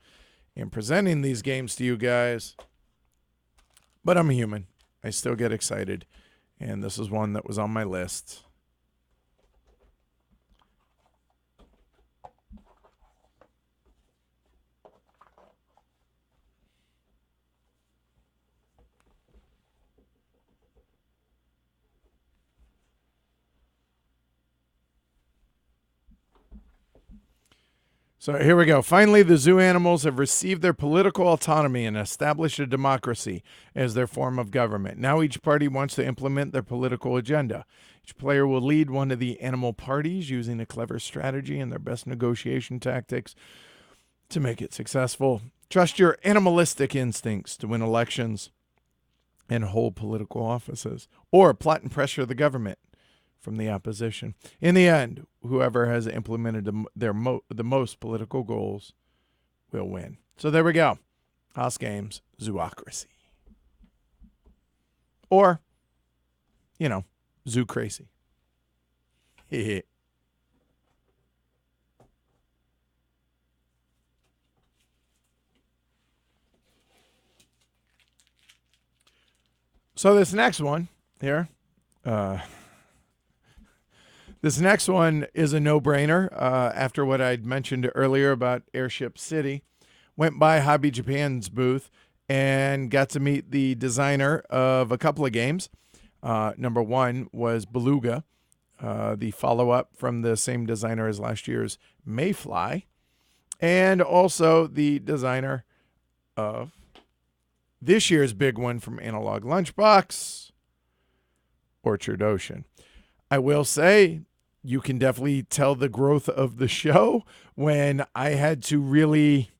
Speaker 1: in presenting these games to you guys. But I'm a human. I still get excited, and this is one that was on my list. So here we go. Finally, the zoo animals have received their political autonomy and established a democracy as their form of government. Now each party wants to implement their political agenda. Each player will lead one of the animal parties using a clever strategy and their best negotiation tactics to make it successful. Trust your animalistic instincts to win elections and hold political offices, or plot and pressure the government from the opposition. In the end, whoever has implemented the most political goals will win. So there we go. House Games, Zoocracy. Or, Zoo Crazy. So this next one here, this next one is a no-brainer after what I'd mentioned earlier about Airship City. went by Hobby Japan's booth and got to meet the designer of a couple of games. Number one was Beluga, the follow-up from the same designer as last year's Mayfly, and also the designer of this year's big one from Analog Lunchbox, Orchard Ocean. I will say you can definitely tell the growth of the show when I had to really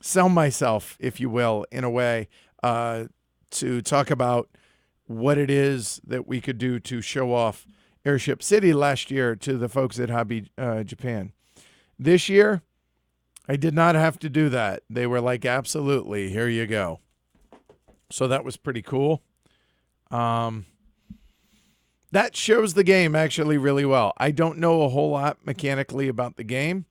Speaker 1: sell myself, if you will, in a way, to talk about what it is that we could do to show off Airship City last year to the folks at Hobby Japan. This year, I did not have to do that. They were like, absolutely, here you go. So that was pretty cool. That shows the game actually really well. I don't know a whole lot mechanically about the game,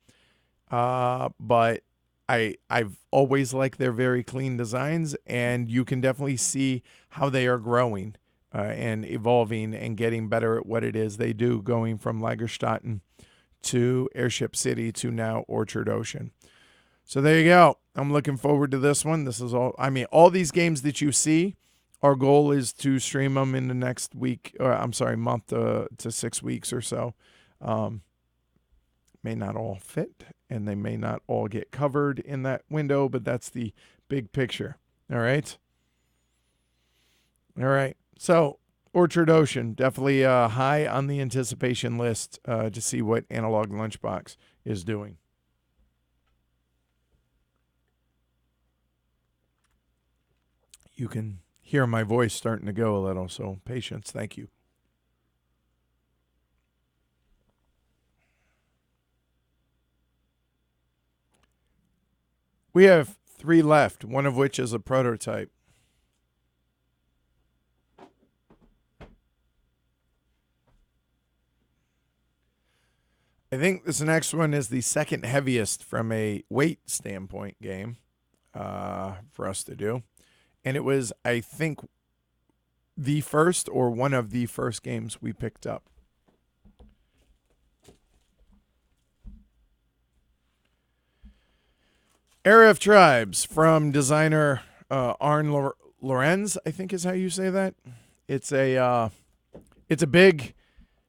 Speaker 1: but I've always liked their very clean designs, and you can definitely see how they are growing and evolving and getting better at what it is they do, going from Lagerstätten to Airship City to now Orchard Ocean. So there you go. I'm looking forward to this one. This is all these games that you see, our goal is to stream them in the next month to 6 weeks or so. May not all fit, and they may not all get covered in that window, but that's the big picture. All right. So Orchard Ocean, definitely high on the anticipation list to see what Analog Lunchbox is doing. You can hear my voice starting to go a little, so patience. Thank you. We have 3 left, one of which is a prototype. I think this next one is the second heaviest from a weight standpoint game for us to do. And it was, I think, the first or one of the first games we picked up. Era of Tribes from designer Arn Lorenz, I think is how you say that. It's a big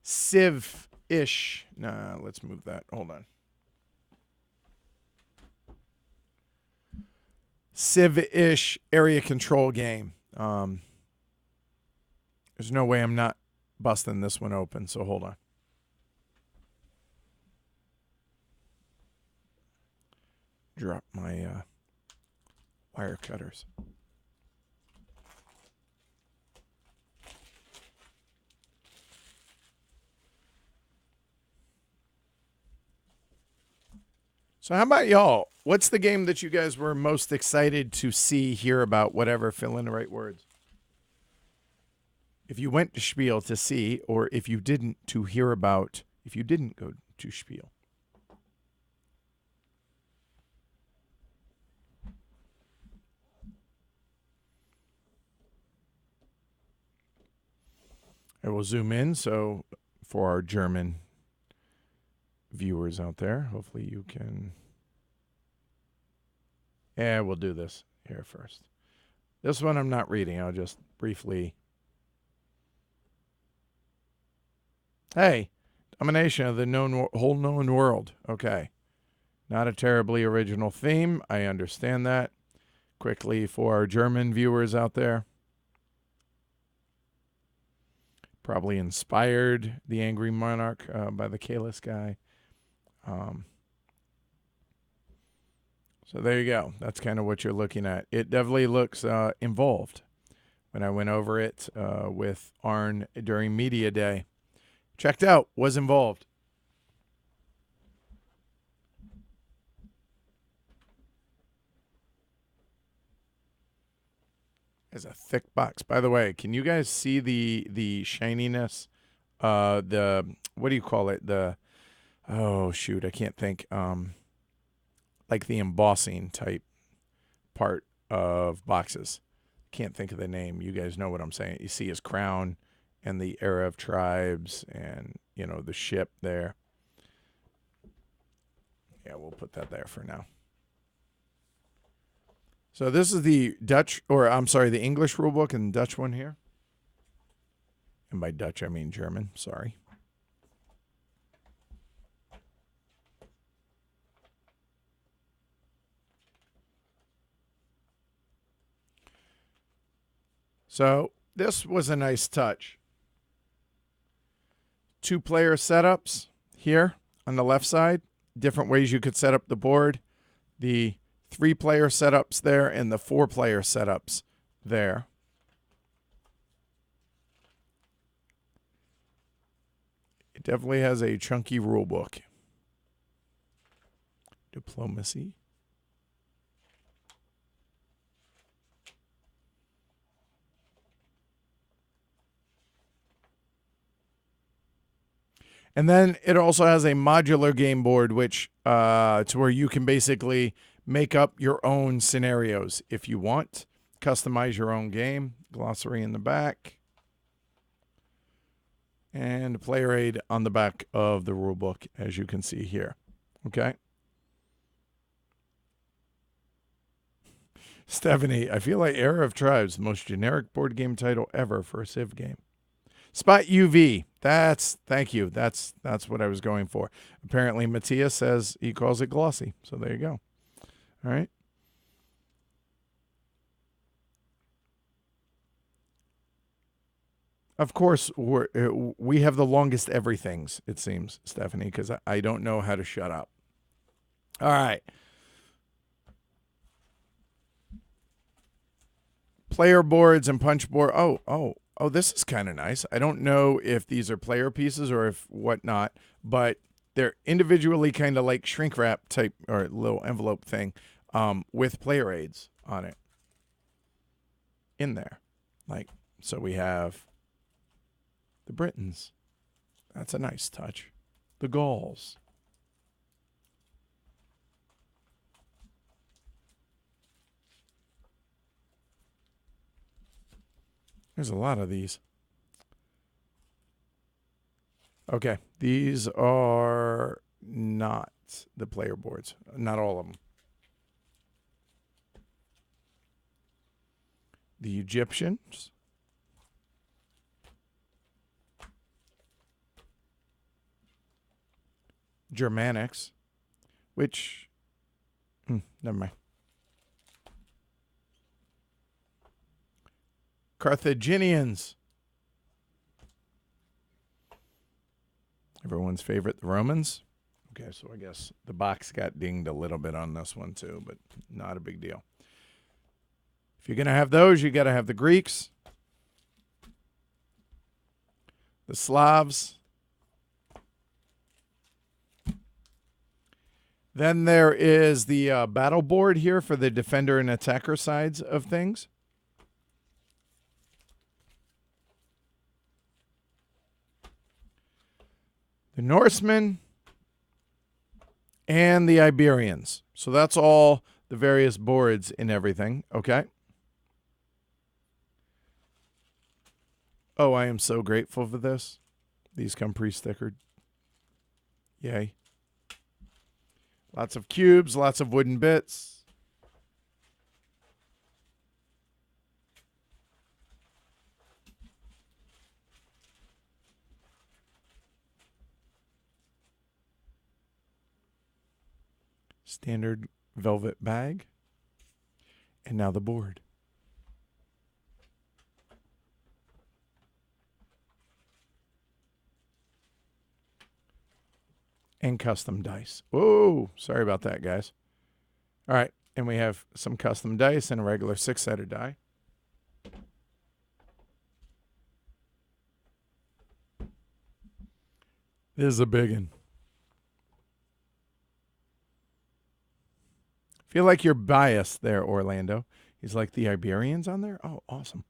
Speaker 1: Civ-ish. Nah, let's move that. Hold on. Civ-ish area control game. There's no way I'm not busting this one open, so hold on. Drop my wire cutters. So how about y'all? What's the game that you guys were most excited to see, hear about, whatever, fill in the right words? If you went to Spiel to see, or if you didn't, to hear about, if you didn't go to Spiel. I will zoom in, so for our German viewers out there, hopefully you can... Yeah, we'll do this here first. This one I'm not reading. I'll just briefly... Hey, domination of the whole known world. Okay. Not a terribly original theme. I understand that. Quickly for our German viewers out there. Probably inspired The Angry Monarch by the Kalis guy. So there you go. That's kind of what you're looking at. It definitely looks involved. When I went over it with Arn during Media Day. Checked out. Was involved. It's a thick box. By the way, can you guys see the shininess? What do you call it? Oh shoot, I can't think. Like the embossing type part of boxes. Can't think of the name. You guys know what I'm saying. You see his crown and the Era of Tribes and, the ship there. Yeah, we'll put that there for now. So this is the Dutch, or I'm sorry, the English rule book and the Dutch one here. And by Dutch, I mean German. Sorry. So this was a nice touch. 2-player setups here on the left side. Different ways you could set up the board. The 3-player setups there and the 4-player setups there. It definitely has a chunky rule book. Diplomacy. And then it also has a modular game board, which to where you can basically make up your own scenarios if you want. Customize your own game. Glossary in the back. And a player aid on the back of the rule book, as you can see here. Okay. Stephanie, I feel like Era of Tribes, the most generic board game title ever for a Civ game. Spot UV. Thank you. That's what I was going for. Apparently, Matthias says he calls it glossy. So there you go. All right. Of course, we have the longest everythings, it seems, Stephanie, because I don't know how to shut up. All right. Player boards and punch board. Oh, this is kind of nice. I don't know if these are player pieces or if whatnot, but they're individually kind of like shrink wrap type or little envelope thing with player aids on it in there. Like, so we have the Britons. That's a nice touch. The Gauls. There's a lot of these. Okay, these are not the player boards. Not all of them. The Egyptians. Germanics, which, never mind. Carthaginians. Everyone's favorite, the Romans. Okay, so I guess the box got dinged a little bit on this one too, but not a big deal. If you're going to have those, you got to have the Greeks, the Slavs. Then there is the battle board here for the defender and attacker sides of things. The Norsemen and the Iberians. So that's all the various boards and everything. Okay. Oh, I am so grateful for this. These come pre-stickered. Yay. Lots of cubes, lots of wooden bits. Standard velvet bag. And now the board. And custom dice. Whoa, sorry about that, guys. All right, and we have some custom dice and a regular 6-sided die. This is a big one. Feel like you're biased there, Orlando. He's like, the Iberians on there? Oh, awesome.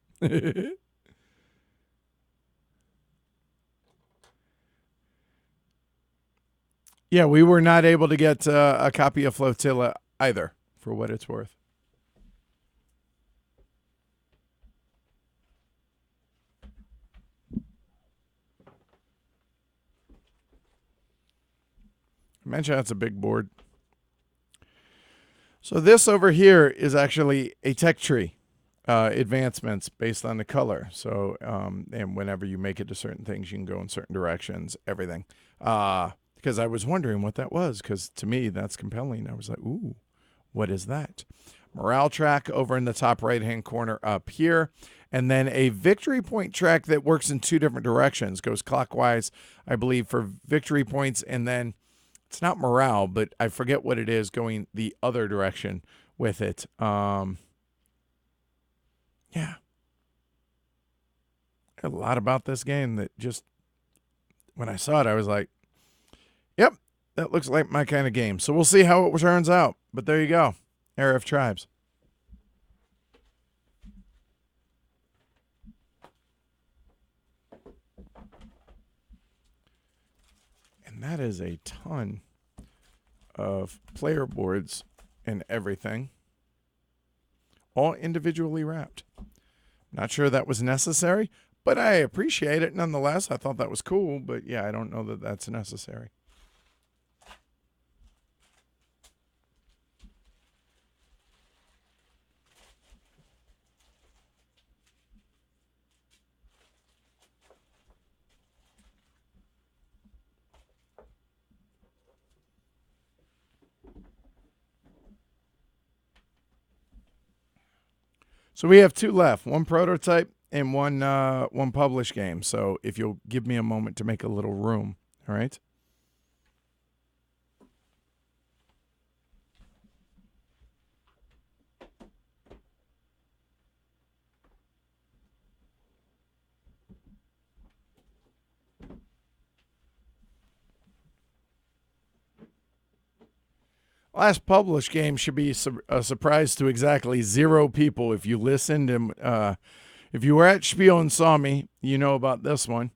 Speaker 1: Yeah, we were not able to get a copy of Flotilla either, for what it's worth. I mentioned that's a big board. So this over here is actually a tech tree. Advancements based on the color. So, and whenever you make it to certain things, you can go in certain directions, everything. Because I was wondering what that was, because to me, that's compelling. I was like, ooh, what is that? Morale track over in the top right-hand corner up here. And then a victory point track that works in two different directions, goes clockwise, I believe, for victory points. And then it's not morale, but I forget what it is going the other direction with it. Yeah. A lot about this game that just, when I saw it, I was like, yep, that looks like my kind of game. So we'll see how it turns out. But there you go. Era of Tribes. And that is a ton of player boards and everything, all individually wrapped. Not sure that was necessary, but I appreciate it nonetheless. I thought that was cool, but yeah, I don't know that that's necessary. So we have two left, one prototype and one published game. So if you'll give me a moment to make a little room, all right? Last published game should be a surprise to exactly 0 people. If you listened and if you were at Spiel and saw me, you know about this one.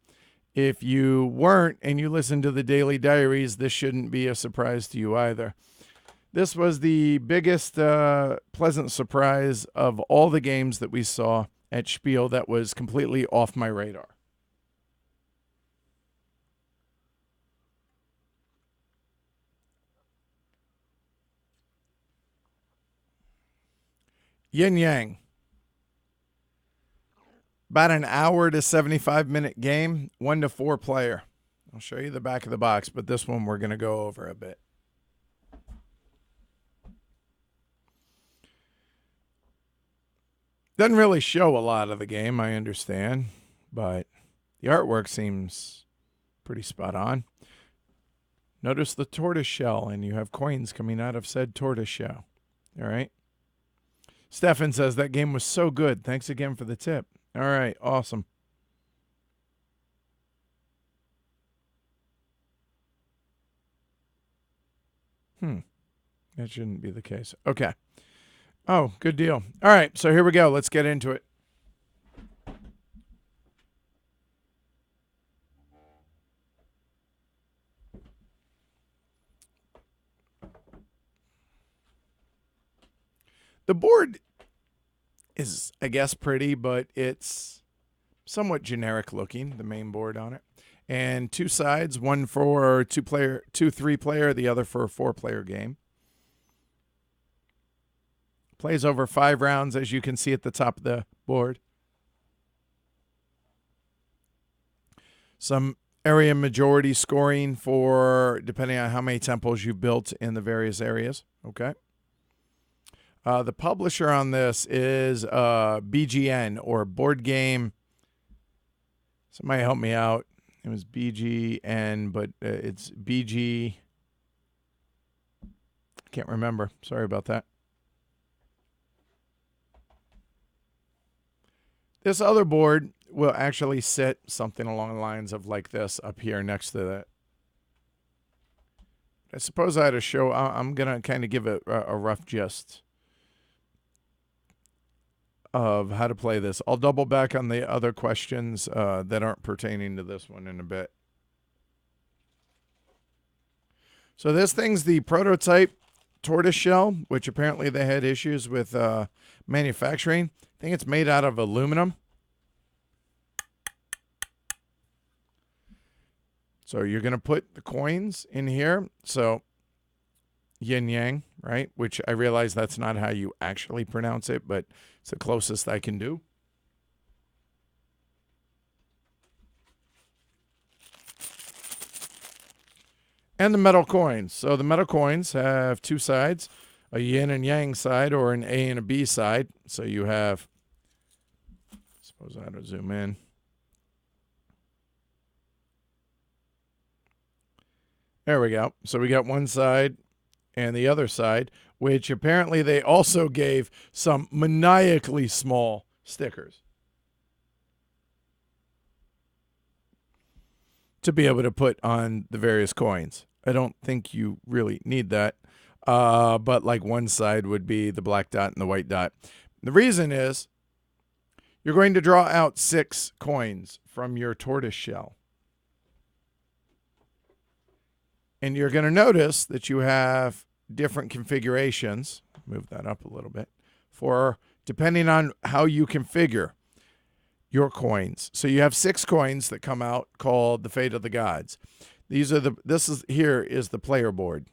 Speaker 1: If you weren't and you listened to the Daily Diaries, this shouldn't be a surprise to you either. This was the biggest pleasant surprise of all the games that we saw at Spiel that was completely off my radar. Yin Yang. About an hour to 75-minute game, 1 to 4 player. I'll show you the back of the box, but this one we're going to go over a bit. Doesn't really show a lot of the game, I understand, but the artwork seems pretty spot on. Notice the tortoise shell, and you have coins coming out of said tortoise shell. All right. Stefan says that game was so good. Thanks again for the tip. All right, awesome. That shouldn't be the case. Okay. Oh, good deal. All right, so here we go. Let's get into it. The board is, I guess, pretty, but it's somewhat generic looking, the main board on it. And 2 sides, one for 3-player, the other for a 4-player game. Plays over 5 rounds, as you can see at the top of the board. Some area majority scoring for depending on how many temples you've built in the various areas. Okay. The publisher on this is BGN, or Board Game. Somebody help me out. It was BGN, but it's BG. I can't remember. Sorry about that. This other board will actually sit something along the lines of like this up here next to that. I suppose I had to show. I'm going to kind of give it a rough gist of how to play this. I'll double back on the other questions that aren't pertaining to this one in a bit. So this thing's the prototype tortoiseshell, which apparently they had issues with manufacturing. I think it's made out of aluminum. So you're going to put the coins in here. So yin yang, right? Which I realize that's not how you actually pronounce it, but it's the closest I can do. And the metal coins. So the metal coins have two sides, a yin and yang side or an A and a B side. So you have, suppose I had to zoom in. There we go. So we got one side and the other side, which apparently they also gave some maniacally small stickers to be able to put on the various coins. I don't think you really need that. But like one side would be the black dot and the white dot. The reason is you're going to draw out 6 coins from your tortoise shell. And you're going to notice that you have different configurations. Move that up a little bit. For depending on how you configure your coins. So you have 6 coins that come out called the Fate of the Gods. Here is the player board.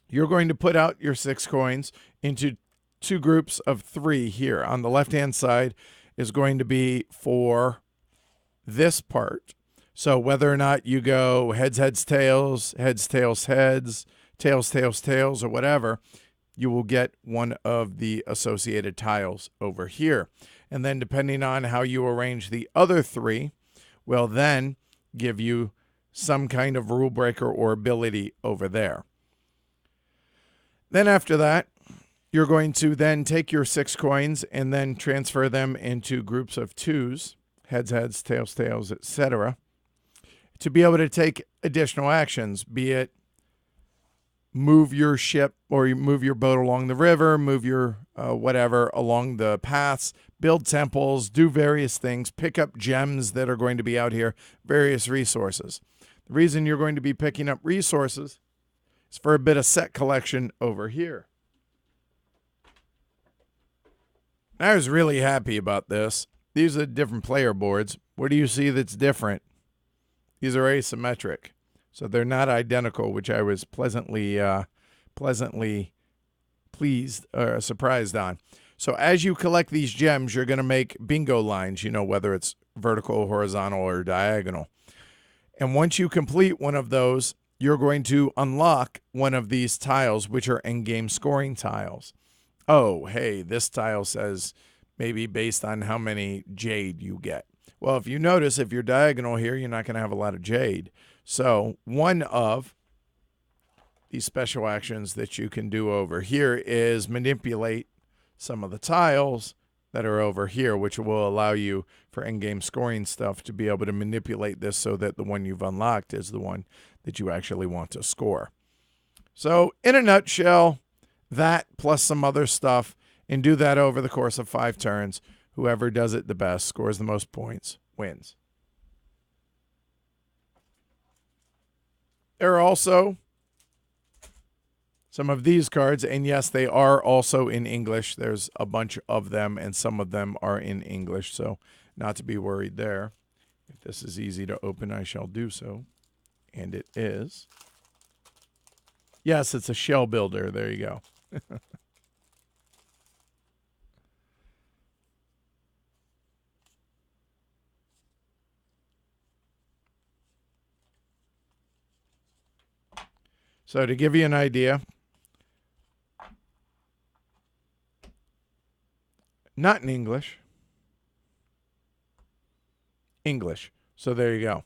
Speaker 1: You're going to put out your 6 coins into 2 groups of 3 here. On the left-hand side is going to be for this part. So whether or not you go heads, heads, tails, heads, tails, heads, tails, tails, tails, or whatever, you will get one of the associated tiles over here. And then depending on how you arrange the other 3, will then give you some kind of rule breaker or ability over there. Then after that, you're going to then take your 6 coins and then transfer them into groups of 2s, heads, heads, tails, tails, etc., to be able to take additional actions, be it move your ship or you move your boat along the river, move your whatever along the paths, build temples, do various things, pick up gems that are going to be out here, various resources. The reason you're going to be picking up resources is for a bit of set collection over here. I was really happy about this. These are different player boards. What do you see that's different? These are asymmetric. So they're not identical, which I was pleasantly surprised on. So as you collect these gems, you're going to make bingo lines, whether it's vertical, horizontal, or diagonal. And once you complete one of those, you're going to unlock one of these tiles, which are in-game scoring tiles. Oh, hey, this tile says maybe based on how many jade you get. Well, if you notice, if you're diagonal here, you're not going to have a lot of jade. So one of these special actions that you can do over here is manipulate some of the tiles that are over here, which will allow you for in-game scoring stuff to be able to manipulate this so that the one you've unlocked is the one that you actually want to score. So in a nutshell, that plus some other stuff, and do that over the course of 5 turns. Whoever does it the best, scores the most points, wins. There are also some of these cards, and yes, they are also in English. There's a bunch of them, and some of them are in English, so not to be worried there. If this is easy to open, I shall do so. And it is. Yes, it's a shell builder. There you go. So to give you an idea, not in English, English. So there you go.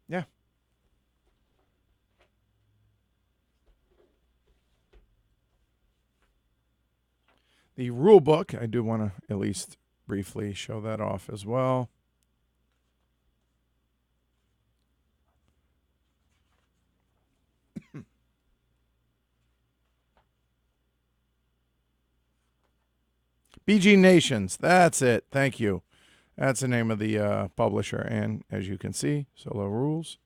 Speaker 1: Yeah. The rule book, I do want to at least briefly show that off as well. BG Nations, that's it. Thank you. That's the name of the publisher. And as you can see, solo rules.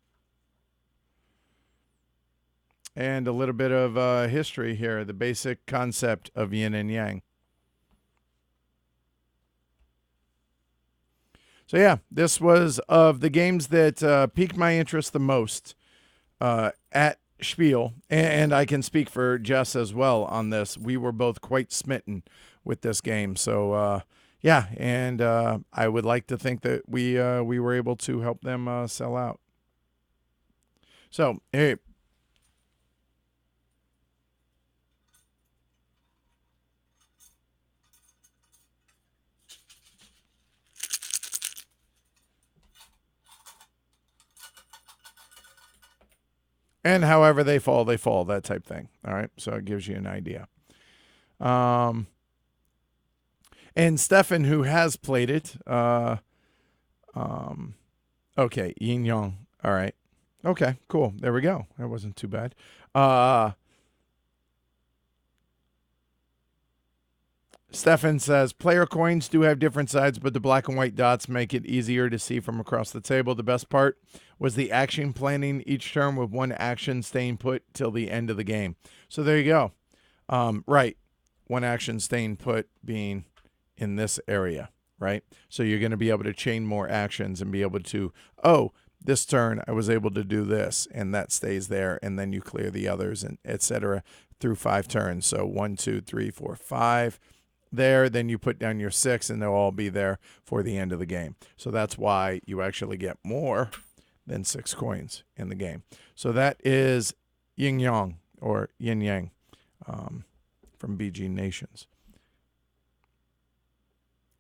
Speaker 1: And a little bit of history here, the basic concept of yin and yang. So yeah, this was of the games that piqued my interest the most at Spiel, and I can speak for Jess as well on this. We were both quite smitten with this game. So, yeah, and I would like to think that we were able to help them sell out. So, hey. And however they fall, that type thing. All right. So it gives you an idea. And Stefan, who has played it, okay, Yin Yang. All right. Okay, cool. There we go. That wasn't too bad. Stefan says, player coins do have different sides, but the black and white dots make it easier to see from across the table. The best part was the action planning each turn with one action staying put till the end of the game. So there you go. Right. One action staying put being in this area, right? So you're going to be able to chain more actions and be able to, this turn I was able to do this, and that stays there, and then you clear the others, and etc. through 5 turns. So 1, 2, 3, 4, 5 there, then you put down your 6, and they'll all be there for the end of the game. So that's why you actually get more than 6 coins in the game. So that is Yin Yang or Yin Yang from BG Nations.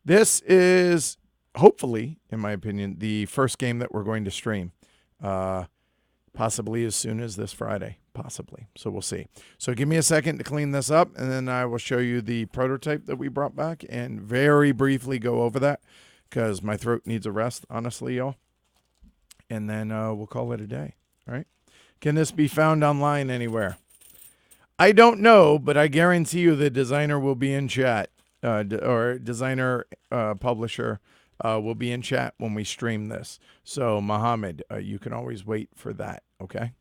Speaker 1: This is hopefully, in my opinion, the first game that we're going to stream. Possibly as soon as this Friday. Possibly. So we'll see. So give me a second to clean this up, and then I will show you the prototype that we brought back and very briefly go over that because my throat needs a rest, honestly, y'all. And then we'll call it a day. All right. Can this be found online anywhere? I don't know, but I guarantee you the designer will be in chat. Or designer, publisher will be in chat when we stream this. So, Mohammed, you can always wait for that, okay?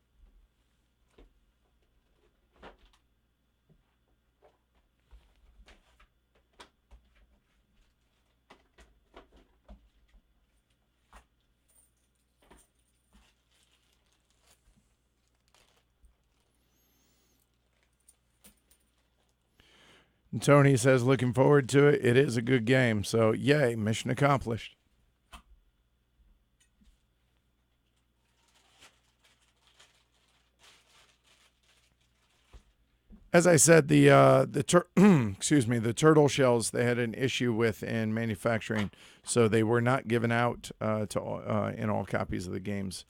Speaker 1: And Tony says, looking forward to it. It is a good game. So, yay, mission accomplished. As I said, the turtle shells they had an issue with in manufacturing, so they were not given out in all copies of the games.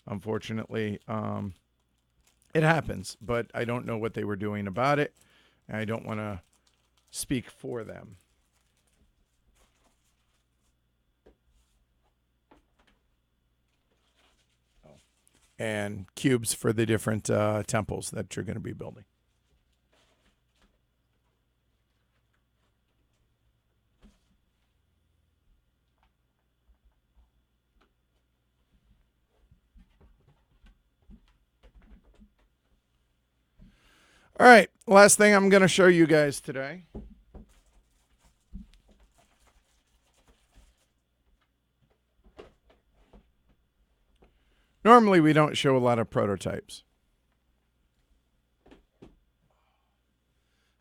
Speaker 1: Unfortunately, it happens, but I don't know what they were doing about it. And I don't want to speak for them. And cubes for the different temples that you're going to be building. All right, last thing I'm going to show you guys today. Normally, we don't show a lot of prototypes.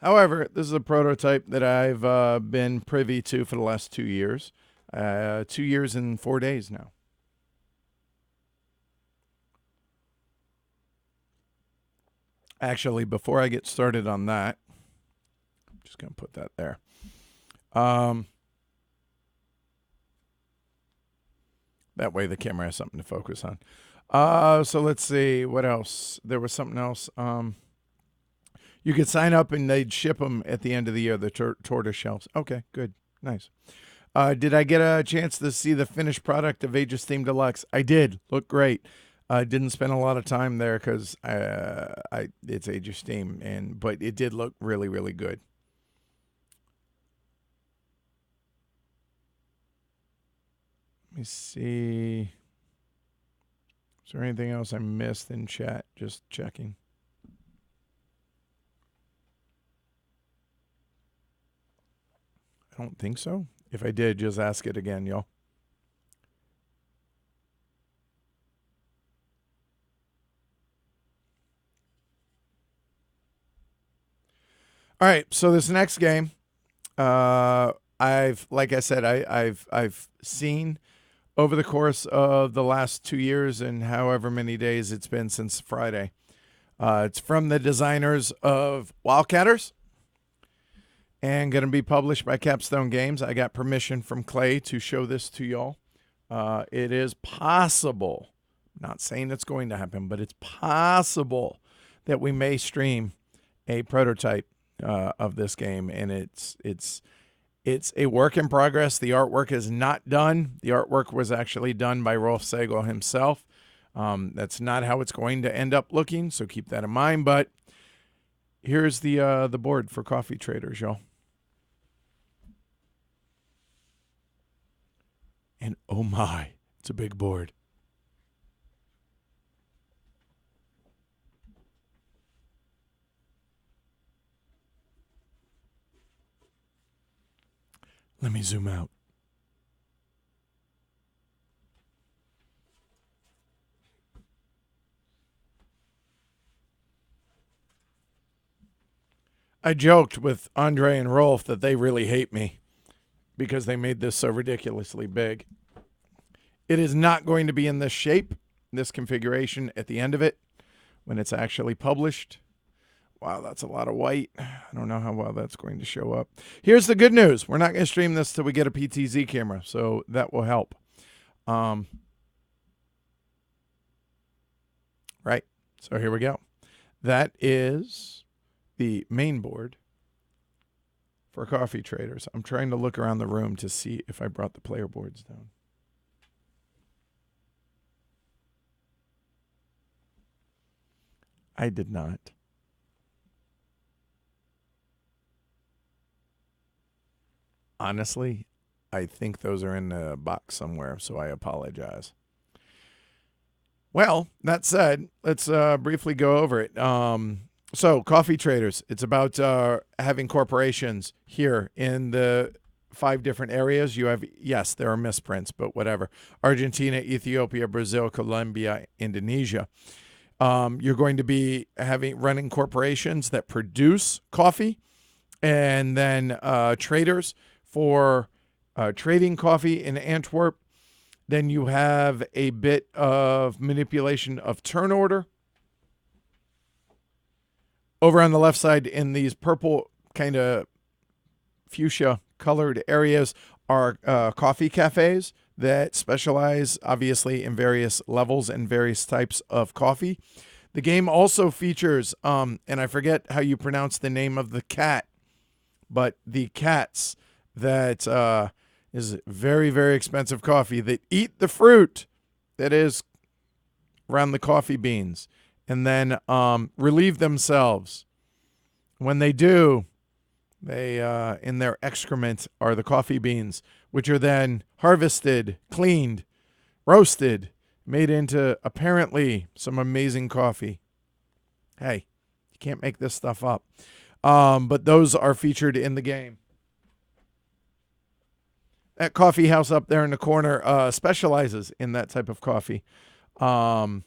Speaker 1: However, this is a prototype that I've been privy to for the last 2 years. 2 years and 4 days now. Actually, before I get started on that, I'm just going to put that there. That way the camera has something to focus on. So let's see. What else? There was something else. You could sign up and they'd ship them at the end of the year, the tortoise shells. Okay, good. Nice. Did I get a chance to see the finished product of Aegis Theme Deluxe? I did. Looked great. Didn't spend a lot of time there because it's Aegis Theme, but it did look really, really good. Let me see. Is there anything else I missed in chat? Just checking. I don't think so. If I did, just ask it again, y'all. All right, so this next game, like I said, I've seen over the course of the last 2 years and however many days it's been since Friday. It's from the designers of Wildcatters and going to be published by Capstone Games. I got permission from Clay to show this to y'all. It is possible, not saying it's going to happen, but it's possible that we may stream a prototype of this game, and it's a work in progress. The artwork is not done. The artwork was actually done by Rolf Segel himself. That's not how it's going to end up looking, so keep that in mind. But here's the board for coffee traders, y'all. And oh my, it's a big board. Let me zoom out. I joked with Andre and Rolf that they really hate me because they made this so ridiculously big. It is not going to be in this shape, this configuration at the end of it when it's actually published. Wow, that's a lot of white. I don't know how well that's going to show up. Here's the good news. We're not going to stream this till we get a PTZ camera, so that will help. Right, so here we go. That is the main board for coffee traders. I'm trying to look around the room to see if I brought the player boards down. I did not. Honestly, I think those are in a box somewhere, so I apologize. Well, that said, let's briefly go over it. So, coffee traders, it's about having corporations here in the 5 different areas. You have, yes, there are misprints, but whatever. Argentina, Ethiopia, Brazil, Colombia, Indonesia. You're going to be running corporations that produce coffee, and then traders for trading coffee in Antwerp. Then you have a bit of manipulation of turn order. Over on the left side in these purple kind of fuchsia colored areas are coffee cafes that specialize obviously in various levels and various types of coffee. The game also features, and I forget how you pronounce the name of the cat, but the cats that is very, very expensive coffee that eat the fruit that is around the coffee beans and then relieve themselves. When they do, they in their excrement are the coffee beans, which are then harvested, cleaned, roasted, made into apparently some amazing coffee. Hey, you can't make this stuff up. But those are featured in the game. That coffee house up there in the corner specializes in that type of coffee. I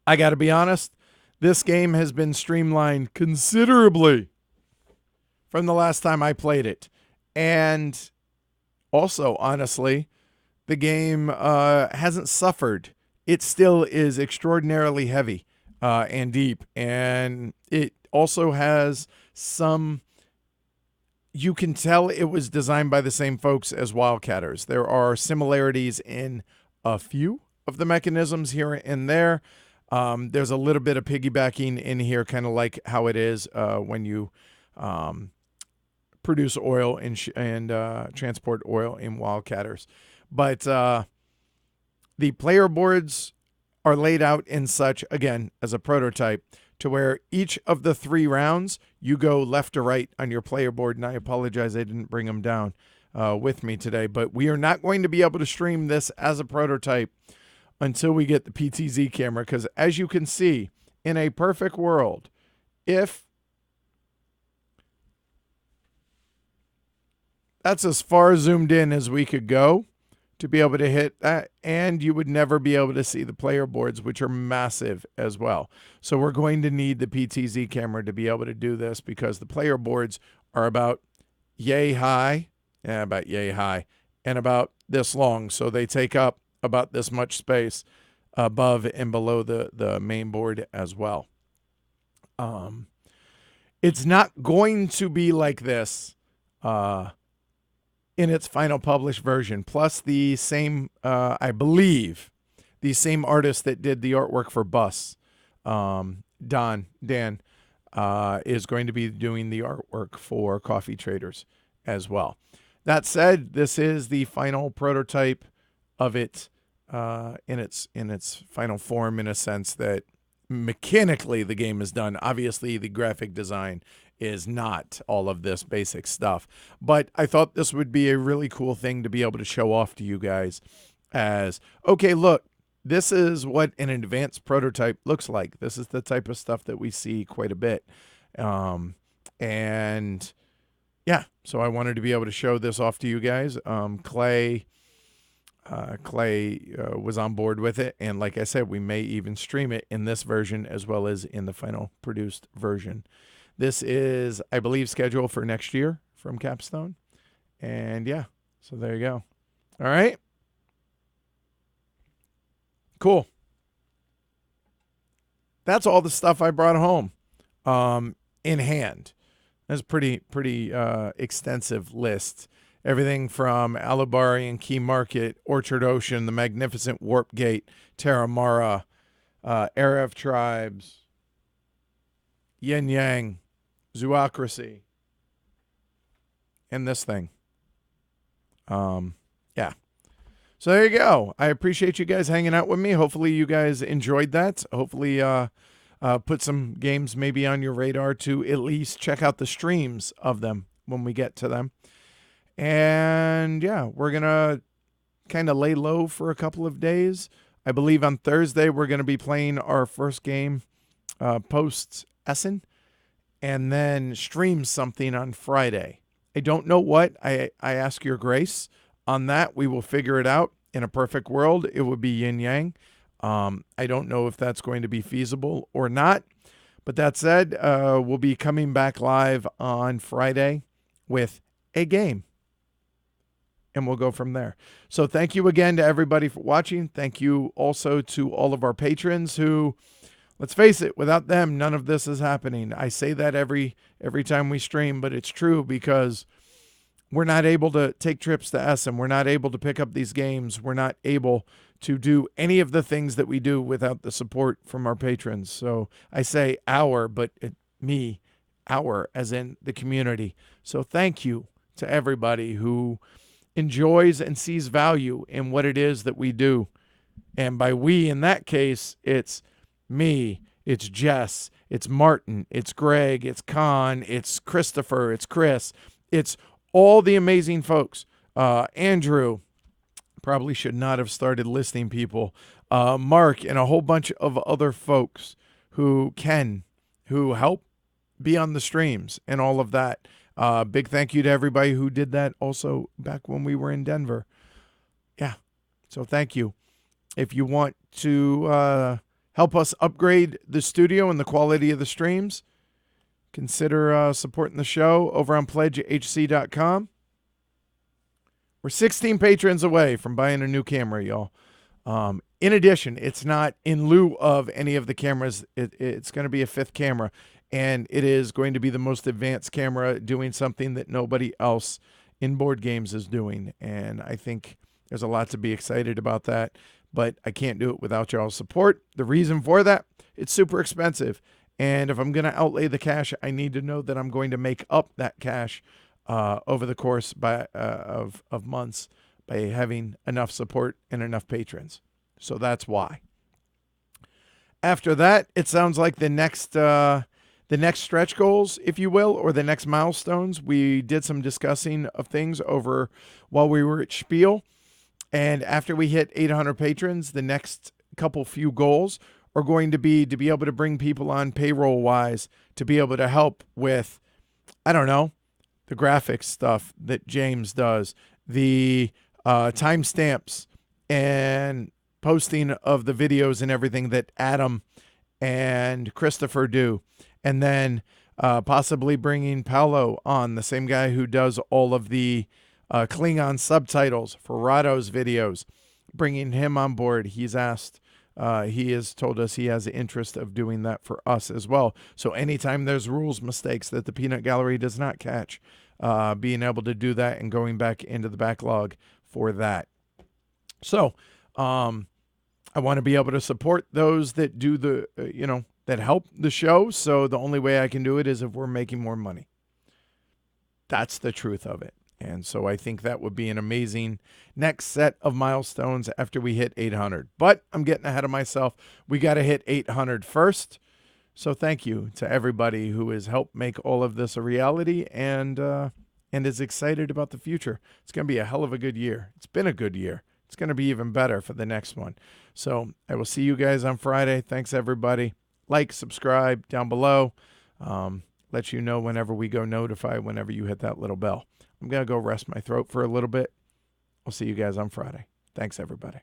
Speaker 1: got to be honest, this game has been streamlined considerably from the last time I played it. And also, honestly, the game hasn't suffered. It still is extraordinarily heavy and deep. And it also has some... You can tell it was designed by the same folks as Wildcatters. There are similarities in a few of the mechanisms here and there. There's a little bit of piggybacking in here, kind of like how it is when you produce oil and transport oil in Wildcatters. But the player boards are laid out in such, again, as a prototype, to where each of the 3 rounds, you go left to right on your player board. And I apologize, I didn't bring them down with me today. But we are not going to be able to stream this as a prototype until we get the PTZ camera. Because as you can see, in a perfect world, if that's as far zoomed in as we could go to be able to hit that, and you would never be able to see the player boards, which are massive as well. So we're going to need the PTZ camera to be able to do this, because the player boards are about yay high, and about this long. So they take up about this much space above and below the main board as well. It's not going to be like this in its final published version. Plus the same, I believe, the same artist that did the artwork for Bus, Dan, is going to be doing the artwork for Coffee Traders as well. That said, this is the final prototype of it in its final form, in a sense that mechanically the game is done. Obviously, the graphic design is not all of this basic stuff. But I thought this would be a really cool thing to be able to show off to you guys as, okay, look, this is what an advanced prototype looks like. This is the type of stuff that we see quite a bit. And yeah, so I wanted to be able to show this off to you guys. Clay was on board with it, and like I said, we may even stream it in this version as well as in the final produced version. This is, I believe, scheduled for next year from Capstone. And yeah, so there you go. All right. Cool. That's all the stuff I brought home in hand. That's a pretty extensive list. Everything from Alubari and Key Market, Orchard Ocean, the Magnificent Warp Gate, Terramara, Arab Tribes, Yin Yang, Zoocracy, and this thing. Yeah. So there you go. I appreciate you guys hanging out with me. Hopefully you guys enjoyed that. Hopefully put some games maybe on your radar to at least check out the streams of them when we get to them. And yeah, we're going to kind of lay low for a couple of days. I believe on Thursday we're going to be playing our first game post Essen, and then stream something on Friday. I don't know what. I ask your grace on that. We will figure it out. In a perfect world, it would be yin yang. I don't know if that's going to be feasible or not. But that said, we'll be coming back live on Friday with a game. And we'll go from there. So thank you again to everybody for watching. Thank you also to all of our patrons who, let's face it, without them, none of this is happening. I say that every time we stream, but it's true, because we're not able to take trips to Essen. We're not able to pick up these games. We're not able to do any of the things that we do without the support from our patrons. So I say our, but our, as in the community. So thank you to everybody who enjoys and sees value in what it is that we do. And by we, in that case, it's me, it's Jess, it's Martin, it's Greg, it's Con, it's Christopher, it's Chris, it's all the amazing folks. Andrew, probably should not have started listing people. Mark, and a whole bunch of other folks who help be on the streams and all of that. Big thank you to everybody who did that also back when we were in Denver. Yeah, so thank you. If you want to help us upgrade the studio and the quality of the streams, consider supporting the show over on pledgehc.com. We're 16 patrons away from buying a new camera, y'all. In addition, it's not in lieu of any of the cameras. It's going to be a fifth camera, and it is going to be the most advanced camera doing something that nobody else in board games is doing. And I think there's a lot to be excited about that, but I can't do it without y'all's support. The reason for that, it's super expensive. And if I'm going to outlay the cash, I need to know that I'm going to make up that cash over the course of months by having enough support and enough patrons. So that's why. After that, it sounds like the next stretch goals, if you will, or the next milestones. We did some discussing of things over while we were at Spiel. And after we hit 800 patrons, the next few goals are going to be able to bring people on payroll-wise to be able to help with, I don't know, the graphics stuff that James does, the timestamps and posting of the videos and everything that Adam and Christopher do. And then possibly bringing Paolo on, the same guy who does all of the Klingon subtitles for Rado's videos. Bringing him on board. He's asked, he has told us he has the interest of doing that for us as well. So anytime there's rules mistakes that the Peanut Gallery does not catch, being able to do that and going back into the backlog for that. So I want to be able to support those that do the, that help the show. So the only way I can do it is if we're making more money. That's the truth of it. And so I think that would be an amazing next set of milestones after we hit 800. But I'm getting ahead of myself. We got to hit 800 first. So thank you to everybody who has helped make all of this a reality and is excited about the future. It's going to be a hell of a good year. It's been a good year. It's going to be even better for the next one. So I will see you guys on Friday. Thanks, everybody. Like, subscribe down below. Let you know whenever we go notify, whenever you hit that little bell. I'm going to go rest my throat for a little bit. I'll see you guys on Friday. Thanks, everybody.